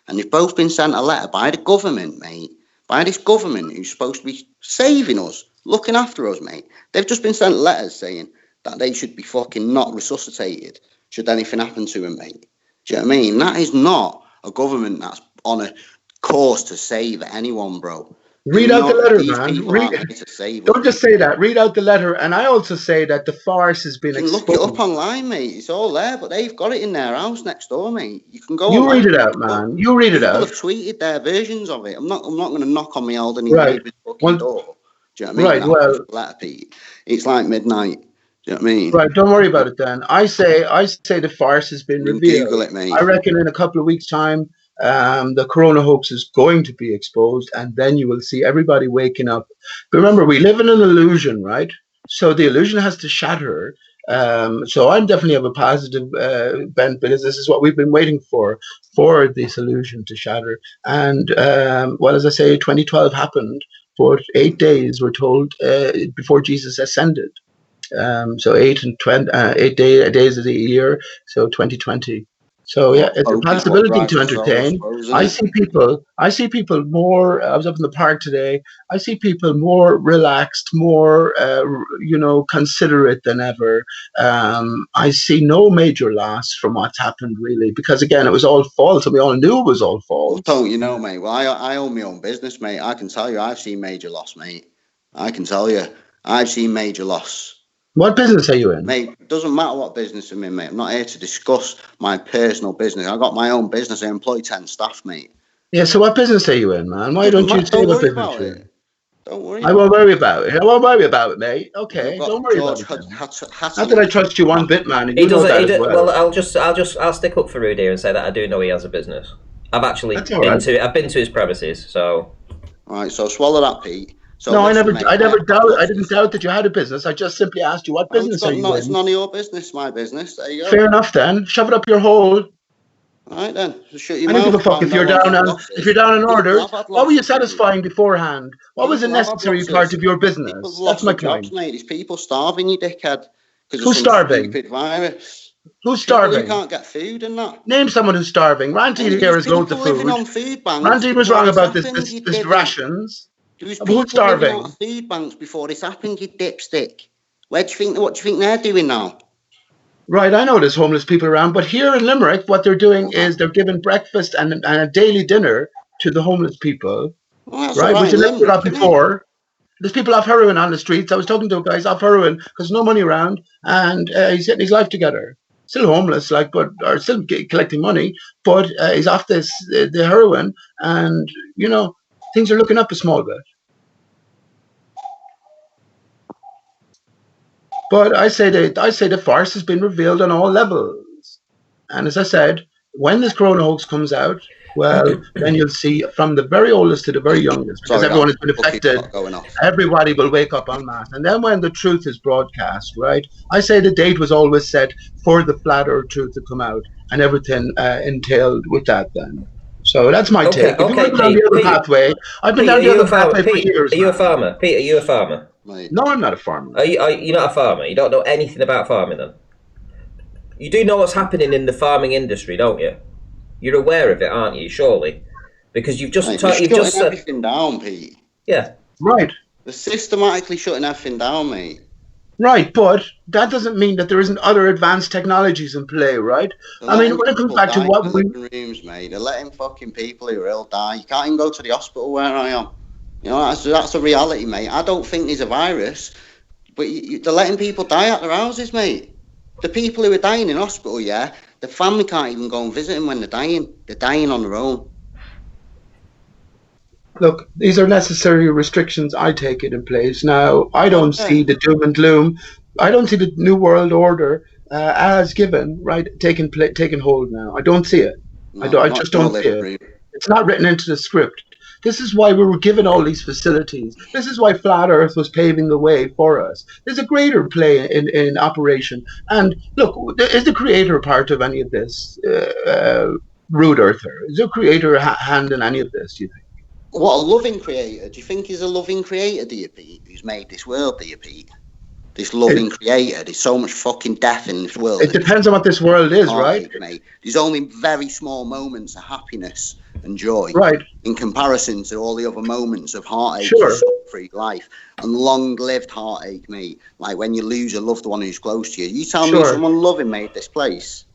and they've both been sent a letter by the government, mate. By this government who's supposed to be saving us, looking after us, mate. They've just been sent letters saying that they should be fucking not resuscitated should anything happen to them, mate. Do you know what I mean? That is not a government that's on a course to save anyone, bro. Read out the letter, man. Don't just say that. Read out the letter. And I also say that the farce has been exposed. Look it up online, mate. It's all there, but they've got it in their house next door, mate. You can go. You read it out, man. You read it out. People have tweeted their versions of it. I'm not going to knock on my elderly neighbour's fucking door. Do you know what I mean? Right. Well, letter, Pete. It's like midnight. Do you know what I mean? Right. Don't worry about it then. I say the farce has been revealed. Google it, mate. I reckon in a couple of weeks' time, the corona hoax is going to be exposed, and then you will see everybody waking up. But remember, we live in an illusion, right? So the illusion has to shatter. So I definitely have a positive bent, because this is what we've been waiting for this illusion to shatter. And well, as I say, 2012 happened, but 8 days we're told before Jesus ascended. So 8 days of the year, so 2020. So yeah, it's a possibility to entertain. I see people more. I was up in the park today. I see people more relaxed, more considerate than ever. I see no major loss from what's happened, really, because again, it was all false, and we all knew it was all false. Well, don't you know, mate? Well, I own my own business, mate. I can tell you, I've seen major loss, mate. I can tell you, I've seen major loss. What business are you in? Mate, it doesn't matter what business I'm in, mate. I'm not here to discuss my personal business. I've got my own business. I employ 10 staff, mate. Yeah, so what business are you in, man? Why don't you say what business you're in? Don't worry. I won't worry about it. I won't worry about it, mate. Okay, don't worry about it. Not that I trust you one bit, man. And you know that as well. Well, I'll stick up for Rudy and say that I do know he has a business. I've actually been to his premises, so. All right, so swallow that, Pete. So no, I didn't doubt that you had a business. I just simply asked you, what business are you in? It's none of your business, my business. There you go. Fair enough then. Shove it up your hole. All right then. Just shut your mouth. I don't give a fuck if you're down on orders. What were you satisfying beforehand? What was a necessary part of your business? That's my point. Mate. There's people starving, you dickhead. Who's starving? Virus. Who's starving? You can't get food and that. Name someone who's starving. Ranty here has loads of food. Ranty was wrong about this rations. There was people living on food banks before this happened, you dipstick. What do you think they're doing now? Right, I know there's homeless people around, but here in Limerick, what they're doing is they're giving breakfast and a daily dinner to the homeless people. Right, which I never heard of before. There's people off heroin on the streets. I was talking to a guy off heroin because no money around, and he's getting his life together. Still homeless, or still collecting money, but he's off the heroin, and things are looking up a small bit. But I say the farce has been revealed on all levels. And as I said, when this corona hoax comes out, well, then you'll see from the very oldest to the very youngest, because everyone has been affected, everybody will wake up en masse. And then when the truth is broadcast, right, I say the date was always set for the flat earth truth to come out, and everything entailed with that then. So that's my take. If you went down the other pathway, I've been down the other pathway for years. Are you a farmer? Pete, are you a farmer? No, I'm not a farmer. You're not a farmer? You don't know anything about farming then? You do know what's happening in the farming industry, don't you? You're aware of it, aren't you, surely? Because you've just... You're shutting everything down, Pete. Yeah. Right. They're systematically shutting everything down, mate. Right, but that doesn't mean that there isn't other advanced technologies in play, right? I mean, when it comes back to what we... rooms, mate. They're letting fucking people who are ill die. You can't even go to the hospital where I am. That's a reality, mate. I don't think there's a virus, but they're letting people die at their houses, mate. The people who are dying in hospital, the family can't even go and visit them when they're dying. They're dying on their own. Look, these are necessary restrictions. I take it in place. Now, I don't see the doom and gloom. I don't see the New World Order as given, right, taking hold now. I don't see it. I just don't see it. It's not written into the script. This is why we were given all these facilities. This is why Flat Earth was paving the way for us. There's a greater play in operation. And look, is the creator part of any of this, Rude Earther? Is the creator hand in any of this, do you think? What, a loving creator? Do you think he's a loving creator, do you, Pete, who's made this world, do you, Pete? this loving creator. There's so much fucking death in this world. It depends on what this world is, right? Mate. There's only very small moments of happiness and joy, right, in comparison to all the other moments of heartache sure. and suffering life and long-lived heartache, mate. Like when you lose a loved one who's close to you. You tell me someone loving made this place.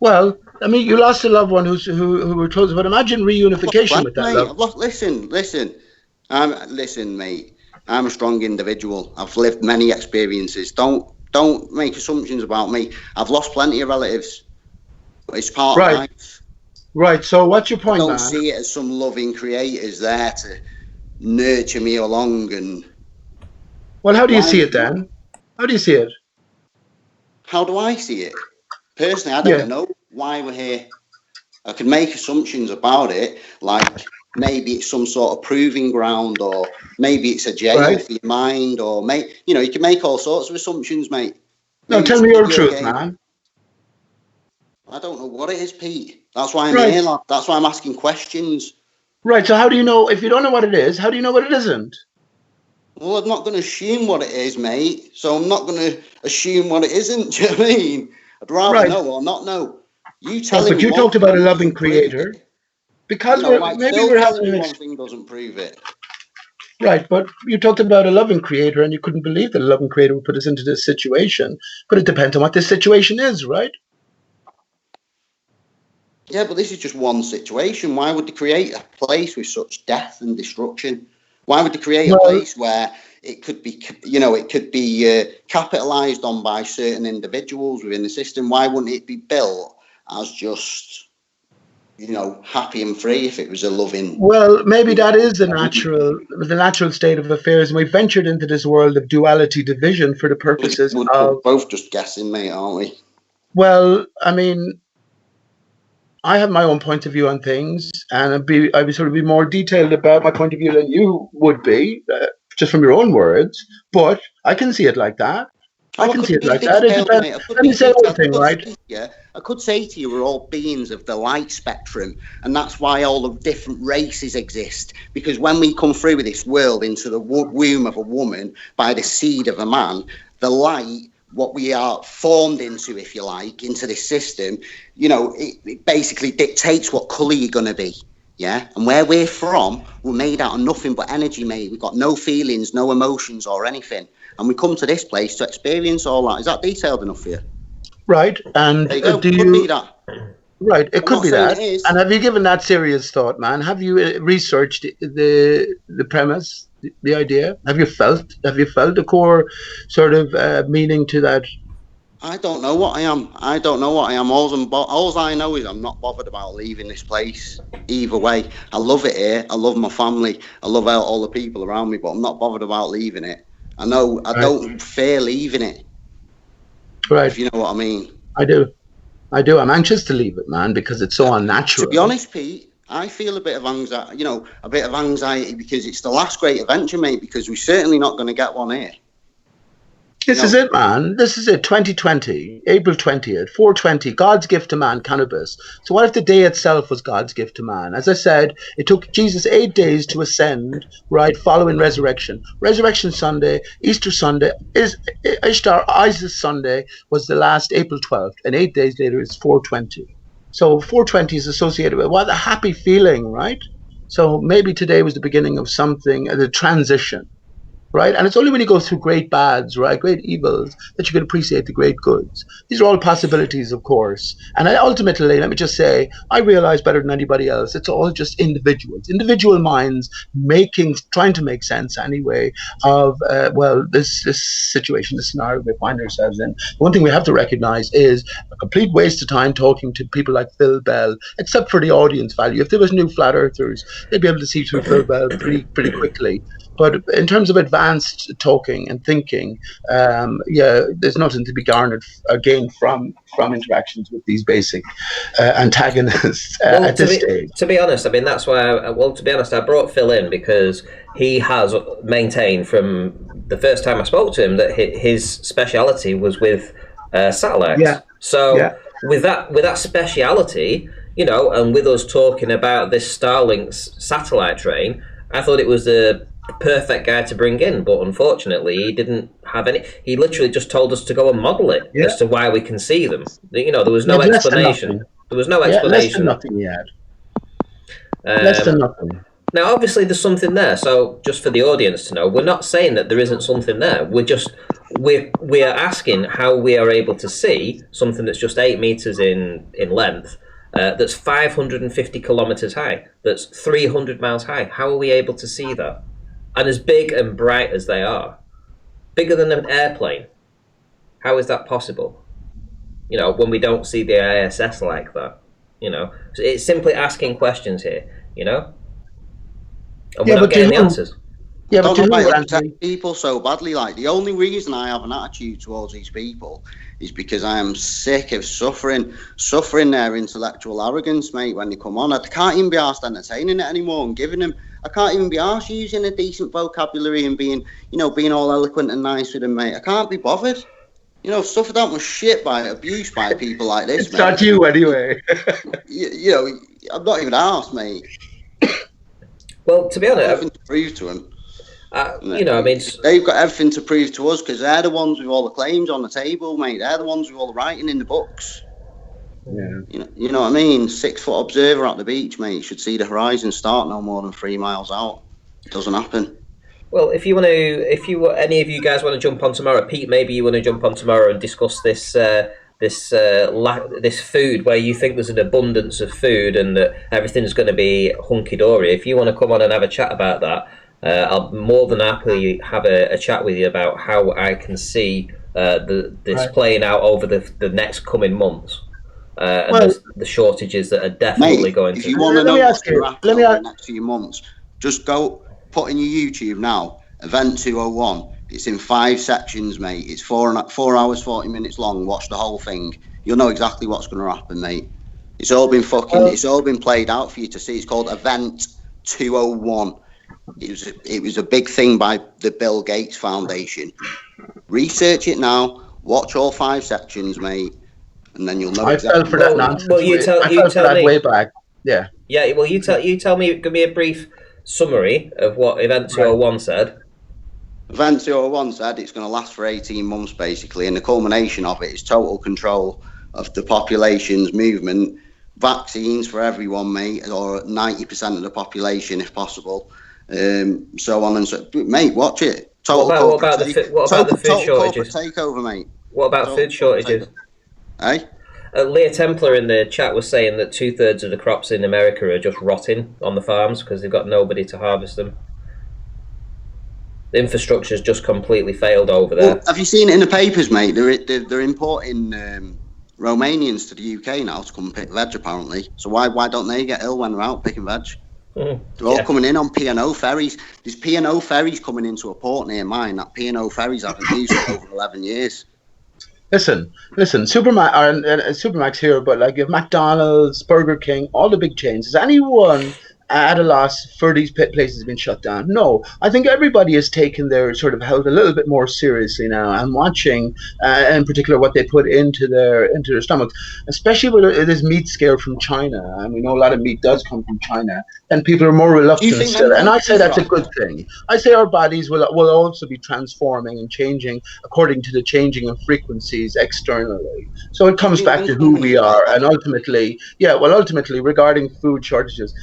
Well, I mean, you lost a loved one who were close, but imagine reunification with that love. Listen, mate. I'm a strong individual. I've lived many experiences. Don't make assumptions about me. I've lost plenty of relatives. But it's part of life. Right. So what's your point, I don't see it as some loving creators there to nurture me along. And well, how do you see it then? How do you see it? How do I see it? Personally, I don't know why we're here. I could make assumptions about it, like maybe it's some sort of proving ground, or maybe it's a jail for your mind, or you can make all sorts of assumptions, mate. No, tell me your truth, man. I don't know what it is, Pete. That's why I'm here, lad. That's why I'm asking questions. Right, so how do you know, if you don't know what it is, how do you know what it isn't? Well, I'm not going to assume what it is, mate. So I'm not going to assume what it isn't, do you know what I mean? I'd rather know or not know. You telling me. But you talked about a loving creator. Because maybe we're having one thing doesn't prove it. Right, but you talked about a loving creator and you couldn't believe that a loving creator would put us into this situation. But it depends on what this situation is, right? Yeah, but this is just one situation. Why would they create a place with such death and destruction? Why would they create a place where it could be, capitalized on by certain individuals within the system? Why wouldn't it be built as just, happy and free if it was a loving? Well, maybe that is the natural state of affairs, and we've ventured into this world of duality, division, for the purposes of. We're both just guessing, mate, aren't we? Well, I mean, I have my own point of view on things, and I'd be sort of be more detailed about my point of view than you would be, just from your own words. But I can see it like that. I can see it like that. It depends. Let me say one thing, right? Yeah, I could say to you, we're all beings of the light spectrum, and that's why all the different races exist. Because when we come through with this world into the womb of a woman by the seed of a man, the light, what we are formed into, if you like, into this system, it basically dictates what colour you're going to be. Yeah, and where we're from, we're made out of nothing but energy, mate. We've got no feelings, no emotions or anything. And we come to this place to experience all that. Is that detailed enough for you? Right. And could be that. Right, it could be that. And have you given that serious thought, man? Have you researched the premise, the idea? Have you felt the core sort of meaning to that? I don't know what I am. All I know is I'm not bothered about leaving this place either way. I love it here. I love my family. I love all the people around me, but I'm not bothered about leaving it. I know I don't fear leaving it. Right. If you know what I mean. I do. I'm anxious to leave it, man, because it's so unnatural. To be honest, Pete, I feel a bit of anxiety, because it's the last great adventure, mate, because we're certainly not going to get one here. This is it, man. This is it. 2020, April 20th, 420, God's gift to man, cannabis. So what if the day itself was God's gift to man? As I said, it took Jesus 8 days to ascend, right, following resurrection. Resurrection Sunday, Easter Sunday, Ishtar Isis Sunday was the last April 12th, and 8 days later it's 420. So 420 is associated with what a happy feeling, right? So maybe today was the beginning of something, the transition. Right, and it's only when you go through great bads, right, great evils, that you can appreciate the great goods. These are all possibilities, of course. And ultimately, let me just say, I realize better than anybody else, it's all just individual minds trying to make sense anyway of this situation, this scenario we find ourselves in. One thing we have to recognize is a complete waste of time talking to people like Phil Bell, except for the audience value. If there was new flat earthers, they'd be able to see through Phil Bell pretty quickly. But in terms of advanced talking and thinking, there's nothing to be gained from interactions with these basic antagonists at this stage. To be honest, I mean, that's why, I brought Phil in because he has maintained from the first time I spoke to him that his speciality was with satellites. Yeah. So with that speciality, and with us talking about this Starlink satellite train, I thought it was a perfect guy to bring in, but unfortunately he didn't have any. He literally just told us to go and model it as to why we can see them. You know, there was no explanation. There was no explanation. Less than nothing yet. Less than nothing. Now, obviously, there's something there. So, just for the audience to know, we're not saying that there isn't something there. We are asking how we are able to see something that's just 8 meters in length, that's 550 kilometers high, that's 300 miles high. How are we able to see that? And as big and bright as they are, bigger than an airplane. How is that possible? You know, when we don't see the ISS like that. You know, so it's simply asking questions here. You know. And we're not getting the answers. Yeah, but don't protect people so badly. Like, the only reason I have an attitude towards these people is because I am sick of suffering their intellectual arrogance, mate. When they come on, I can't even be asked entertaining it anymore and giving them. I can't even be asked using a decent vocabulary and being all eloquent and nice with them, mate. I can't be bothered. You know, suffer that much shit by abuse by people like this. It's not you anyway. you know, I'm not even asked, mate. Well, to be honest, everything to prove to them. You know, I mean, they've got everything to prove to us because they're the ones with all the claims on the table, mate. They're the ones with all the writing in the books. Yeah. You know what I mean? 6-foot observer at the beach, mate, should see the horizon start no more than 3 miles out. It doesn't happen. Well, any of you guys want to jump on tomorrow, Pete, maybe you want to jump on tomorrow and discuss this food, where you think there's an abundance of food and that everything's going to be hunky-dory. If you want to come on and have a chat about that, I'll more than happily have a chat with you about how I can see this playing out over the next coming months, and the shortages that are definitely going to. If you want to know what's going to happen over the next few months, just go put in your YouTube now, Event 201. It's in 5 sections, mate. It's 4 hours, 40 minutes long. Watch the whole thing. You'll know exactly what's going to happen, mate. It's all been played out for you to see. It's called Event 201. It was a big thing by the Bill Gates Foundation. Research it now. Watch all 5 sections, mate, and then you'll know. I fell for that nonsense. Well, you tell me way back. Yeah. Yeah. Well, you tell me. Give me a brief summary of what Event 201 said. Event 201 said it's going to last for 18 months, basically, and the culmination of it is total control of the population's movement, vaccines for everyone, mate, or 90% of the population, if possible, so on and so. Mate, watch it. What about the food shortages? Takeover, mate. What about food shortages? Hey? Leah Templar in the chat was saying that 2/3 of the crops in America are just rotting on the farms because they've got nobody to harvest them. The infrastructure's just completely failed over there. Well, have you seen it in the papers, mate? They're importing Romanians to the UK now to come pick veg, apparently. So why don't they get ill when they're out picking veg? They're all coming in on P&O ferries. There's P&O ferries coming into a port near mine. That P&O ferries haven't used for over 11 years. Listen, Supermax here, but like if McDonald's, Burger King, all the big chains, is anyone at a loss for these places being shut down? No, I think everybody has taken their sort of health a little bit more seriously now and watching, in particular, what they put into their stomachs, especially with this meat scare from China. And we know a lot of meat does come from China, and people are more reluctant still. And I say that's a good thing. I say our bodies will also be transforming and changing according to the changing of frequencies externally. So it comes back to who we are, and ultimately, regarding food shortages,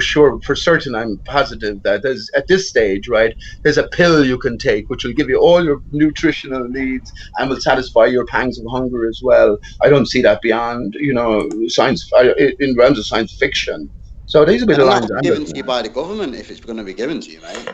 for certain, I'm positive that there's, at this stage, right, there's a pill you can take which will give you all your nutritional needs and will satisfy your pangs of hunger as well. I don't see that beyond, science, in realms of science fiction. So these will be the lines I'm given to you by the government if it's going to be given to you, mate.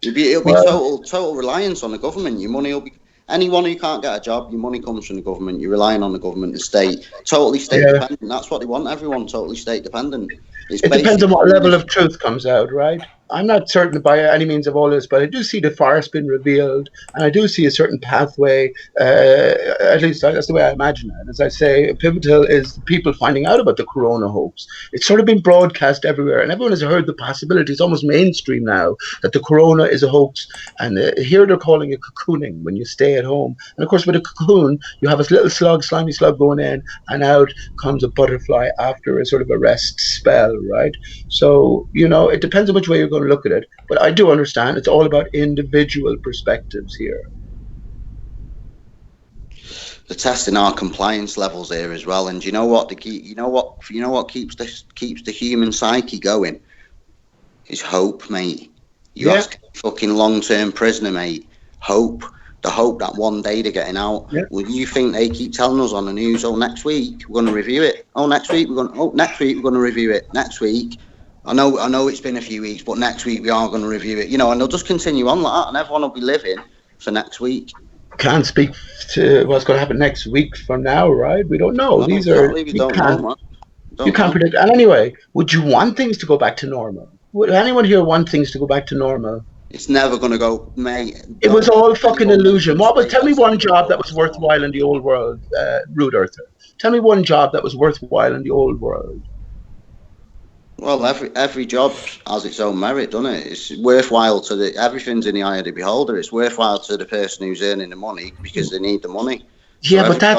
It'll be total reliance on the government. Your money will be. Anyone who can't get a job, your money comes from the government. You're relying on the government, the state, totally state dependent. That's what they want. Everyone totally state dependent. It depends on what level of truth comes out, right? I'm not certain by any means of all this, but I do see the forest being revealed, and I do see a certain pathway, at least that's the way I imagine it. As I say, pivotal is people finding out about the corona hoax. It's sort of been broadcast everywhere, and everyone has heard the possibility. It's almost mainstream now that the corona is a hoax, and here they're calling it cocooning when you stay at home. And of course, with a cocoon, you have a little slimy slug going in, and out comes a butterfly after a sort of a rest spell, right? So, it depends on which way you're going to look at it, but I do understand it's all about individual perspectives here. they're testing our compliance levels here as well. And you know what? You know what keeps the human psyche going is hope, mate. You ask a fucking long-term prisoner, mate. Hope. The hope that one day they're getting out. Yeah. Well, you think they keep telling us on the news, oh, next week we're going to review it. Oh, next week we're going to review it. Next week. I know it's been a few weeks, but next week we are going to review it. You know, and they'll just continue on like that, and everyone will be living for next week. Can't speak to what's going to happen next week from now, right? We don't know. No, These exactly. are you can't predict. And anyway, would you want things to go back to normal? Would anyone here want things to go back to normal? It's never going to go, mate. It was all fucking illusion. Tell me one job that was worthwhile in the old world, Rude Earther. Tell me one job that was worthwhile in the old world. Well, every job has its own merit, doesn't it? It's worthwhile everything's in the eye of the beholder. It's worthwhile to the person who's earning the money because they need the money. Yeah, but they're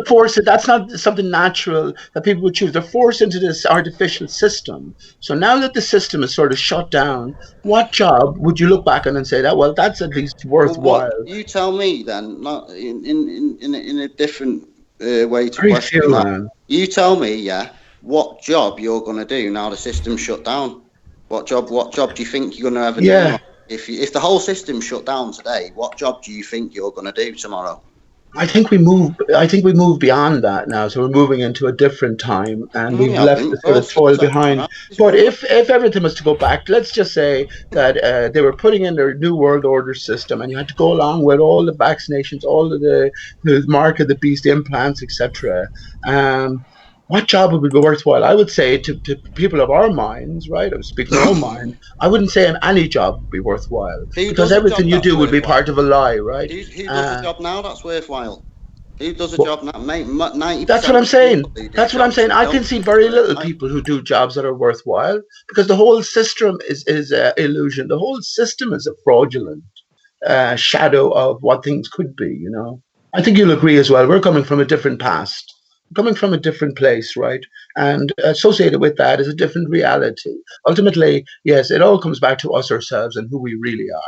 forced. That's not something natural that people would choose. They're forced into this artificial system. So now that the system is sort of shut down, what job would you look back on and say that? Well, that's at least worthwhile. Well, you tell me then, not in a different way to question that. Man. You tell me, what job you're going to do now the system's shut down? What job do you think you're going to ever do? If the whole system's shut down today, what job do you think you're going to do tomorrow? I think we move beyond that now. So we're moving into a different time, and we've left the sort of toil behind. But if everything was to go back, let's just say that they were putting in their new world order system, and you had to go along with all the vaccinations, all of the mark of the beast implants, etc. What job would be worthwhile? I would say to people of our minds, right? I was speaking of our mind. I wouldn't say any job would be worthwhile because everything you do would be part of a lie, right? Who does a job now that's worthwhile? Who does a job now, mate? 90%. That's what I'm saying. That's what I'm saying. I can see very little people who do jobs that are worthwhile because the whole system is illusion. The whole system is a fraudulent shadow of what things could be. You know, I think you'll agree as well. We're coming from a different past. Coming from a different place, right? And associated with that is a different reality. Ultimately, yes, it all comes back to us ourselves and who we really are.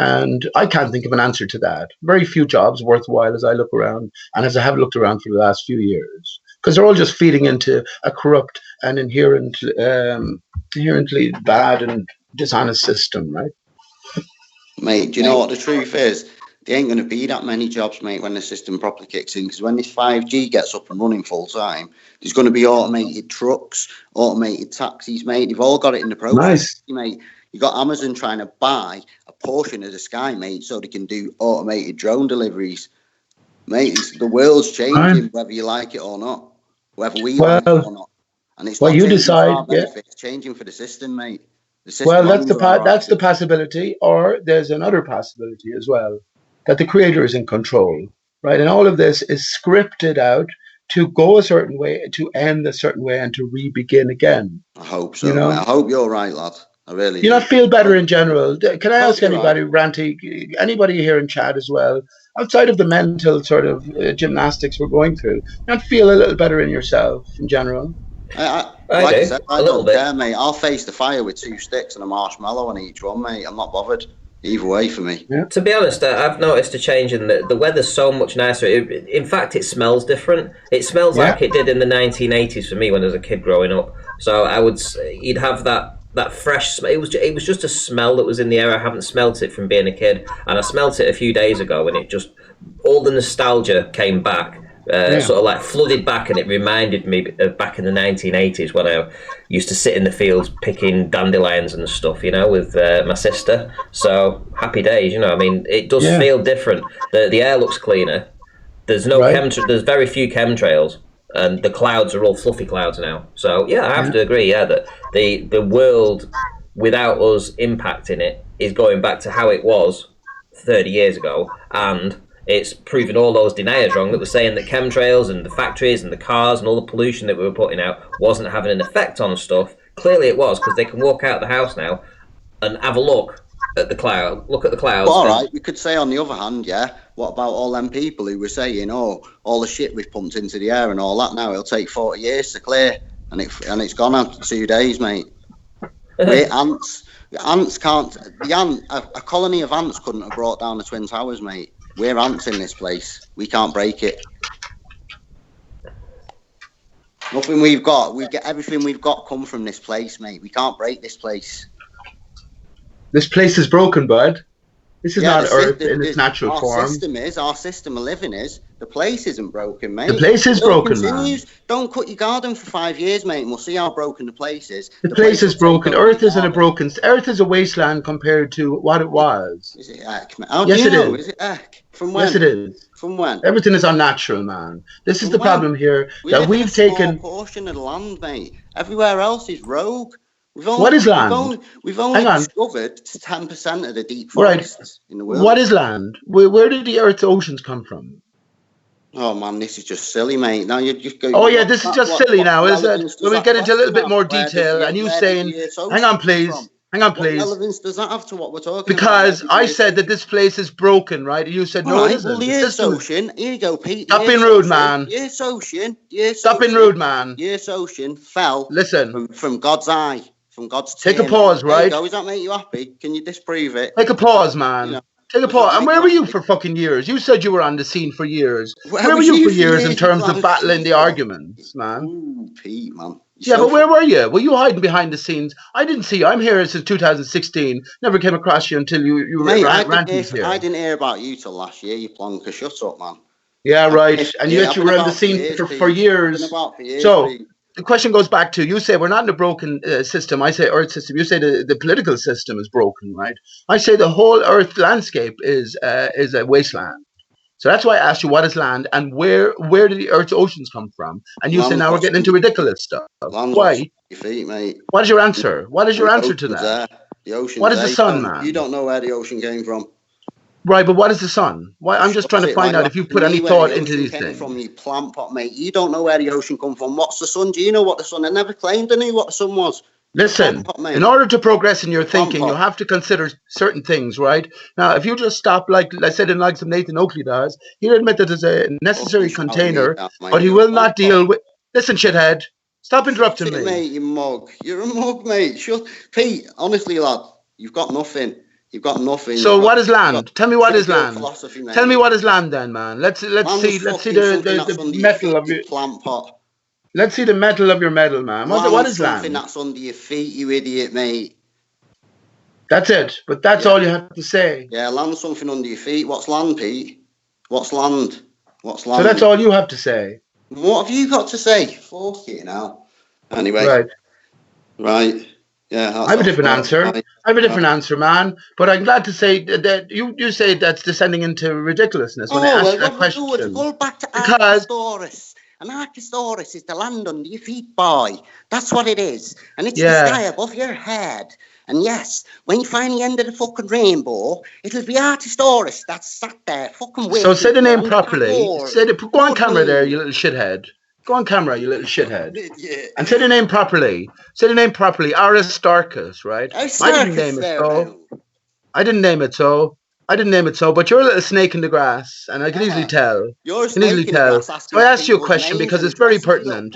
And I can't think of an answer to that. Very few jobs worthwhile as I look around and as I have looked around for the last few years, because they're all just feeding into a corrupt and inherently bad and dishonest system, right? Mate, do you know what the truth is? There ain't going to be that many jobs, mate, when the system properly kicks in. Because when this 5G gets up and running full time, there's going to be automated trucks, automated taxis, mate. They've all got it in the process, mate. You got Amazon trying to buy a portion of the sky, mate, so they can do automated drone deliveries. Mate, the world's changing, whether you like it or not, whether we like it or not. And it's not you decide. It's changing for the system, mate. That's the possibility, or there's another possibility as well. That the creator is in control, right? And all of this is scripted out to go a certain way, to end a certain way, and to re-begin again. I hope so. You know? I hope you're right, lad. I really do. You not feel better in general? Can I ask anybody, Ranty, anybody here in chat as well, outside of the mental sort of gymnastics we're going through, not feel a little better in yourself in general? I don't care, mate. I'll face the fire with 2 sticks and a marshmallow on each one, mate. I'm not bothered. Either way for me. Yeah. To be honest, I've noticed a change in the weather's so much nicer. In fact, it smells different. It smells like it did in the 1980s for me when I was a kid growing up. So I would, you'd have that fresh smell. It was just a smell that was in the air. I haven't smelt it from being a kid, and I smelt it a few days ago, and it just, all the nostalgia came back. Sort of like flooded back, and it reminded me of back in the 1980s when I used to sit in the fields picking dandelions and stuff, you know, with my sister. So happy days, you know. I mean, it does feel different. The air looks cleaner. There's no there's very few chemtrails, and the clouds are all fluffy clouds now. So yeah, I have to agree. Yeah, that the world without us impacting it is going back to how it was 30 years ago, and it's proving all those deniers wrong that were saying that chemtrails and the factories and the cars and all the pollution that we were putting out wasn't having an effect on stuff. Clearly it was, because they can walk out of the house now and have a look at the clouds. But all right, we could say on the other hand, what about all them people who were saying, oh, all the shit we've pumped into the air and all that now, it'll take 40 years to clear, and it's gone after 2 days, mate. Ants can't. A colony of ants couldn't have brought down the Twin Towers, mate. We're ants in this place. We can't break it. Nothing we've got. We get everything we've got come from this place, mate. We can't break this place. This place is broken, bud. This is not Earth in its natural form. Our system of living is. The place isn't broken, mate. The place is broken, man. Don't cut your garden for 5 years, mate, and we'll see how broken the place is. The place is broken. Earth isn't a broken... Earth is a wasteland compared to what it was. Is it heck, man? How do you know? Is it heck? From when? Yes, it is. From when? Everything is unnatural, man. This is the problem here, that we've taken... a portion of the land, mate. Everywhere else is rogue. What is land? We've only discovered 10% of the deep forests in the world. What is land? Where did the Earth's oceans come from? Oh man, this is just silly, mate. Now you just go. Oh yeah, this is just silly now, is it? When we get into a little bit more detail, and you saying, "Hang on, please." What relevance does that have to what we're talking because about? I said that this place is broken, right? You said no, it isn't. Well, the Earth's ocean. Here you go, Pete. Stop being rude, man. The Earth's ocean. Stop being rude, man. The Earth's ocean fell. Listen. From God's eye. From God's Take a pause, right? Does that make you happy? Can you disprove it? Take a pause, man. You know, take a pause. And where were you for fucking years? You said you were on the scene for years. Where were you for years in terms of battling the arguments, man? Ooh, Pete, man. Yeah, but where were you? Were you hiding behind the scenes? I didn't see you. I'm here since 2016. Never came across you until you Mate, ranted here. I didn't hear about you till last year, you plonker. Shut up, man. Yeah, right. And yet you were in the scene for years. So the question goes back to, you say we're not in a broken system. I say Earth system. You say the political system is broken, right? I say the whole Earth landscape is a wasteland. So that's why I asked you, what is land and where did the Earth's oceans come from? And you say now we're getting into ridiculous stuff. Why? Your feet, mate. What is your answer? What is your answer to that? The ocean. What is the sun, man? You don't know where the ocean came from. Right, but what is the sun? Why? I'm just trying to find out if you put any thought into these things. From you plant pot, mate. You don't know where the ocean come from. What's the sun? Do you know what the sun? I never claimed I knew what the sun was. Listen, in order to progress in your thinking, you have to consider certain things, right? Now, if you just stop, like I said, in like some Nathan Oakley does, he'll admit that there's a necessary container, but he will not deal with... Listen, shithead, stop interrupting me. Mate, you mug. You're a mug, mate. Shut... Pete, honestly, lad, you've got nothing. You've got nothing. So what is land? Tell me what is land. Tell me what is land then, man. Let's see the metal of your plant pot. Let's see the metal of your metal, man. What is land? Something that's under your feet, you idiot, mate. That's it. But that's all you have to say. Yeah, land's something under your feet. What's land, Pete? What's land? What's land? So that's all you have to say. What have you got to say? Fuck it now. Anyway. Right. Yeah. I have a different answer. I have a different answer, man. But I'm glad to say that you say that's descending into ridiculousness when I ask that question. Go back to Archosaurus. An Archosaurus is the land under your feet, boy. That's what it is. And it's the sky above your head. And yes, when you find the end of the fucking rainbow, it'll be Archosaurus that's sat there fucking waiting. So say the name properly. Go on camera there, you little shithead. Go on camera, you little shithead. And say the name properly. Say the name properly. Aristarchus, right? I didn't name it so. I didn't name it so. But you're a little snake in the grass, and I can easily tell. You're a snake in the grass. So I asked you a question because it's very pertinent.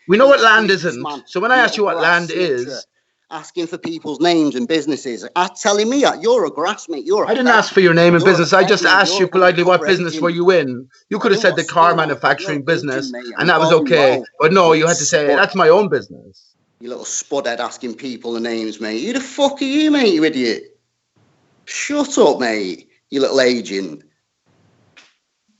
We know what land isn't. So when I ask you what land is... Asking for people's names and businesses. Telling me you're a grass, mate. I didn't ask for your name and business. I just asked you politely what business were you in. You could have said the car manufacturing business, and that was okay. But no, you had to say, that's my own business. You little spudhead asking people the names, mate. Who the fuck are you, mate, you idiot? Shut up, mate, you little agent.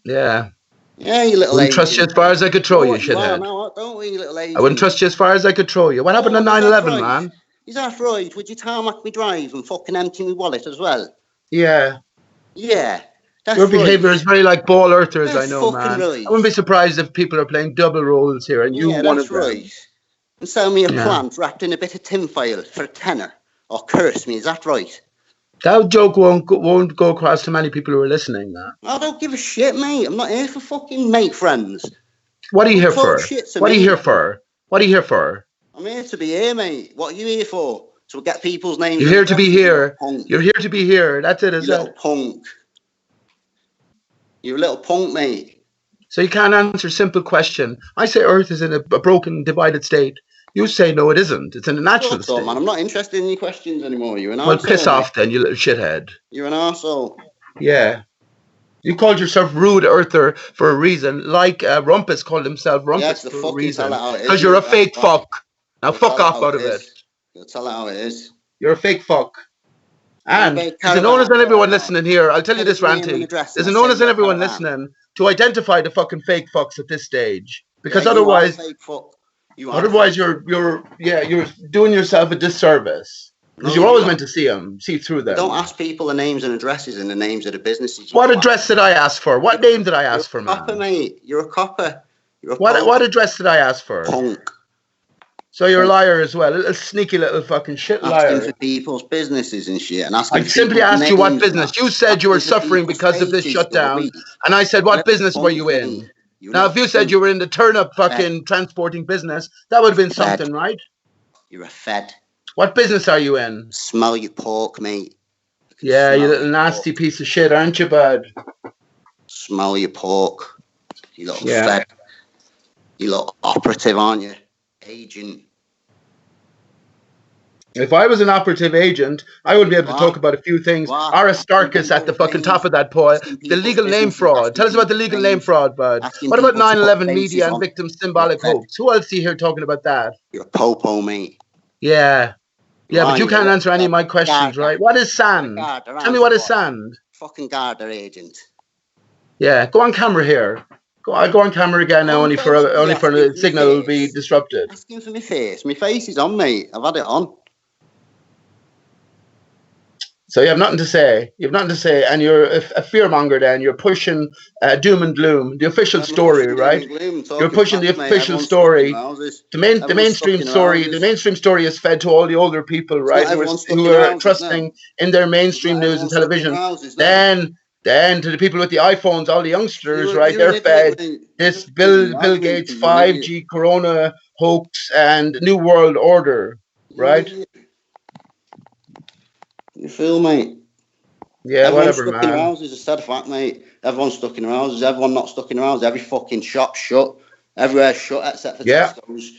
Yeah. Yeah, you little agent. I wouldn't trust you as far as I could throw you, shithead. No, don't we, you little agent. I wouldn't trust you as far as I could throw you. What happened on 9/11, man? Is that right? Would you tarmac me drive and fucking empty me wallet as well? Yeah. Yeah. Your behaviour is very like ball earthers, I know, man. Right. I wouldn't be surprised if people are playing double roles here and you one of them. Right. And sell me a plant wrapped in a bit of tinfoil for a tenner. Or curse me, is that right? That joke won't go across to many people who are listening, man. I don't give a shit, mate. I'm not here for fucking mate friends. What are you here for? What are you here for? What are you here for? I'm here to be here, mate. What are you here for? To get people's names. You're here to be here. You're here to be here. That's it, is it? You little punk. You're a little punk, mate. So you can't answer a simple question. I say Earth is in a broken, divided state. You say no, it isn't. It's in a natural state. Man, I'm not interested in your questions anymore. You're an arsehole. Well, piss off then, you little shithead. You're an arsehole. Yeah. You called yourself Rude Earther for a reason, like Rumpus called himself Rumpus for a reason. Because you're a fake fuck. Now fuck off out of it. You'll tell it how it is. You're a fake fuck. And there's an onus on everyone listening here. I'll tell you this, Ranty. There's an onus on everyone listening to identify the fucking fake fucks at this stage, because otherwise, you're doing yourself a disservice. Because you're always meant to see through them. Don't ask people the names and addresses and the names of the businesses. What address did I ask for? What name did I ask for, man? Copper, mate. You're a copper. What address did I ask for? Punk. So you're a liar as well. A sneaky little fucking shit liar. Asking for people's businesses and shit. And I simply asked you what business. You said you were suffering because of this shutdown. And I said, what business were you in? Now, if you said you were in the turnip fucking transporting business, that would have been something, right? You're a fed. What business are you in? Smell your pork, mate. Yeah, you little nasty piece of shit, aren't you, bud? Smell your pork. You little fed. You little operative, aren't you? Agent. If I was an operative agent, I would be able to talk about a few things. Aristarchus at the fucking top of that pile. The legal name fraud. Tell us about the legal name fraud, bud. What about 9/11 media and victim symbolic hoax? Who else are you here talking about that? You're a popo, mate. Yeah. Yeah, but you can't answer any of my questions, right? What is sand? Tell me what is sand. Fucking Garda agent. Yeah, go on camera here. Go on camera again now, only for the signal will be disrupted. Asking for my face. My face is on, mate. I've had it on. So you have nothing to say. You have nothing to say, and you're a fearmonger. Then you're pushing doom and gloom, the official story, right? You're pushing the official story. The mainstream story. The mainstream story is fed to all the older people, right? Who are trusting in their mainstream news and television. Then to the people with the iPhones, all the youngsters, right? They're fed this Bill Gates 5G Corona hoax and New World Order, right? You feel, mate? Yeah, everyone's whatever, stuck in their houses. It's a sad fact, mate. Everyone's stuck in their houses. Everyone not stuck in their houses. Every fucking shop shut. Everywhere shut except for Tesco's.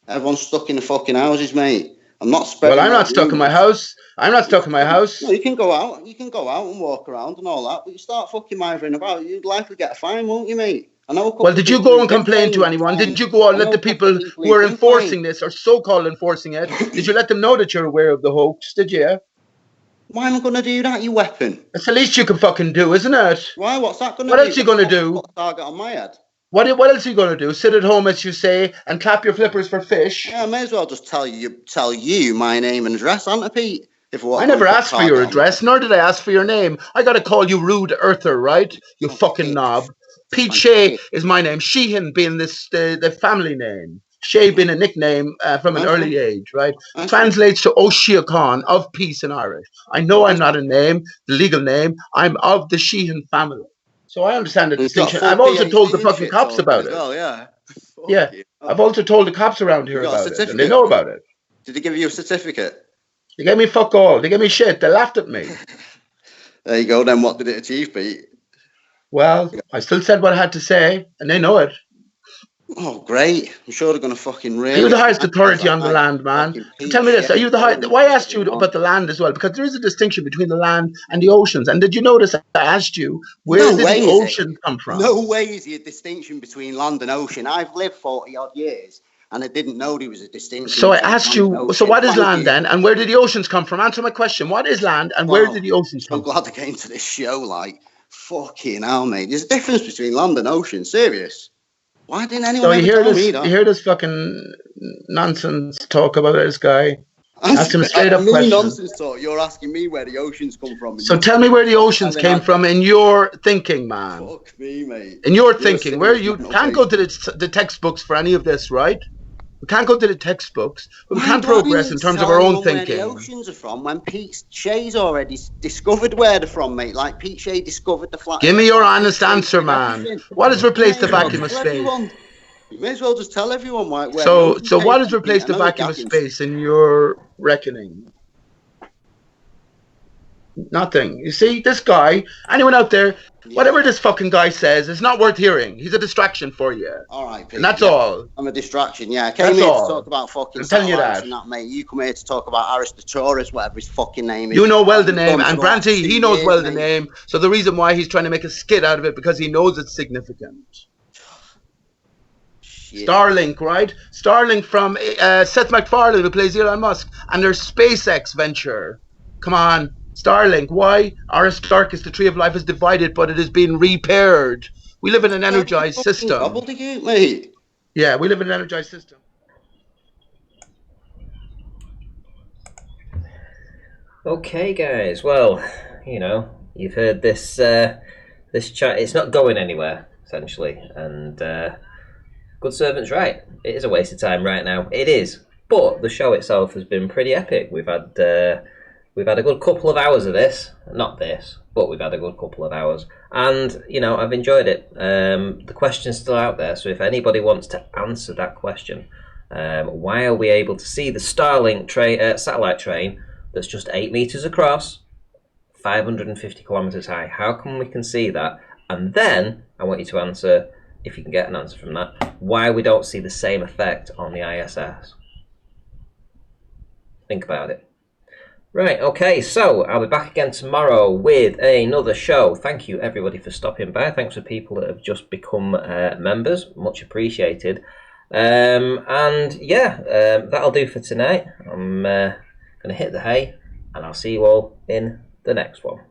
Everyone's stuck in the fucking houses, mate. I'm not spreading. Well, I'm not stuck in my house. I'm not stuck in my house. No, you can go out. You can go out and walk around and all that. But you start fucking mithering about, you'd likely get a fine, won't you, mate? I know. Well, did you go and complain to anyone? Did you go and let the people who are enforcing this, or so-called enforcing it, did you let them know that you're aware of the hoax? Did you? Why am I going to do that, you weapon? It's the least you can fucking do, isn't it? Why? What's that going to do? What else are you going to do? Put a target on my head. What else are you going to do? Sit at home, as you say, and clap your flippers for fish? Yeah, I may as well just tell you my name and address, aren't I, Pete? I never asked for your address, nor did I ask for your name. I got to call you Rude Earther, right? You fucking knob. Pete Shea is my name. Sheehan being the family name. Shea being a nickname from an early age, right? Translates to Oshia of peace in Irish. I know I'm not a name, the legal name. I'm of the Sheehan family. So I understand the distinction. I've also told the fucking cops about it. Oh, yeah. Yeah. I've also told the cops around here about it. And they know about it. Did they give you a certificate? They gave me fuck all. They gave me shit. They laughed at me. There you go. Then what did it achieve, Pete? Well, I still said what I had to say, and they know it. Oh, great. I'm sure they're going to fucking really... You're the highest authority on the land, man. Tell me this. Are you the highest... Why I asked you about the land as well? Because there is a distinction between the land and the oceans. And did you notice I asked you, where did the ocean come from? No way is there a distinction between land and ocean. I've lived 40-odd years, and I didn't know there was a distinction. So I asked you, so what is land then? And where did the oceans come from? Answer my question. What is land and where did the oceans come from? I'm glad I came to this show, like, fucking hell, mate. There's a difference between land and ocean. Serious. Why didn't anyone ever tell me that? You hear this fucking nonsense talk about this guy? Ask him a straight up question. Nonsense talk. You're asking me where the oceans come from. So tell me where the oceans came from in your thinking, man. Fuck me, mate. In your thinking, where you can't go to the textbooks for any of this, right? We can't go to the textbooks, but we can progress in terms of our own thinking. Where the oceans are from when Pete Shea's already discovered where they're from, mate. Like Pete Shea discovered the flat. Give me your honest answer, man. What has replaced the vacuum of space? You may as well just tell everyone where. So what has replaced the vacuum of space in your reckoning? Nothing. You see, this guy, anyone out there, whatever this fucking guy says, is not worth hearing. He's a distraction for you. All right, Pete. And that's all. I'm a distraction. Yeah, I came here to talk about fucking satellites and that, mate. You come here to talk about Aristotaurus, whatever his fucking name is. You know well the name, and Branty, he knows well the name. So the reason why he's trying to make a skit out of it, because he knows it's significant. Shit. Starlink, right? Starlink from Seth MacFarlane, who plays Elon Musk, and their SpaceX venture. Come on. Starlink, why? Aristarchus, the tree of life, is divided, but it is being repaired. We live in an energized system. Mate. Yeah, we live in an energized system. Okay, guys. Well, you know, you've heard this this chat. It's not going anywhere, essentially, and good servant's right. It is a waste of time right now. It is, but the show itself has been pretty epic. We've had a good couple of hours of this. Not this, but we've had a good couple of hours. And, you know, I've enjoyed it. The question's still out there, so if anybody wants to answer that question, why are we able to see the Starlink satellite train that's just 8 meters across, 550 kilometers high? How come we can see that? And then, I want you to answer, if you can get an answer from that, why we don't see the same effect on the ISS. Think about it. Right, okay, so I'll be back again tomorrow with another show. Thank you, everybody, for stopping by. Thanks for people that have just become members. Much appreciated. And yeah, that'll do for tonight. I'm going to hit the hay, and I'll see you all in the next one.